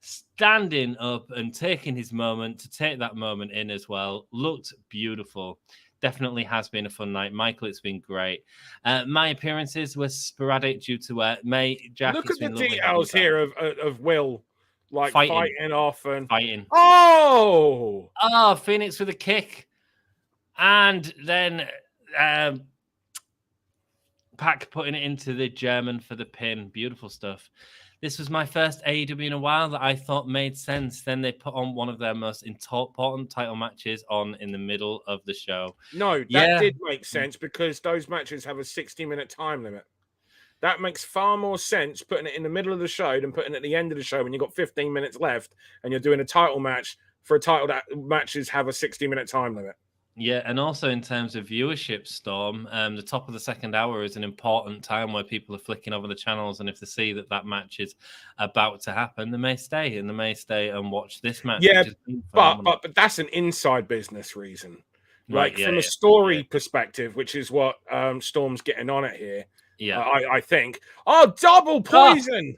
S1: Standing up and taking his moment to take that moment in as well. Looked beautiful. Definitely has been a fun night. Michael, it's been great. My appearances were sporadic due to Jack.
S3: Look at the details here of Will. Like fighting off and
S1: fighting.
S3: Oh,
S1: Phoenix with a kick. And then Pac putting it into the German for the pin. Beautiful stuff. This was my first AEW in a while that I thought made sense. Then they put on one of their most important title matches on in the middle of the show.
S3: No, that did make sense because those matches have a 60-minute time limit. That makes far more sense putting it in the middle of the show than putting it at the end of the show when you've got 15 minutes left and you're doing a title match for a title that matches have a 60-minute time limit.
S1: Yeah, and also in terms of viewership, Storm, the top of the second hour is an important time where people are flicking over the channels, and if they see that match is about to happen, they may stay and watch this match.
S3: Yeah, but that's an inside business reason. Like from a story perspective, which is what Storm's getting on it here.
S1: Yeah,
S3: I think. Oh, double poison!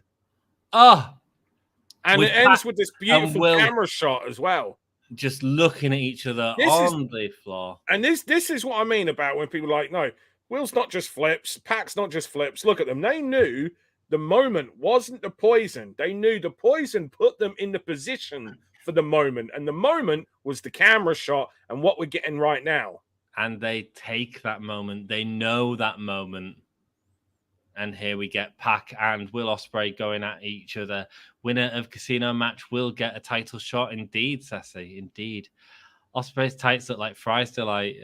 S3: And it ends with this beautiful camera shot as well.
S1: Just looking at each other on the floor.
S3: And this is what I mean about when people are like, no, Will's not just flips, Pac's not just flips. Look at them. They knew the moment wasn't the poison. They knew the poison put them in the position for the moment. And the moment was the camera shot and what we're getting right now.
S1: And they take that moment. They know that moment. And here we get Pac and Will Ospreay going at each other. Winner of casino match will get a title shot. Indeed, Sassy. Indeed. Ospreay's tights look like fries to like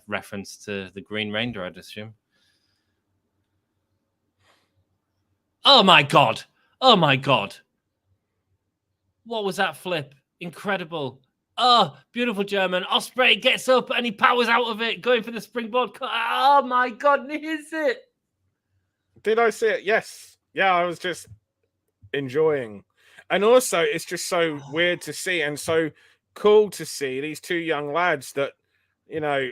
S1: reference to the Green Ranger, I'd assume. Oh my god. Oh my god. What was that flip? Incredible. Oh, beautiful German. Ospreay gets up and he powers out of it, going for the springboard. Oh my god, is it?
S3: Did I see it? Yes. Yeah, I was just enjoying. And also, it's just so weird to see and so cool to see these 2 young lads that, you know,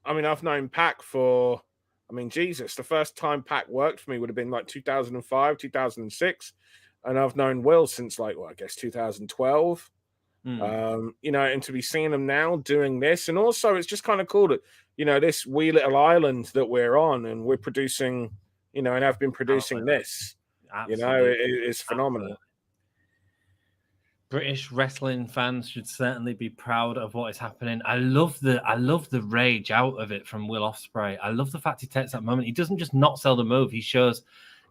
S3: I mean, I've known Pac for, I mean, Jesus, the first time Pac worked for me would have been like 2005, 2006. And I've known Will since like, well, I guess 2012. You know, and to be seeing them now doing this. And also, it's just kind of cool that, you know, this wee little island that we're on and we're producing, you know, and I've been producing this. Absolutely. You know, it's phenomenal. Absolutely.
S1: British wrestling fans should certainly be proud of what is happening. I love the rage out of it from Will Ospreay. I love the fact he takes that moment. He doesn't just not sell the move. He shows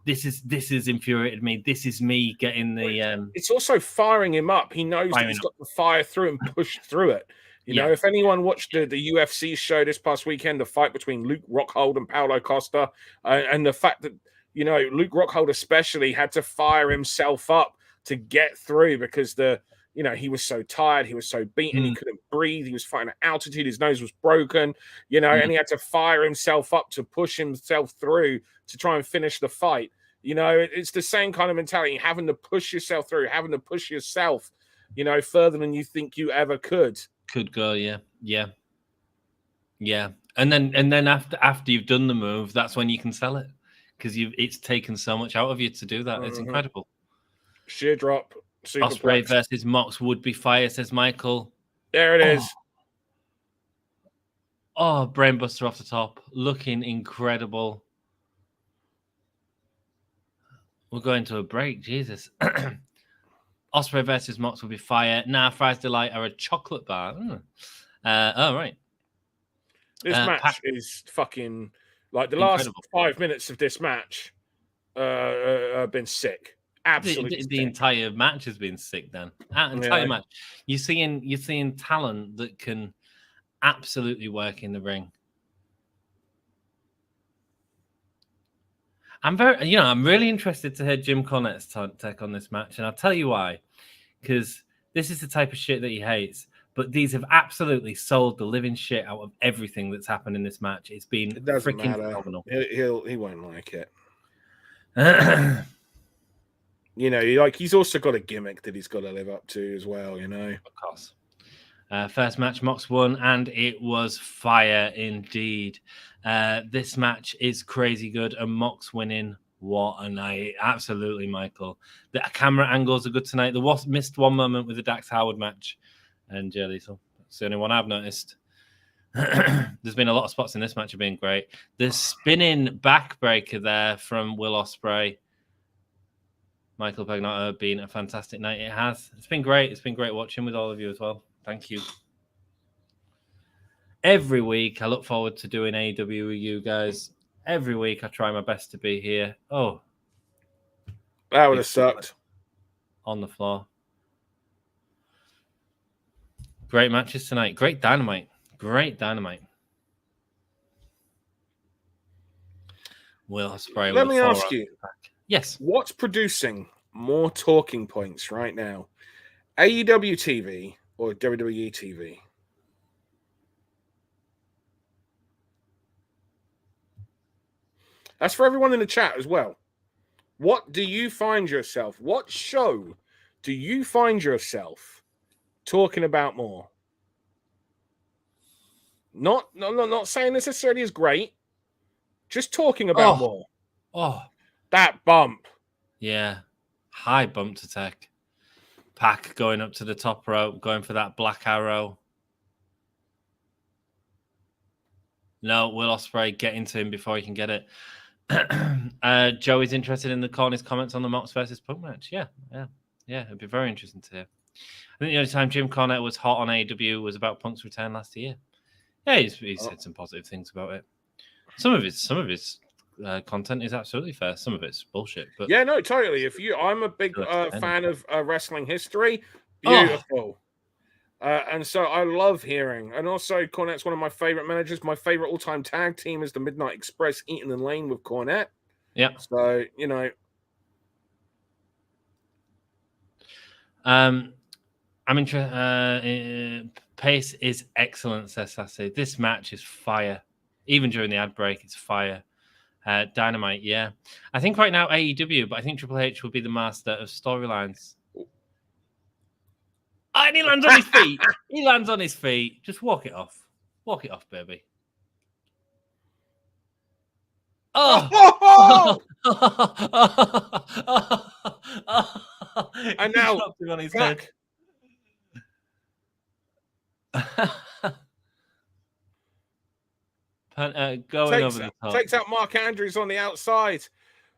S1: this is infuriated me. This is me getting the.
S3: It's also firing him up. He knows that he's got to fire through and push through it. You know, if anyone watched the UFC show this past weekend, the fight between Luke Rockhold and Paulo Costa, and the fact that, you know, Luke Rockhold especially had to fire himself up to get through because he was so tired, he was so beaten, he couldn't breathe, he was fighting at altitude, his nose was broken, you know, and he had to fire himself up to push himself through to try and finish the fight. You know, it's the same kind of mentality, having to push yourself through, having to push yourself, you know, further than you think you ever could.
S1: Could go, yeah. And then after you've done the move, that's when you can sell it because it's taken so much out of you to do that. It's incredible.
S3: Sheer drop.
S1: Ospreay versus Mox would be fire, says Michael.
S3: There it is.
S1: Oh, brainbuster off the top. Looking incredible. We're going to a break. Jesus. Ospreay versus Mox will be fire. Nah, Fries Delight are a chocolate bar. Right.
S3: This match is fucking like the
S1: incredible.
S3: last 5 minutes of this match have been sick. Absolutely.
S1: The entire match has been sick then. Entire match. You're seeing talent that can absolutely work in the ring. I'm really interested to hear Jim Cornette's take on this match, and I'll tell you why. Because this is the type of shit that he hates, but these have absolutely sold the living shit out of everything that's happened in this match. It's been freaking phenomenal.
S3: He won't like it. He's also got a gimmick that he's got to live up to as well.
S1: Of course. First match, Mox won, and it was fire indeed. This match is crazy good, and Mox winning, what a night. Absolutely, Michael. The camera angles are good tonight. There was missed one moment with the Dax Harwood match, and Jay Lethal. That's the only one I've noticed. There's been a lot of spots in this match have been great. The spinning backbreaker there from Will Ospreay. Michael Pagnotta being a fantastic night. It has. It's been great. It's been great watching with all of you as well. Thank you. Every week, I look forward to doing AEW with you guys. Every week, I try my best to be here. Oh.
S3: That would have sucked.
S1: On the floor. Great matches tonight. Great Dynamite. Great Dynamite. Will Ospreay.
S3: Let me ask you.
S1: Yes.
S3: What's producing more talking points right now? AEW TV or WWE TV? That's for everyone in the chat as well. What do you find yourself? What show do you find yourself talking about more? Not saying necessarily is great. Just talking about more.
S1: Oh.
S3: That bump.
S1: Yeah. High bump to take. Pac going up to the top rope, going for that black arrow. No, Will Ospreay getting to him before he can get it. Joey's interested in the corner's comments on the Mox versus Punk match. Yeah. It'd be very interesting to hear. I think the only time Jim Cornette was hot on AEW was about Punk's return last year. Yeah, he said some positive things about it. Some of his content is absolutely fair. Some of it's bullshit. But
S3: yeah, no, totally. I'm a big fan of wrestling history. Beautiful. And so I love hearing. And also, Cornette's one of my favorite managers. My favorite all-time tag team is the Midnight Express, Eaton and Lane with Cornette.
S1: Yeah.
S3: So,
S1: I'm interested. Pace is excellent, says Sassy. This match is fire. Even during the ad break, it's fire. Dynamite, yeah. I think right now AEW, but I think Triple H will be the master of storylines. Oh, and he lands on his feet. He lands on his feet. Just walk it off. Walk it off, baby. Oh!
S3: And now,
S1: him on his head. Going over the top.
S3: Takes out Mark Andrews on the outside.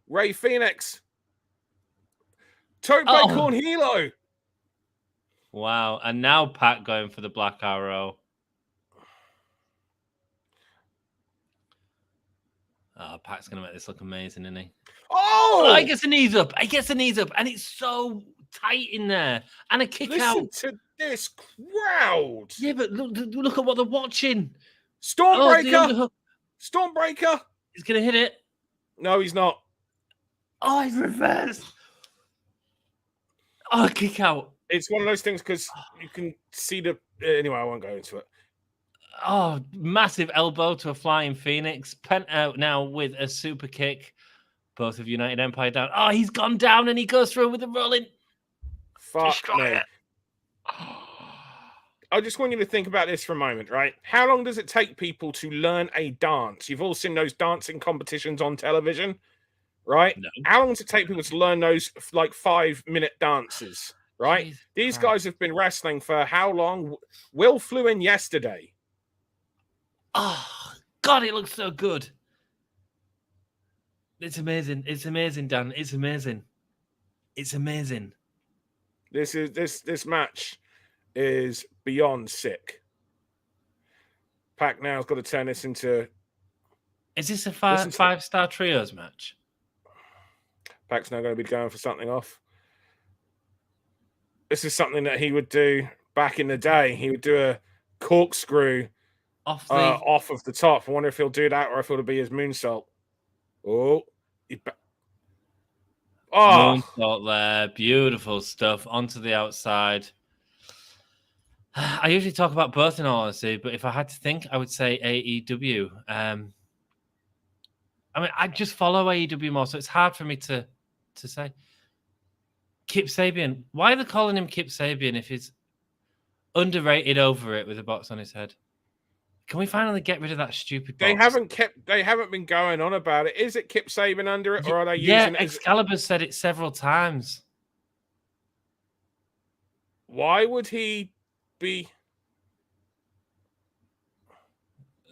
S3: Ray Phoenix. Tope Cornhilo.
S1: Wow. And now Pat going for the black arrow. Oh, Pat's going to make this look amazing, isn't he?
S3: Oh!
S1: He gets the knees up. And it's so tight in there. And a kick out.
S3: Listen to this crowd.
S1: Yeah, but look at what they're watching.
S3: Stormbreaker. Stormbreaker.
S1: He's going to hit it.
S3: No, he's not.
S1: Oh, he's reversed. Oh, kick out.
S3: It's one of those things because you can see the... Anyway, I won't go into it.
S1: Oh, massive elbow to a flying Phoenix. Pent out now with a super kick. Both of United Empire down. Oh, he's gone down and he goes through with a rolling.
S3: Fuck me. I just want you to think about this for a moment, right? How long does it take people to learn a dance? You've all seen those dancing competitions on television, right?
S1: No.
S3: How long does it take people to learn those like 5-minute dances? right?
S1: Jesus
S3: These
S1: Christ.
S3: guys have been wrestling for how long? Will flew in yesterday.
S1: Oh, God, it looks so good. It's amazing. It's amazing, Dan. It's amazing. It's amazing.
S3: This match is beyond sick. Pac now's got to turn this into.
S1: Is this a five-star trios match?
S3: Pac's now going to be going for something off. This is something that he would do back in the day. He would do a corkscrew off of the top. I wonder if he'll do that or if it'll be his moonsault.
S1: Moonsault there. Beautiful stuff. Onto the outside. I usually talk about both in all honesty, but if I had to think, I would say AEW. I mean, I just follow AEW more, so it's hard for me to say. Kip Sabian. Why are they calling him Kip Sabian if he's underrated over it with a box on his head? Can we finally get rid of that stupid box?
S3: They haven't been going on about it. Is it Kip Sabian under it, or are they using it?
S1: Excalibur said it several times.
S3: Why would he be?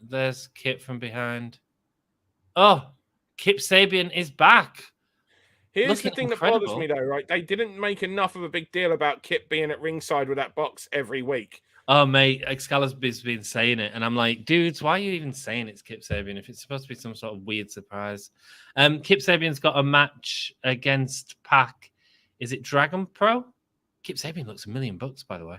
S1: There's Kip from behind. Oh, Kip Sabian is back.
S3: Here's the thing that bothers me, though, right? They didn't make enough of a big deal about Kip being at ringside with that box every week.
S1: Oh, mate, Excalibur's been saying it, and I'm like, dudes, why are you even saying it's Kip Sabian if it's supposed to be some sort of weird surprise? Kip Sabian's got a match against Pac. Is it Dragon Pro? Kip Sabian looks $1 million, by the way.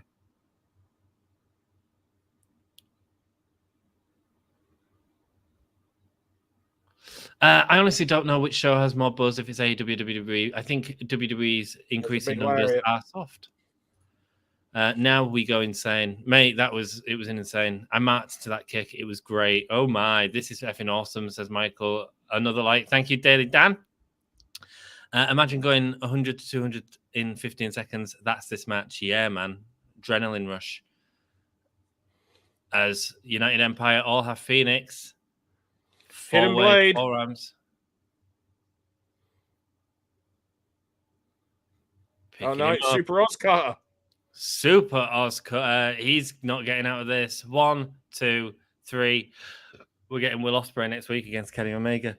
S1: I honestly don't know which show has more buzz, if it's AEW or WWE. I think WWE's increasing numbers are soft. Now we go insane. Mate, it was insane. I marked to that kick. It was great. Oh my, this is effing awesome, says Michael. Another like. Thank you, Daily Dan. Imagine going 100 to 200 in 15 seconds. That's this match. Yeah, man. Adrenaline rush. As United Empire all have Phoenix.
S3: Hidden Blade.
S1: Forearms.
S3: Oh, no, it's Super Oscar.
S1: Super Oscar. He's not getting out of this. 1, 2, 3. We're getting Will Ospreay next week against Kenny Omega.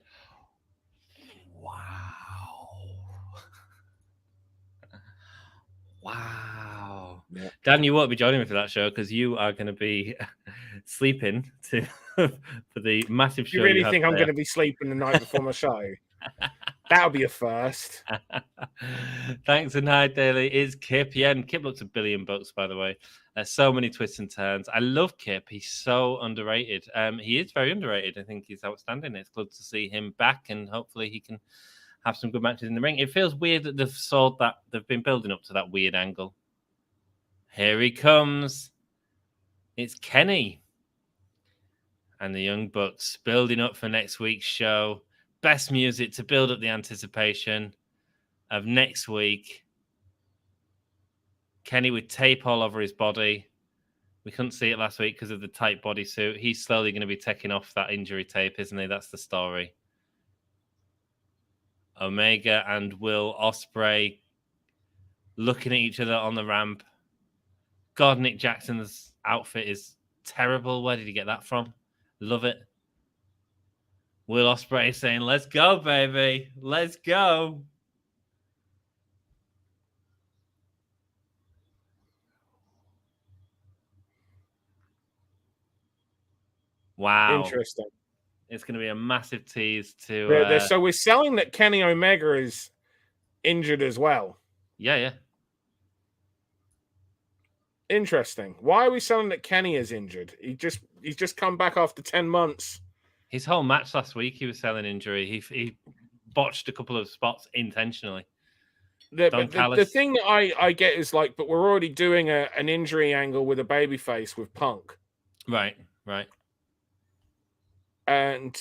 S1: Wow. Yeah. Dan, you won't be joining me for that show because you are going to be sleeping for the massive show.
S3: You really think I'm going to be sleeping the night before my show? That'll be a first.
S1: Thanks and hi, Daily. Is Kip? Yeah, and Kip looks $1 billion, by the way. There's so many twists and turns. I love Kip. He's so underrated. He is very underrated. I think he's outstanding. It's good to see him back, and hopefully he can have some good matches in the ring. It feels weird that they've been building up to that weird angle. Here he comes. It's Kenny and the Young Bucks building up for next week's show. Best music to build up the anticipation of next week. Kenny with tape all over his body. We couldn't see it last week because of the tight bodysuit. He's slowly going to be taking off that injury tape, isn't he? That's the story. Omega and Will Ospreay looking at each other on the ramp. God, Nick Jackson's outfit is terrible. Where did he get that from? Love it. Will Ospreay saying, let's go, baby. Let's go. Wow.
S3: Interesting.
S1: It's going to be a massive tease to...
S3: So we're selling that Kenny Omega is injured as well.
S1: Yeah.
S3: Interesting. Why are we selling that Kenny is injured? He's just come back after 10 months.
S1: His whole match last week, he was selling injury. He botched a couple of spots intentionally.
S3: The thing that I get is like, but we're already doing an injury angle with a babyface with Punk.
S1: Right.
S3: And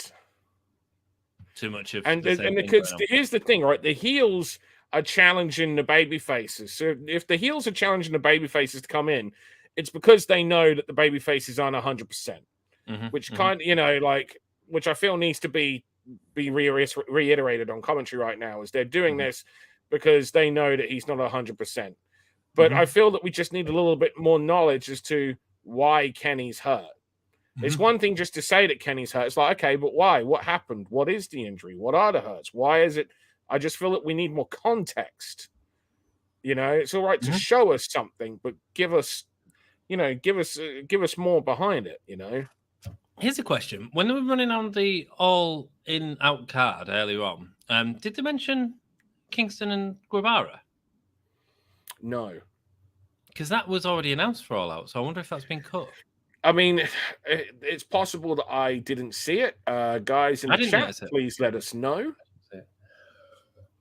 S1: too much of
S3: here's the thing, right? The heels are challenging the baby faces. So if the heels are challenging the baby faces to come in, it's because they know that the baby faces aren't 100%. Which kind of, which I feel needs to be reiterated on commentary right now, is they're doing this because they know that he's not 100%. But I feel that we just need a little bit more knowledge as to why Kenny's hurt. It's one thing just to say that Kenny's hurt. It's like, okay, but why? What happened? What is the injury? What are the hurts? Why is it? I just feel that we need more context. It's all right to show us something, but give us more behind it.
S1: Here's a question: when they were running on the All In Out card earlier on, did they mention Kingston and Guevara?
S3: No,
S1: because that was already announced for All Out. So I wonder if that's been cut.
S3: I mean, it's possible that I didn't see it. Guys in the chat, please let us know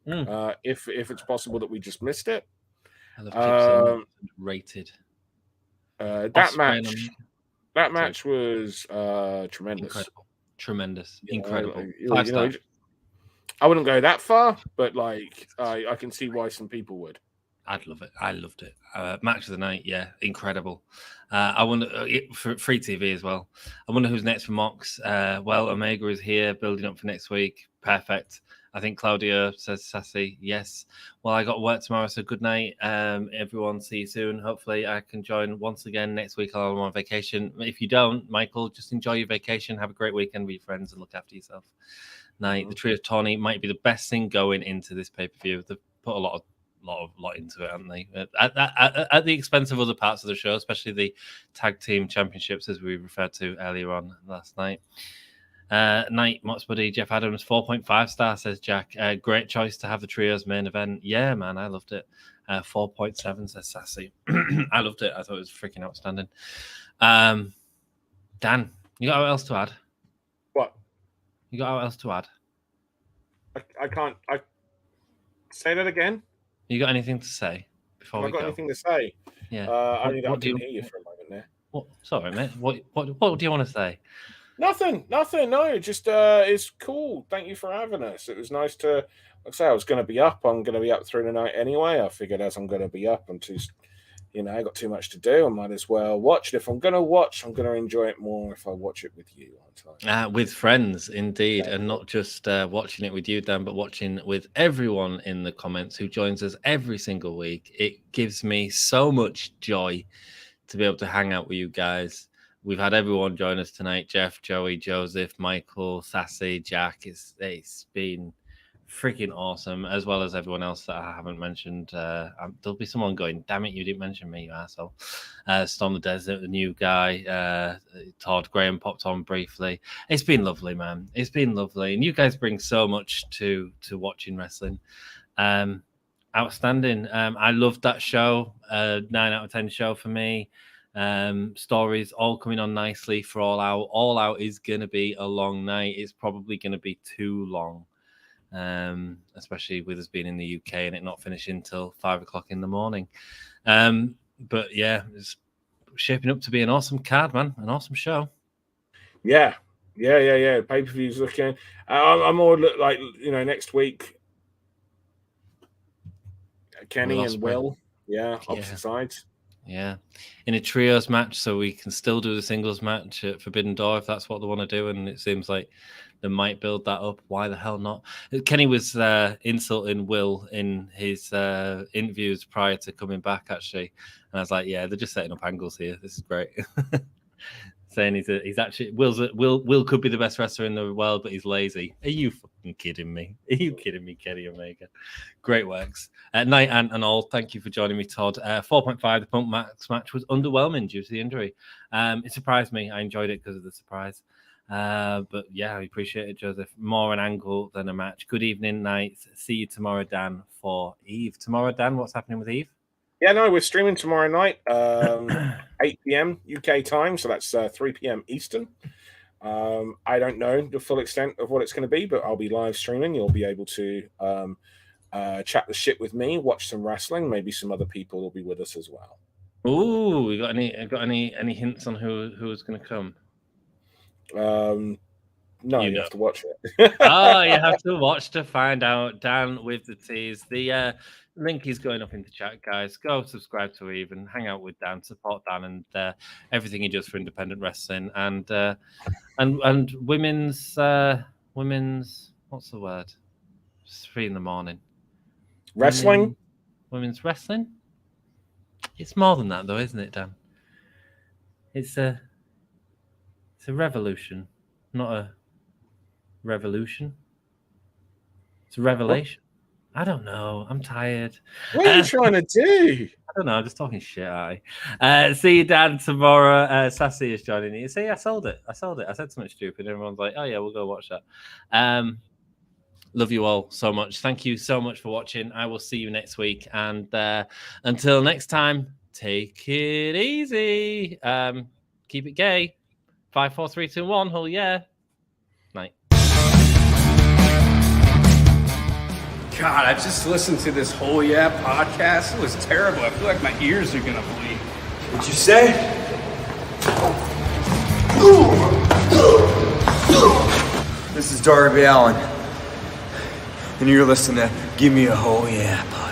S3: if it's possible that we just missed it.
S1: I love rated.
S3: That match was tremendous.
S1: Tremendous. Incredible.
S3: I wouldn't go that far, but I can see why some people would.
S1: I'd love it. I loved it. Match of the night, yeah, incredible. I wonder for free TV as well. I wonder who's next for Mox. Well, Omega is here, building up for next week. Perfect. I think Claudio says sassy. Yes. Well, I got work tomorrow, so good night, everyone. See you soon. Hopefully, I can join once again next week. I'm on vacation. If you don't, Michael, just enjoy your vacation. Have a great weekend with your friends and look after yourself. Night. The Trio Tawny might be the best thing going into this pay-per-view. They've put a lot into it, haven't they? At the expense of other parts of the show, especially the tag team championships, as we referred to earlier on last night. Night, Mox Buddy, Jeff Adams, 4.5 star, says Jack. Great choice to have the Trios main event. Yeah, man, I loved it. 4.7 says Sassy. I loved it. I thought it was freaking outstanding. Dan, you got what else to add?
S3: What?
S1: You got what else to add?
S3: I can't. Say that again.
S1: You got anything to say before we go?
S3: I've got anything to say.
S1: Yeah.
S3: I didn't hear you for a moment there.
S1: What? Sorry, mate. What do you want to say?
S3: Nothing. No, just it's cool. Thank you for having us. It was nice to. Like I say, I was going to be up. I'm going to be up through the night anyway. I figured as I'm going to be up, I got too much to do. I might as well watch it. If I'm going to watch, I'm going to enjoy it more if I watch it with you.
S1: With friends, indeed, and not just watching it with you, Dan, but watching with everyone in the comments who joins us every single week. It gives me so much joy to be able to hang out with you guys. We've had everyone join us tonight: Jeff, Joey, Joseph, Michael, Sassy, Jack. It's been freaking awesome, as well as everyone else that I haven't mentioned. There'll be someone going, damn it, you didn't mention me, you asshole. Storm the Desert, the new guy, Todd Graham popped on briefly. It's been lovely, man. It's been lovely. And you guys bring so much to watching wrestling. Outstanding. I loved that show. 9 out of 10 show for me. Stories all coming on nicely for All Out. All Out is going to be a long night. It's probably going to be too long. Especially with us being in the UK and it not finishing till 5 o'clock in the morning. But yeah, it's shaping up to be an awesome card, man. An awesome show.
S3: Yeah. Pay-per-view's looking. I'm more like, next week, Kenny and Will. Yeah, opposite sides.
S1: Yeah, in a trios match, so we can still do the singles match at Forbidden Door if that's what they want to do. And it seems like they might build that up. Why the hell not? Kenny was insulting Will in his interviews prior to coming back, actually. And I was like, yeah, they're just setting up angles here. This is great. Saying he's actually Will could be the best wrestler in the world, but he's lazy. Are you fucking kidding me? Are you kidding me, Kenny Omega? Great works. Night and all. Thank you for joining me, Todd. 4.5. The Punk Max match was underwhelming due to the injury. It surprised me. I enjoyed it because of the surprise. But yeah, I appreciate it, Joseph. More an angle than a match. Good evening, night. See you tomorrow, Dan, for Eve. Tomorrow, Dan, what's happening with Eve?
S3: Yeah, no, we're streaming tomorrow night, 8 p.m. UK time, so that's 3 p.m. Eastern. I don't know the full extent of what it's going to be, but I'll be live streaming. You'll be able to chat the shit with me, watch some wrestling. Maybe some other people will be with us as well.
S1: Ooh, we got any hints on who's going to come?
S3: No, you have to watch it.
S1: You have to watch to find out. Dan with the tease. The link is going up in the chat, guys. Go subscribe to Eve and hang out with Dan, support Dan and everything he does for independent wrestling and women's what's the word? It's 3 a.m.
S3: Wrestling?
S1: Women's wrestling? It's more than that, though, isn't it, Dan? It's a revolution, not a revolution. It's a revelation. I don't know. I'm tired.
S3: What are you trying to do?
S1: I don't know. I'm just talking shit, see you, Dan, tomorrow. Sassy is joining you. See, I sold it. I said something stupid. Everyone's like, oh, yeah, we'll go watch that. Love you all so much. Thank you so much for watching. I will see you next week. And until next time, take it easy. Keep it gay. 5, 4, 3, 2, 1. Oh, yeah. Night.
S4: God, I just listened to this whole podcast. It was terrible. I feel like my ears are gonna bleed.
S5: What'd you say? This is Darby Allen, and you're listening to Give Me a Whole Yeah podcast.